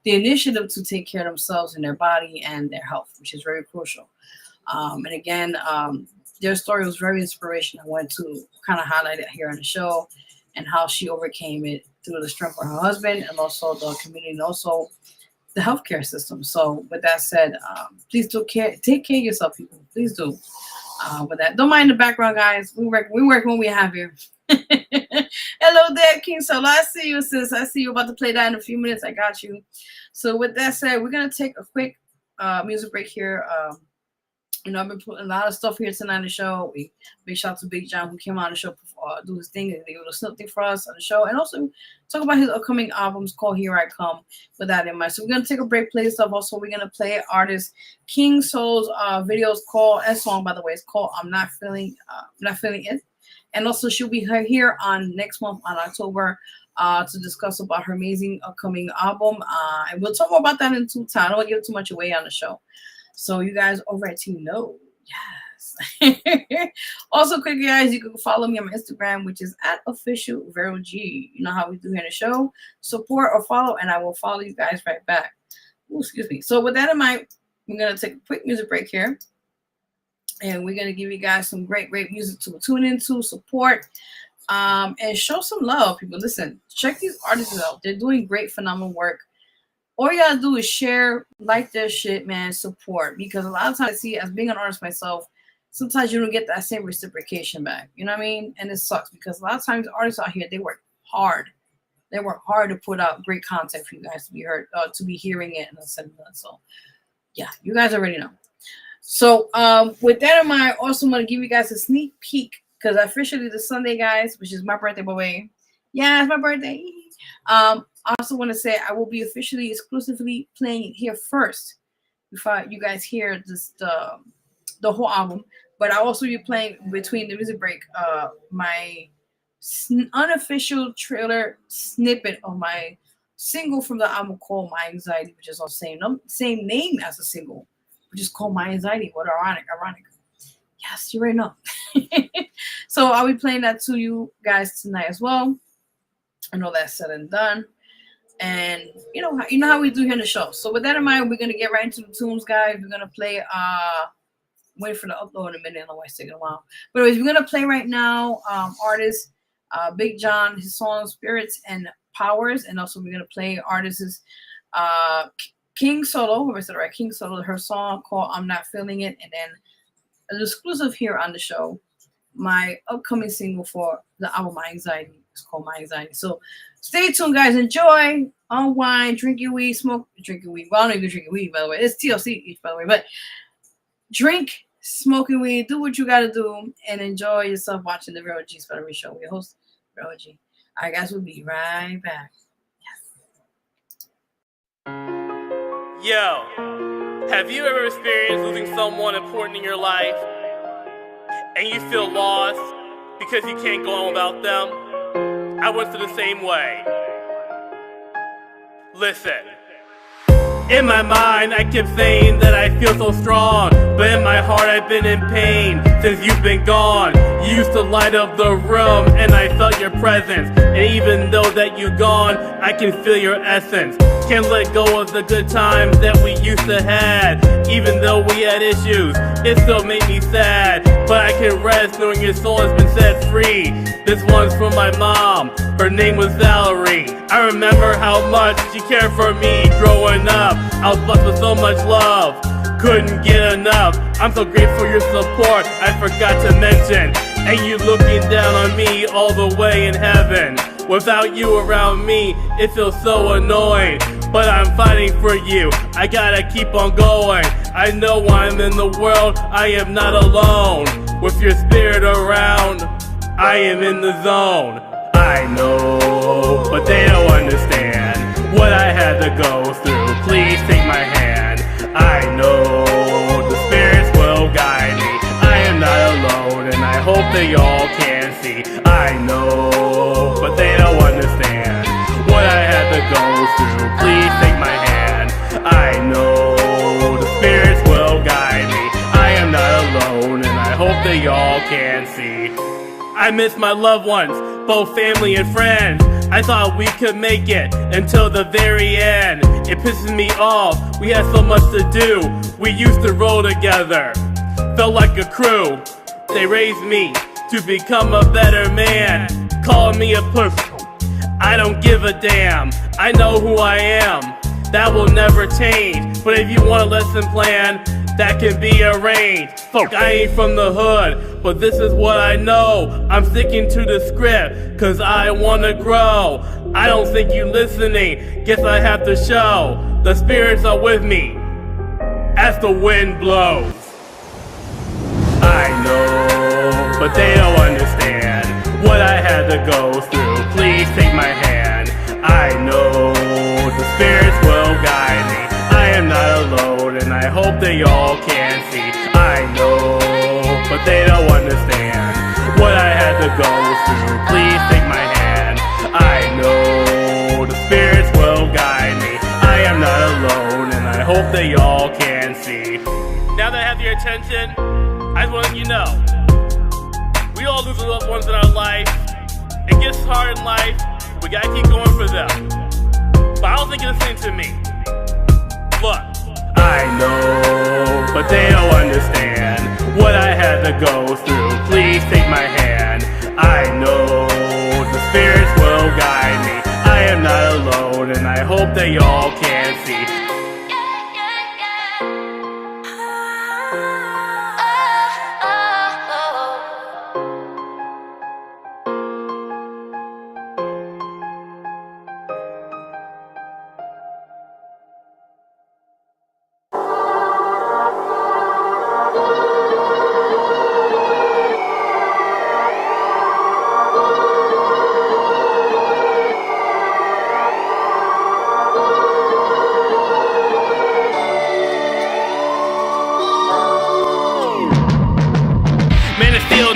the initiative to take care of themselves and their body and their health, which is very crucial. And again, their story was very inspirational. I wanted to kind of highlight it here on the show and how she overcame it through the strength of her husband and also the community and also the healthcare system. So with that said, please take care of yourself, people. Please do. With that, don't mind the background, guys. We work when we have here. Hello there, King Solo. I see you, sis. I see you about to play that in a few minutes. I got you. So with that said, we're gonna take a quick music break here. I've been putting a lot of stuff here tonight on the show. Big shout out to Big Jon, who came on the show, do his thing, and do a snip thing for us on the show, and also talk about his upcoming albums called Here I Come, with that in mind. So we're going to take a break, play stuff. Also, we're going to play artist King Soul's videos called, and song, by the way, it's called I'm Not Feeling It. And also, she'll be here on next month on October to discuss about her amazing upcoming album. And we'll talk more about that in due time. I don't want to give too much away on the show. So you guys over at Team Know. Yes. Also, quickly, guys, you can follow me on my Instagram, which is @officialVeroG. You know how we do here in the show. Support or follow, and I will follow you guys right back. Ooh, excuse me. So with that in mind, we're going to take a quick music break here. And we're going to give you guys some great music to tune into, support, and show some love, people. Listen, check these artists out. They're doing great, phenomenal work. All you gotta do is share, like their shit, man, support. Because a lot of times I see, as being an artist myself, sometimes you don't get that same reciprocation back. You know what I mean? And it sucks because a lot of times artists out here, they work hard. They work hard to put out great content for you guys to be heard, to be hearing it and sending it. So yeah, you guys already know. So with that in mind, also I'm gonna give you guys a sneak peek because officially this Sunday, guys, which is my birthday, by the way. Yeah, it's my birthday. I also want to say I will be officially exclusively playing it here first before you guys hear this the whole album. But I'll also be playing between the music break my unofficial trailer snippet of my single from the album called My Anxiety, which is on the same name as the single, which is called My Anxiety. What ironic. Yes, you already know. So I'll be playing that to you guys tonight as well. And all that said and done. And you know how we do here in the show. So with that in mind, we're gonna get right into the tunes, guys. We're gonna play wait for the upload in a minute, I don't know why it's taking a while. But anyways, we're gonna play right now artist Big Jon, his song Spirits and Powers, and also we're gonna play artists King Solo, whoever said it right, King Solo, her song called I'm Not Feeling It, and then an exclusive here on the show, my upcoming single for the album My Anxiety. It's called My Anxiety. So stay tuned, guys. Enjoy, unwind, drink your weed, smoke, drink your weed. Well, I don't even drink your weed, by the way. It's TLC, by the way. But drink smoking weed, do what you got to do, and enjoy yourself watching the Vero G Spotlight Radio Show. Your host, Vero G. All right, guys, we'll be right back. Yo, have you ever experienced losing someone important in your life and you feel lost because you can't go on without them? I went through the same way. Listen. In my mind, I kept saying that I feel so strong, but in my heart, I've been in pain since you've been gone. You used to light up the room, and I felt your presence. And even though that you're gone, I can feel your essence. Can't let go of the good times that we used to have. Even though we had issues, it still made me sad. But I can rest knowing your soul has been set free. This one's from my mom, her name was Valerie. I remember how much she cared for me growing up. I was blessed with so much love, couldn't get enough. I'm so grateful for your support, I forgot to mention. And you looking down on me all the way in heaven. Without you around me, it feels so annoying. But I'm fighting for you, I gotta keep on going. I know I'm in the world, I am not alone. With your spirit around, I am in the zone. I know, but they don't understand what I had to go through. Please take my hand. I know the spirits will guide me. I am not alone, and I hope they all can see. I know, but they don't understand what I had to go through. Please take my hand. I know the spirits will guide me. I am not alone, and I hope they all can see. I miss my loved ones, both family and friends. I thought we could make it until the very end. It pisses me off, we had so much to do. We used to roll together, felt like a crew. They raised me to become a better man. Calling me a pussy, I don't give a damn. I know who I am, that will never change. But if you want a lesson plan, that can be arranged. Fuck, I ain't from the hood, but this is what I know. I'm sticking to the script, cause I wanna grow. I don't think you listening, guess I have to show. The spirits are with me, as the wind blows. I know, but they don't understand what I had to go through. Please take my hand. I know the spirits will guide me. I am not alone, and I hope they all can see. I know, but they don't understand what I had to go through. Please take my hand. I know the spirits will guide me. I am not alone, and I hope they all can see. Now that I have your attention, I just want to let you know, we all lose loved ones in our life. It gets hard in life, we gotta keep going for them. But I don't think you're listening to me. Look, I know, but they don't understand what I had to go through. Please take my hand. I know the spirits will guide me. I am not alone, and I hope they all can see.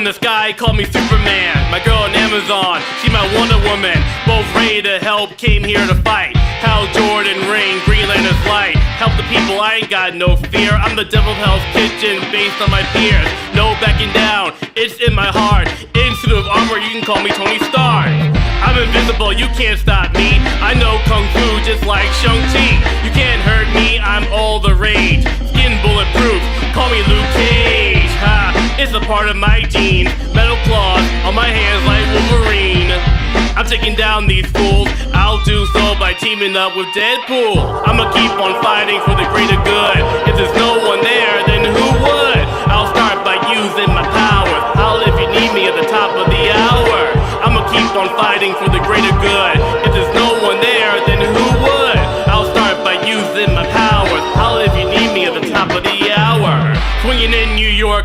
The sky called me Superman. My girl on Amazon, she my Wonder Woman. Both ready to help, came here to fight. Hal Jordan ring, Green Lantern's light. Help the people, I ain't got no fear. I'm the devil of Hell's Kitchen, based on my peers. No backing down, it's in my heart. In suit of armor, you can call me Tony Stark. I'm invincible, you can't stop me. I know Kung Fu just like Shang-Chi. You can't hurt me, I'm all the rage. Skin bulletproof, call me Luke Cage. Ha, it's a part of my genes. Metal claws on my hands like Wolverine. I'm taking down these fools. I'll do so by teaming up with Deadpool. I'ma keep on fighting for the greater good. If there's no one there, then who would? I'll start by using my powers. I'll if you need me at the top of the hour. I'ma keep on fighting for the greater good. If there's no one there, then who would? I'll start by using my powers. I'll if you need me at the top of the hour. Swinging in New York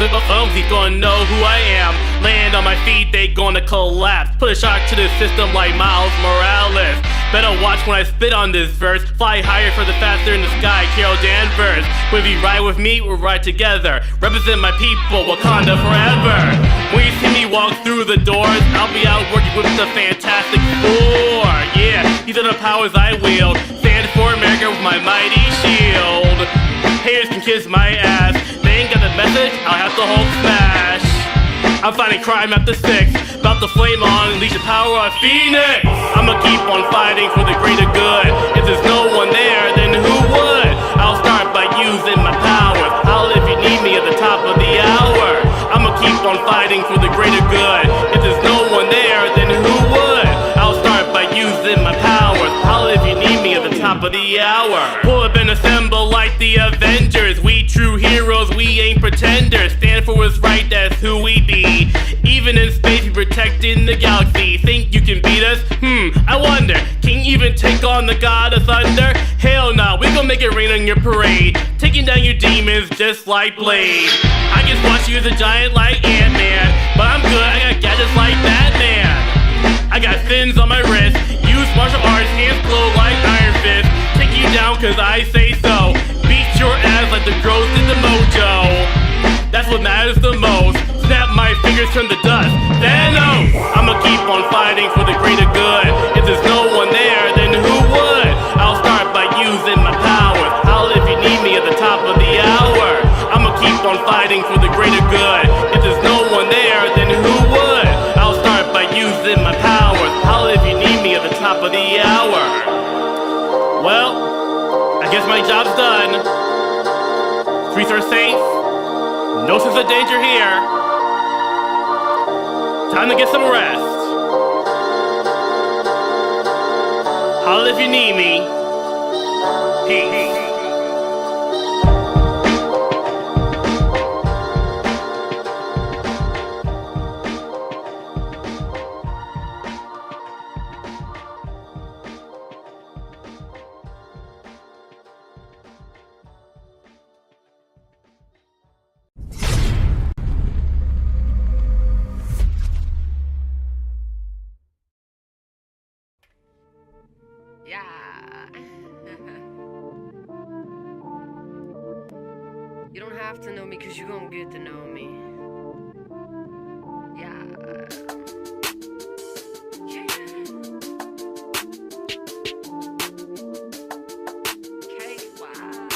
with my thumbs, he's gonna know who I am. Land on my feet, they gonna collapse. Put a shock to the system like Miles Morales. Better watch when I spit on this verse. Fly higher for the faster in the sky, Carol Danvers. But if you ride with me, we'll ride together. Represent my people, Wakanda forever. When you see me walk through the doors, I'll be out working with the Fantastic Four. Yeah, these are the powers I wield. Stand for America with my mighty shield. Haters can kiss my ass. They ain't got the message, I'll have to Hulk smash. I'm fighting crime after 6. About to flame on, unleash the power of Phoenix. I'ma keep on fighting for the greater good. If there's no one there, then who would? I'll start by using my powers. I'll if you need me at the top of the hour. I'ma keep on fighting for the greater good. If there's no one there, then who would? I'll start by using my powers. I'll if you need me at the top of the hour. Pull up and assemble like the Avengers. We true heroes, we ain't pretenders. Stand for what's right, that's who we be. Even in space, we protecting the galaxy. Think you can beat us? I wonder. Can you even take on the god of thunder? Hell nah, we gon' make it rain on your parade. Taking down your demons just like Blade. I just watch you as a giant like Ant-Man. But I'm good, I got gadgets like Batman. I got fins on my wrist. Use martial arts, hands glow like Iron Fist. Take you down cause I say so. Beat your ass like the Ghost in the Mojo. That's what matters the most. Snap my fingers, turn the dust. Thanos! I'ma keep on fighting for the greater good. If there's no one there, then who would? I'll start by using my powers. I'll if you need me at the top of the hour. I'ma keep on fighting for the greater good. If there's no one there, then who would? I'll start by using my powers. I'll if you need me at the top of the hour. Well, I guess my job's done. Streets are safe. No sense of danger here. Time to get some rest. Holla if you need me. Peace. You don't have to know me, cause you gon' get to know me. Yeah. Okay, wow.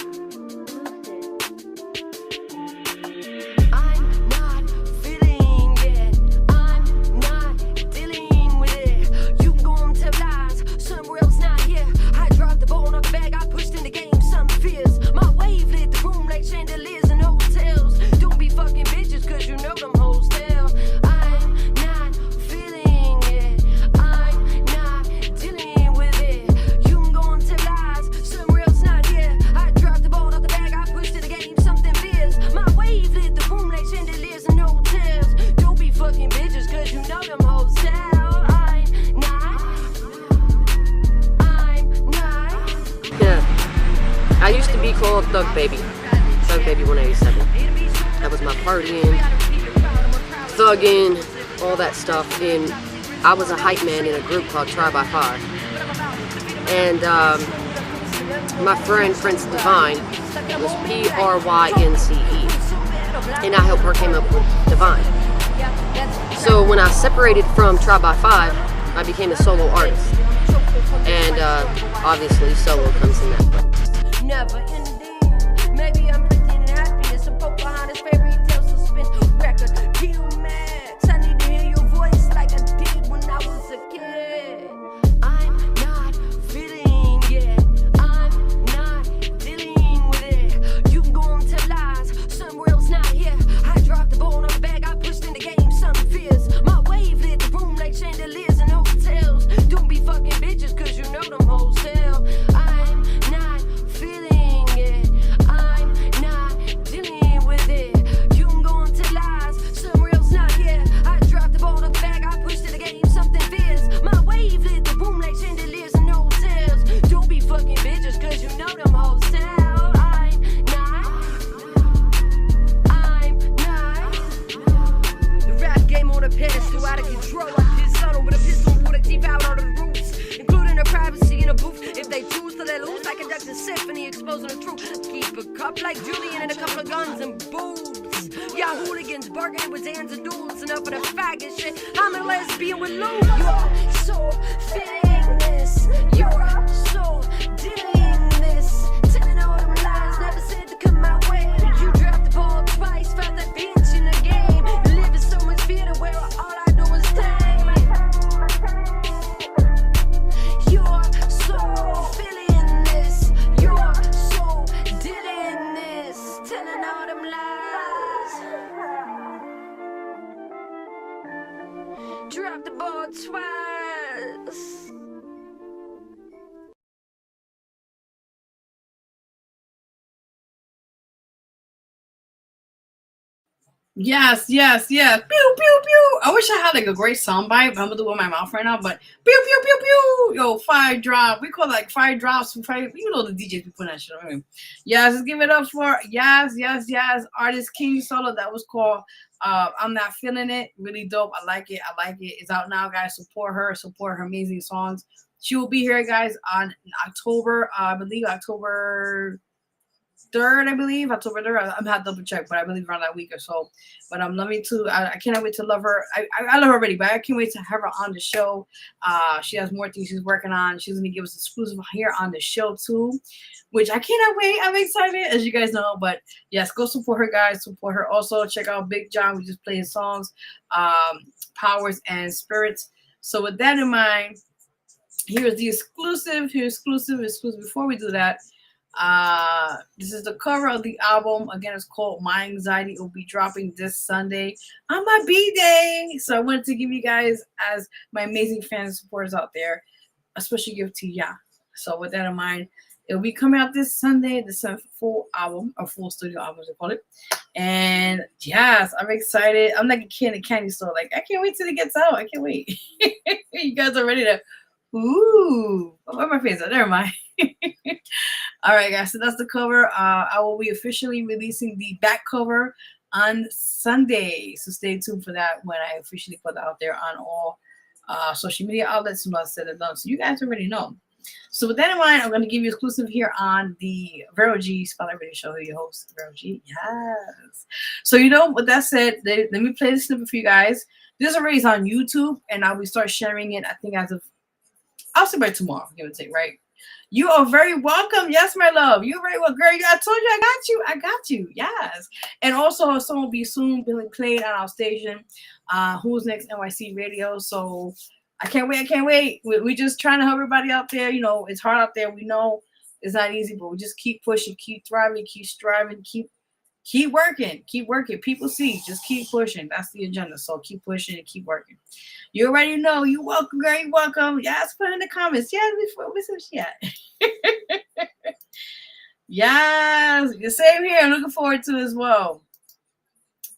I'm not feeling it. I'm not dealing with it. You gon' tell lies, somewhere else not here. I dropped the ball on the bag, I pushed in the game, some fears. My wave lit the room like chandeliers in hotels. Don't be fucking bitches, cause you know them hoes tell. I'm not feeling it. I'm not dealing with it. You gon' tell lies, somewhere else not here. I dropped the ball out the bag, I pushed to the game, something fierce. My wave lit the room like chandeliers in hotels. Don't be fucking bitches, cause you know them hoes tell. I'm not. Yeah. I used to be called Thug Baby. Thug Baby 187. That was my partying, thugging, all that stuff. And I was a hype man in a group called Try by Five. And my friend Prince Divine was Prynce. And I helped her came up with Divine. So when I separated from Try by Five, I became a solo artist. And obviously solo comes in that way. Never ending. Maybe I'm pretending happiness. Some Pocahontas fairy tale suspense record. Q-Max. I need to hear your voice like I did when I was a kid. I'm not feeling it. I'm not dealing with it. You can go on tell lies. Somewhere else not here. I dropped the ball on the bag. I pushed in the game. Some fears. My wave lit the room like chandeliers in hotels. Don't be fucking bitches, cause you know them hoes tell. I'm not feeling it. I'm not like the symphony exposing the truth. Keep a cup like Julian and a couple of guns and booze. Yeah, hooligans barking with hands and duels. Enough of the faggot shit. I'm a lesbian with Lou. You're so fitting this. You're so doing this. Telling all them lies, never said to come my way. You dropped the ball twice, felt that bench in the game. Live in so much fear to where all I do is tame. You're so feeling this. You're so doing this. Telling all them lies. Drop the ball twice. Yes. Pew, pew, pew. I wish I had like a great soundbite, but I'm gonna do it with my mouth right now. But pew, pew, pew, pew. Yo, fire drop. We call it like fire drops. Fire, you know the DJs be putting that shit on. Yes, let's give it up for yes. Artist King Solo. That was called I'm Not Feeling It. Really dope. I like it. It's out now, guys. Support her amazing songs. She will be here, guys, on October, I believe October 3rd, October 3rd. I'm gonna double check, but I believe around that week or so. But I'm loving to. I cannot wait to love her. I love her already, but I can't wait to have her on the show. She has more things she's working on. She's gonna give us exclusive here on the show too, which I cannot wait. I'm excited, as you guys know. But yes, go support her, guys. Support her. Also, check out Big Jon. We just play his songs, Powers and Spirits. So with that in mind, here's the exclusive. Exclusive. Before we do that. This is the cover of the album. Again, it's called My Anxiety. It will be dropping this Sunday on my B-Day. So I wanted to give you guys, as my amazing fans and supporters out there, a special gift to ya. So with that in mind, it'll be coming out this Sunday, the full album, or full studio album, as they call it. And yes, I'm excited. I'm like a kid in a candy store. Like, I can't wait till it gets out. I can't wait. You guys are ready to, ooh, where my face at? Never mind. All right, guys, so that's the cover. I will be officially releasing the back cover on Sunday, so stay tuned for that when I officially put it out there on all social media outlets and all said and done. So you guys already know. So with that in mind, I'm going to give you exclusive here on the Vero G Spotlight Radio Show. Who your host, Vero G. Yes. So you know, with that said, let me play the snippet for you guys. This already is on YouTube, and I will start sharing it. I think I'll say by tomorrow, give or take, right? You are very welcome. Yes, my love. You're very welcome. Girl, I told you I got you. Yes. And also, a song will be soon being played on our station, Who's Next NYC Radio. So I can't wait. We're just trying to help everybody out there. You know, it's hard out there. We know it's not easy, but we just keep pushing, keep thriving, keep striving, keep working. People see, just keep pushing. That's the agenda. So keep pushing and keep working. You already know. You're welcome, girl. You're welcome. Yes, put in the comments. Yeah, we said yeah. Yes, the same here. I'm looking forward to it as well.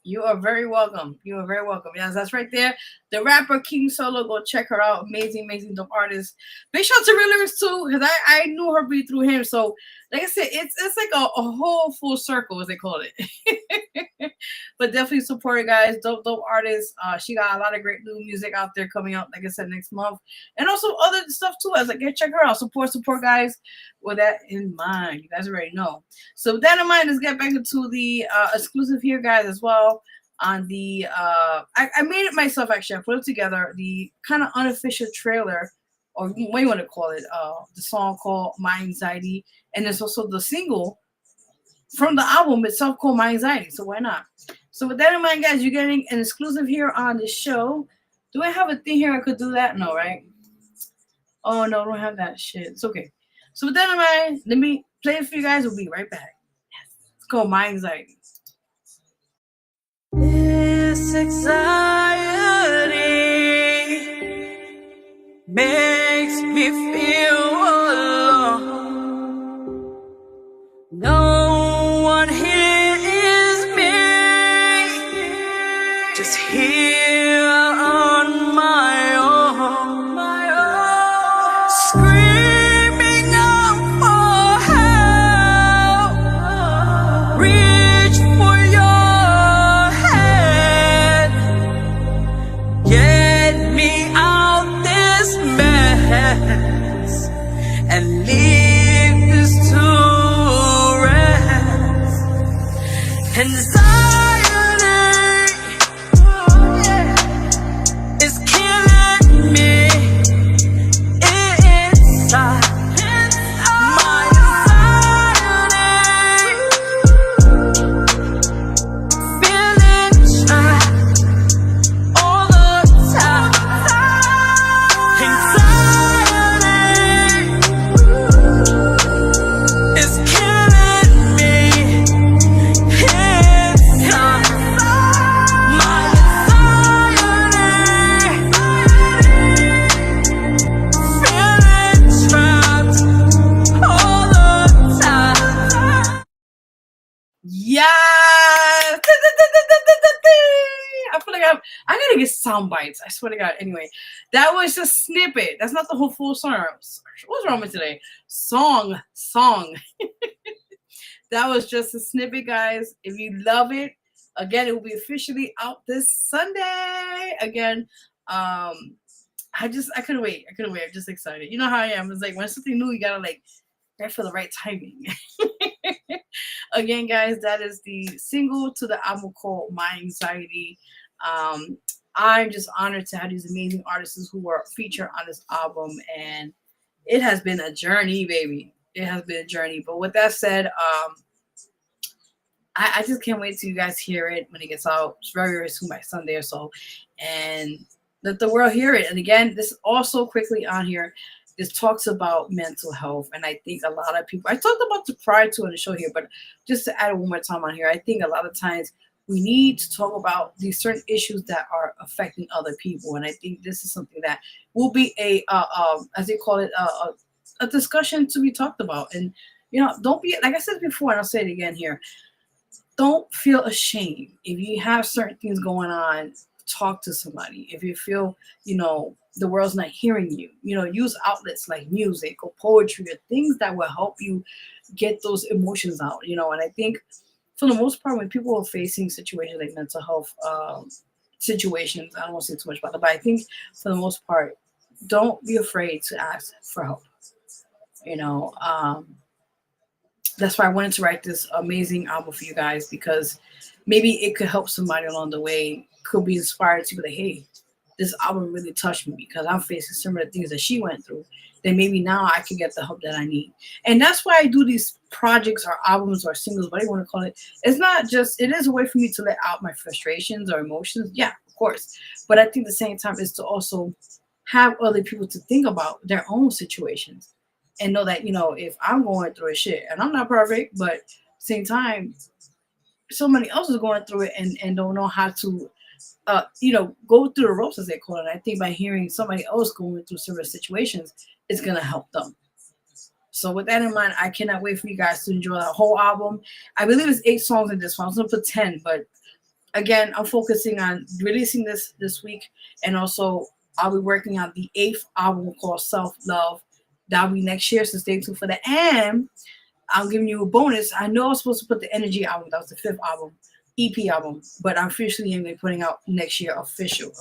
You are very welcome. Yes, that's right there. The rapper King Solo. Go check her out. Amazing dope artist. Big shout out to Real Lyrics too, because I knew her be through him. So like I said, it's like a whole full circle, as they call it. But definitely support her, guys. Dope artist. She got a lot of great new music out there coming out, like I said, next month. And also other stuff too. I was like, check her out. Support, guys. With that in mind, you guys already know. So with that in mind, let's get back into the exclusive here, guys, as well. On the I made it myself, actually. I put it together, the kind of unofficial trailer, or what you want to call it, the song called My Anxiety, and there's also the single from the album itself called My Anxiety. So why not? So with that in mind, guys, you're getting an exclusive here on the show. Do I have a thing here I could do that? No, right? Oh no, I don't have that shit. It's okay. So with that in mind, let me play it for you guys. We'll be right back. Yes. It's called My Anxiety. This anxiety makes me feel alone. No one here is me, just here on my own. Screaming out for help, reach for your and leave this to sound bites. I swear to God. Anyway, that was just a snippet. That's not the whole full song. What's wrong with today? Song. That was just a snippet, guys. If you love it, again, it will be officially out this Sunday. Again, I couldn't wait. I'm just excited. You know how I am. It's like when something new, you gotta like wait for the right timing. Again, guys, that is the single to the album called My Anxiety. I'm just honored to have these amazing artists who were featured on this album, and it has been a journey, baby. It has been a journey. But with that said, I just can't wait till you guys hear it when it gets out. It's very, very soon, by Sunday or so, and let the world hear it. And again, this also quickly on here, this talks about mental health, and I think a lot of people, I talked about the prior to on the show here, but just to add one more time on here, I think a lot of times we need to talk about these certain issues that are affecting other people, and I think this is something that will be a as they call it, a discussion to be talked about. And don't be, like I said before, and I'll say it again here, don't feel ashamed if you have certain things going on. Talk to somebody. If you feel the world's not hearing you, use outlets like music or poetry or things that will help you get those emotions out. And I think for the most part, when people are facing situations like mental health situations, I don't want to say too much about it, but I think for the most part, don't be afraid to ask for help. That's why I wanted to write this amazing album for you guys, because maybe it could help somebody along the way, could be inspired to be like, hey, this album really touched me because I'm facing some of the things that she went through. Then maybe now I can get the help that I need. And that's why I do these projects or albums or singles, whatever you want to call it. It's not just, it is a way for me to let out my frustrations or emotions. Yeah, of course. But I think at the same time is to also have other people to think about their own situations and know that, if I'm going through a shit, and I'm not perfect, but at the same time, somebody else is going through it and don't know how to go through the ropes, as they call it. I think by hearing somebody else going through similar situations, it's going to help them. So with that in mind, I cannot wait for you guys to enjoy the whole album. I believe it's 8 songs in this one. I was going to put 10, but again, I'm focusing on releasing this week. And also I'll be working on the 8th album called Self Love. That'll be next year. So stay tuned for that. And I'm giving you a bonus. I know I was supposed to put the Energy album. That was the 5th album. EP album, but I'm officially going to be putting out next year official.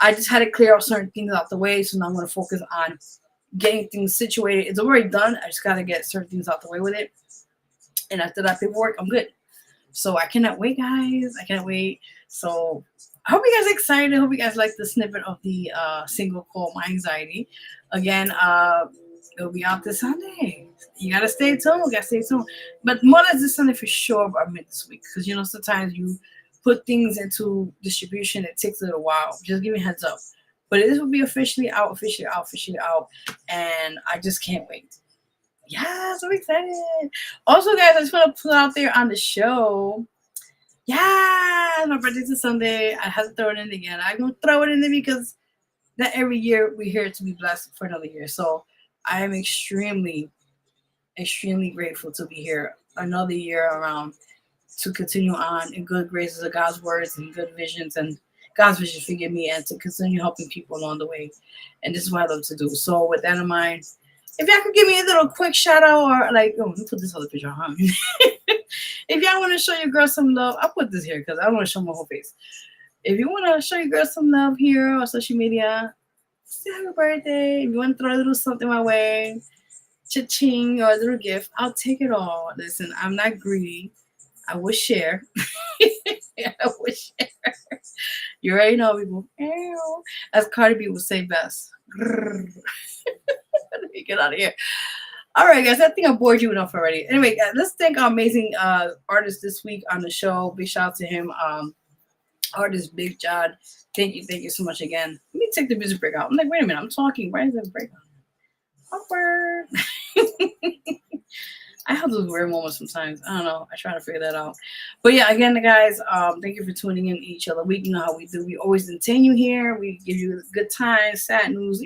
I just had to clear up certain things out the way, so now I'm going to focus on getting things situated. It's already done. I just got to get certain things out the way with it, and after that paperwork, I'm good. So I cannot wait, guys. I cannot wait. So I hope you guys are excited. I hope you guys like the snippet of the single called My Anxiety. Again, it'll be out this Sunday. You gotta stay tuned. But more or less this Sunday for sure, but I meant this week. Because sometimes you put things into distribution, it takes a little while. Just give me a heads up. But this will be officially out. And I just can't wait. Yeah, so excited. Also, guys, I just want to put out there on the show. Yeah, my birthday's is Sunday. I have to throw it in again. I'm gonna throw it in there because not every year we're here to be blessed for another year. So I am extremely grateful to be here another year around to continue on in good graces of God's words and good visions and God's vision, forgive me, and to continue helping people along the way. And this is what I love to do. So with that in mind, if y'all could give me a little quick shout out or let me put this other picture on. If y'all want to show your girl some love, I'll put this here because I don't want to show my whole face. If you want to show your girl some love here on social media, say happy birthday. If you want to throw a little something my way, cha-ching, or a little gift, I'll take it all. Listen, I'm not greedy. I will share. You already know, people. As Cardi B would say best. Let me get out of here. All right, guys. I think I bored you enough already. Anyway, let's thank our amazing artist this week on the show. Big shout out to him, artist Big Jon. Thank you so much again. Let me take the music break out. I'm like, wait a minute, I'm talking. Why is this break out? Awkward. I have those weird moments sometimes. I don't know. I try to figure that out. But yeah, again, guys, thank you for tuning in each other week. You know how we do. We always entertain you here. We give you good times, sad news.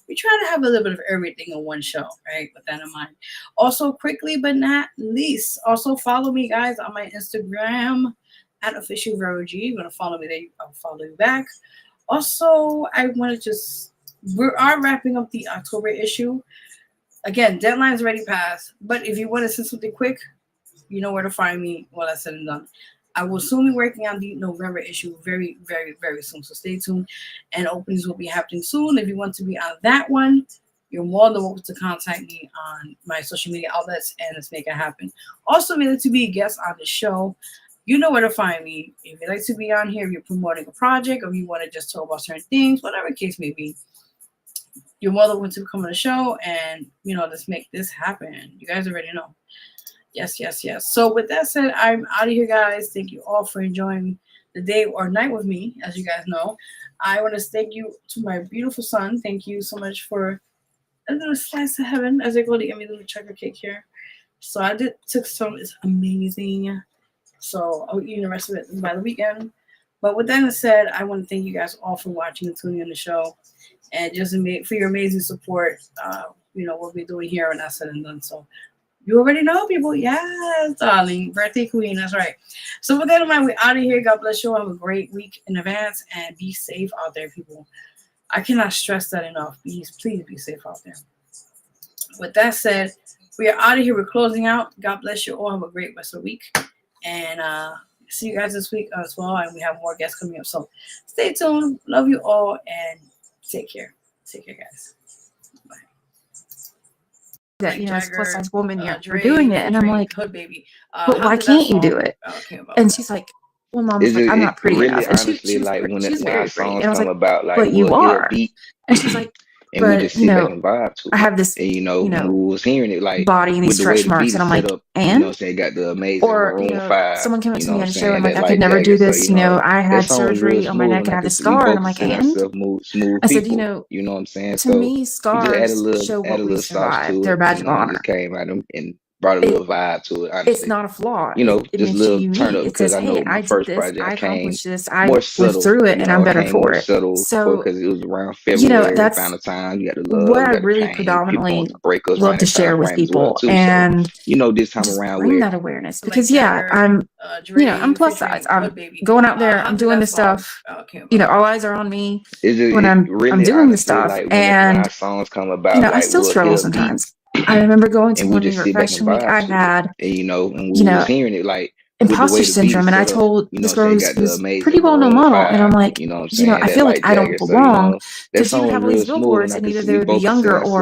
We try to have a little bit of everything in one show, right? With that in mind. Also, quickly but not least, also follow me, guys, on my Instagram at official Vero G. You're gonna follow me there. I'll follow you back. Also, I want to we are wrapping up the October issue. Again, deadline's already passed, but if you want to send something quick, you know where to find me when that's said and done. I will soon be working on the November issue very, very, very soon. So stay tuned, and openings will be happening soon. If you want to be on that one, you're more than welcome to contact me on my social media outlets, and let's make it happen. Also, if you'd like to be a guest on the show, you know where to find me. If you'd like to be on here, if you're promoting a project, or you want to just talk about certain things, whatever the case may be, you're more than welcome to come on the show, and let's make this happen. You guys already know. Yes. So with that said, I'm out of here, guys. Thank you all for enjoying the day or night with me. As you guys know, I want to thank you to my beautiful son. Thank you so much for a little slice of heaven, as they go to give me a little chocolate cake here. So I took some. It's amazing. So I'll eat the rest of it by the weekend. But with that said, I want to thank you guys all for watching and tuning in the show, and just for your amazing support. What we're doing here, and that's said and done. So you already know, people. Yes, darling. Birthday queen. That's right. So with that in mind, we're out of here. God bless you. Have a great week in advance, and be safe out there, people. I cannot stress that enough. Please be safe out there. With that said, we are out of here. We're closing out. God bless you all. Have a great rest of the week. And see you guys this week as well. And we have more guests coming up. So stay tuned. Love you all. And take care. Take care, guys. Bye. That, as a plus size woman, you're doing it. And I'm like, Hood baby. but why can't you do it? And she's like, well, Mom's like, I'm not pretty really enough. And honestly, she's like pretty. when She's our very pretty. songs And I was come like, about, like but you we'll get a are. beat And she's like, and we but just sit back and vibe to it. I have this, And when we was hearing it, like body and these with the way stretch the marks, beat and I'm is like, set up, and it got the amazing or Maroon 5. someone came up to me on a show and that like, I could never do jacket. this. So, I that had song was real surgery on my smooth, neck and and I I have this think we scar, and both I'm like, consider and ourselves smooth I said, people. You know what I'm saying? to So me, we just scars show what we sauce survived. to They're a it. badge of honor. Just came out and brought a little vibe to it. Honestly, It's not a flaw. It just a makes you little turn unique. up, It because says, I know hey, my I did first this, project I came accomplished this, I more went subtle. through it, and I'm better for it. Subtle So, because it was around February, that's around the time you got the what love, I you got the really pain. People want predominantly to break us love around to that time share with frame as well people, too. and So this time just around, bring where that awareness, because I'm I'm plus size. I'm going out there, I'm doing this stuff. All eyes are on me when I'm really doing this honestly, stuff, like when and our songs come about, I like still we'll struggle hear a beat sometimes. I remember going to and we one New just York sit back and Fashion Week. I vibe to it. had And when we was hearing it, like with the imposter way the beat syndrome, is and I set up, told this girl got the who's amazing pretty well-known Maroon model, and I'm 5, like, you know what I'm saying, I that feel like light I don't jacket. So belong that to song have all real these smooth, billboards, and I and could either see they we would be both consider younger or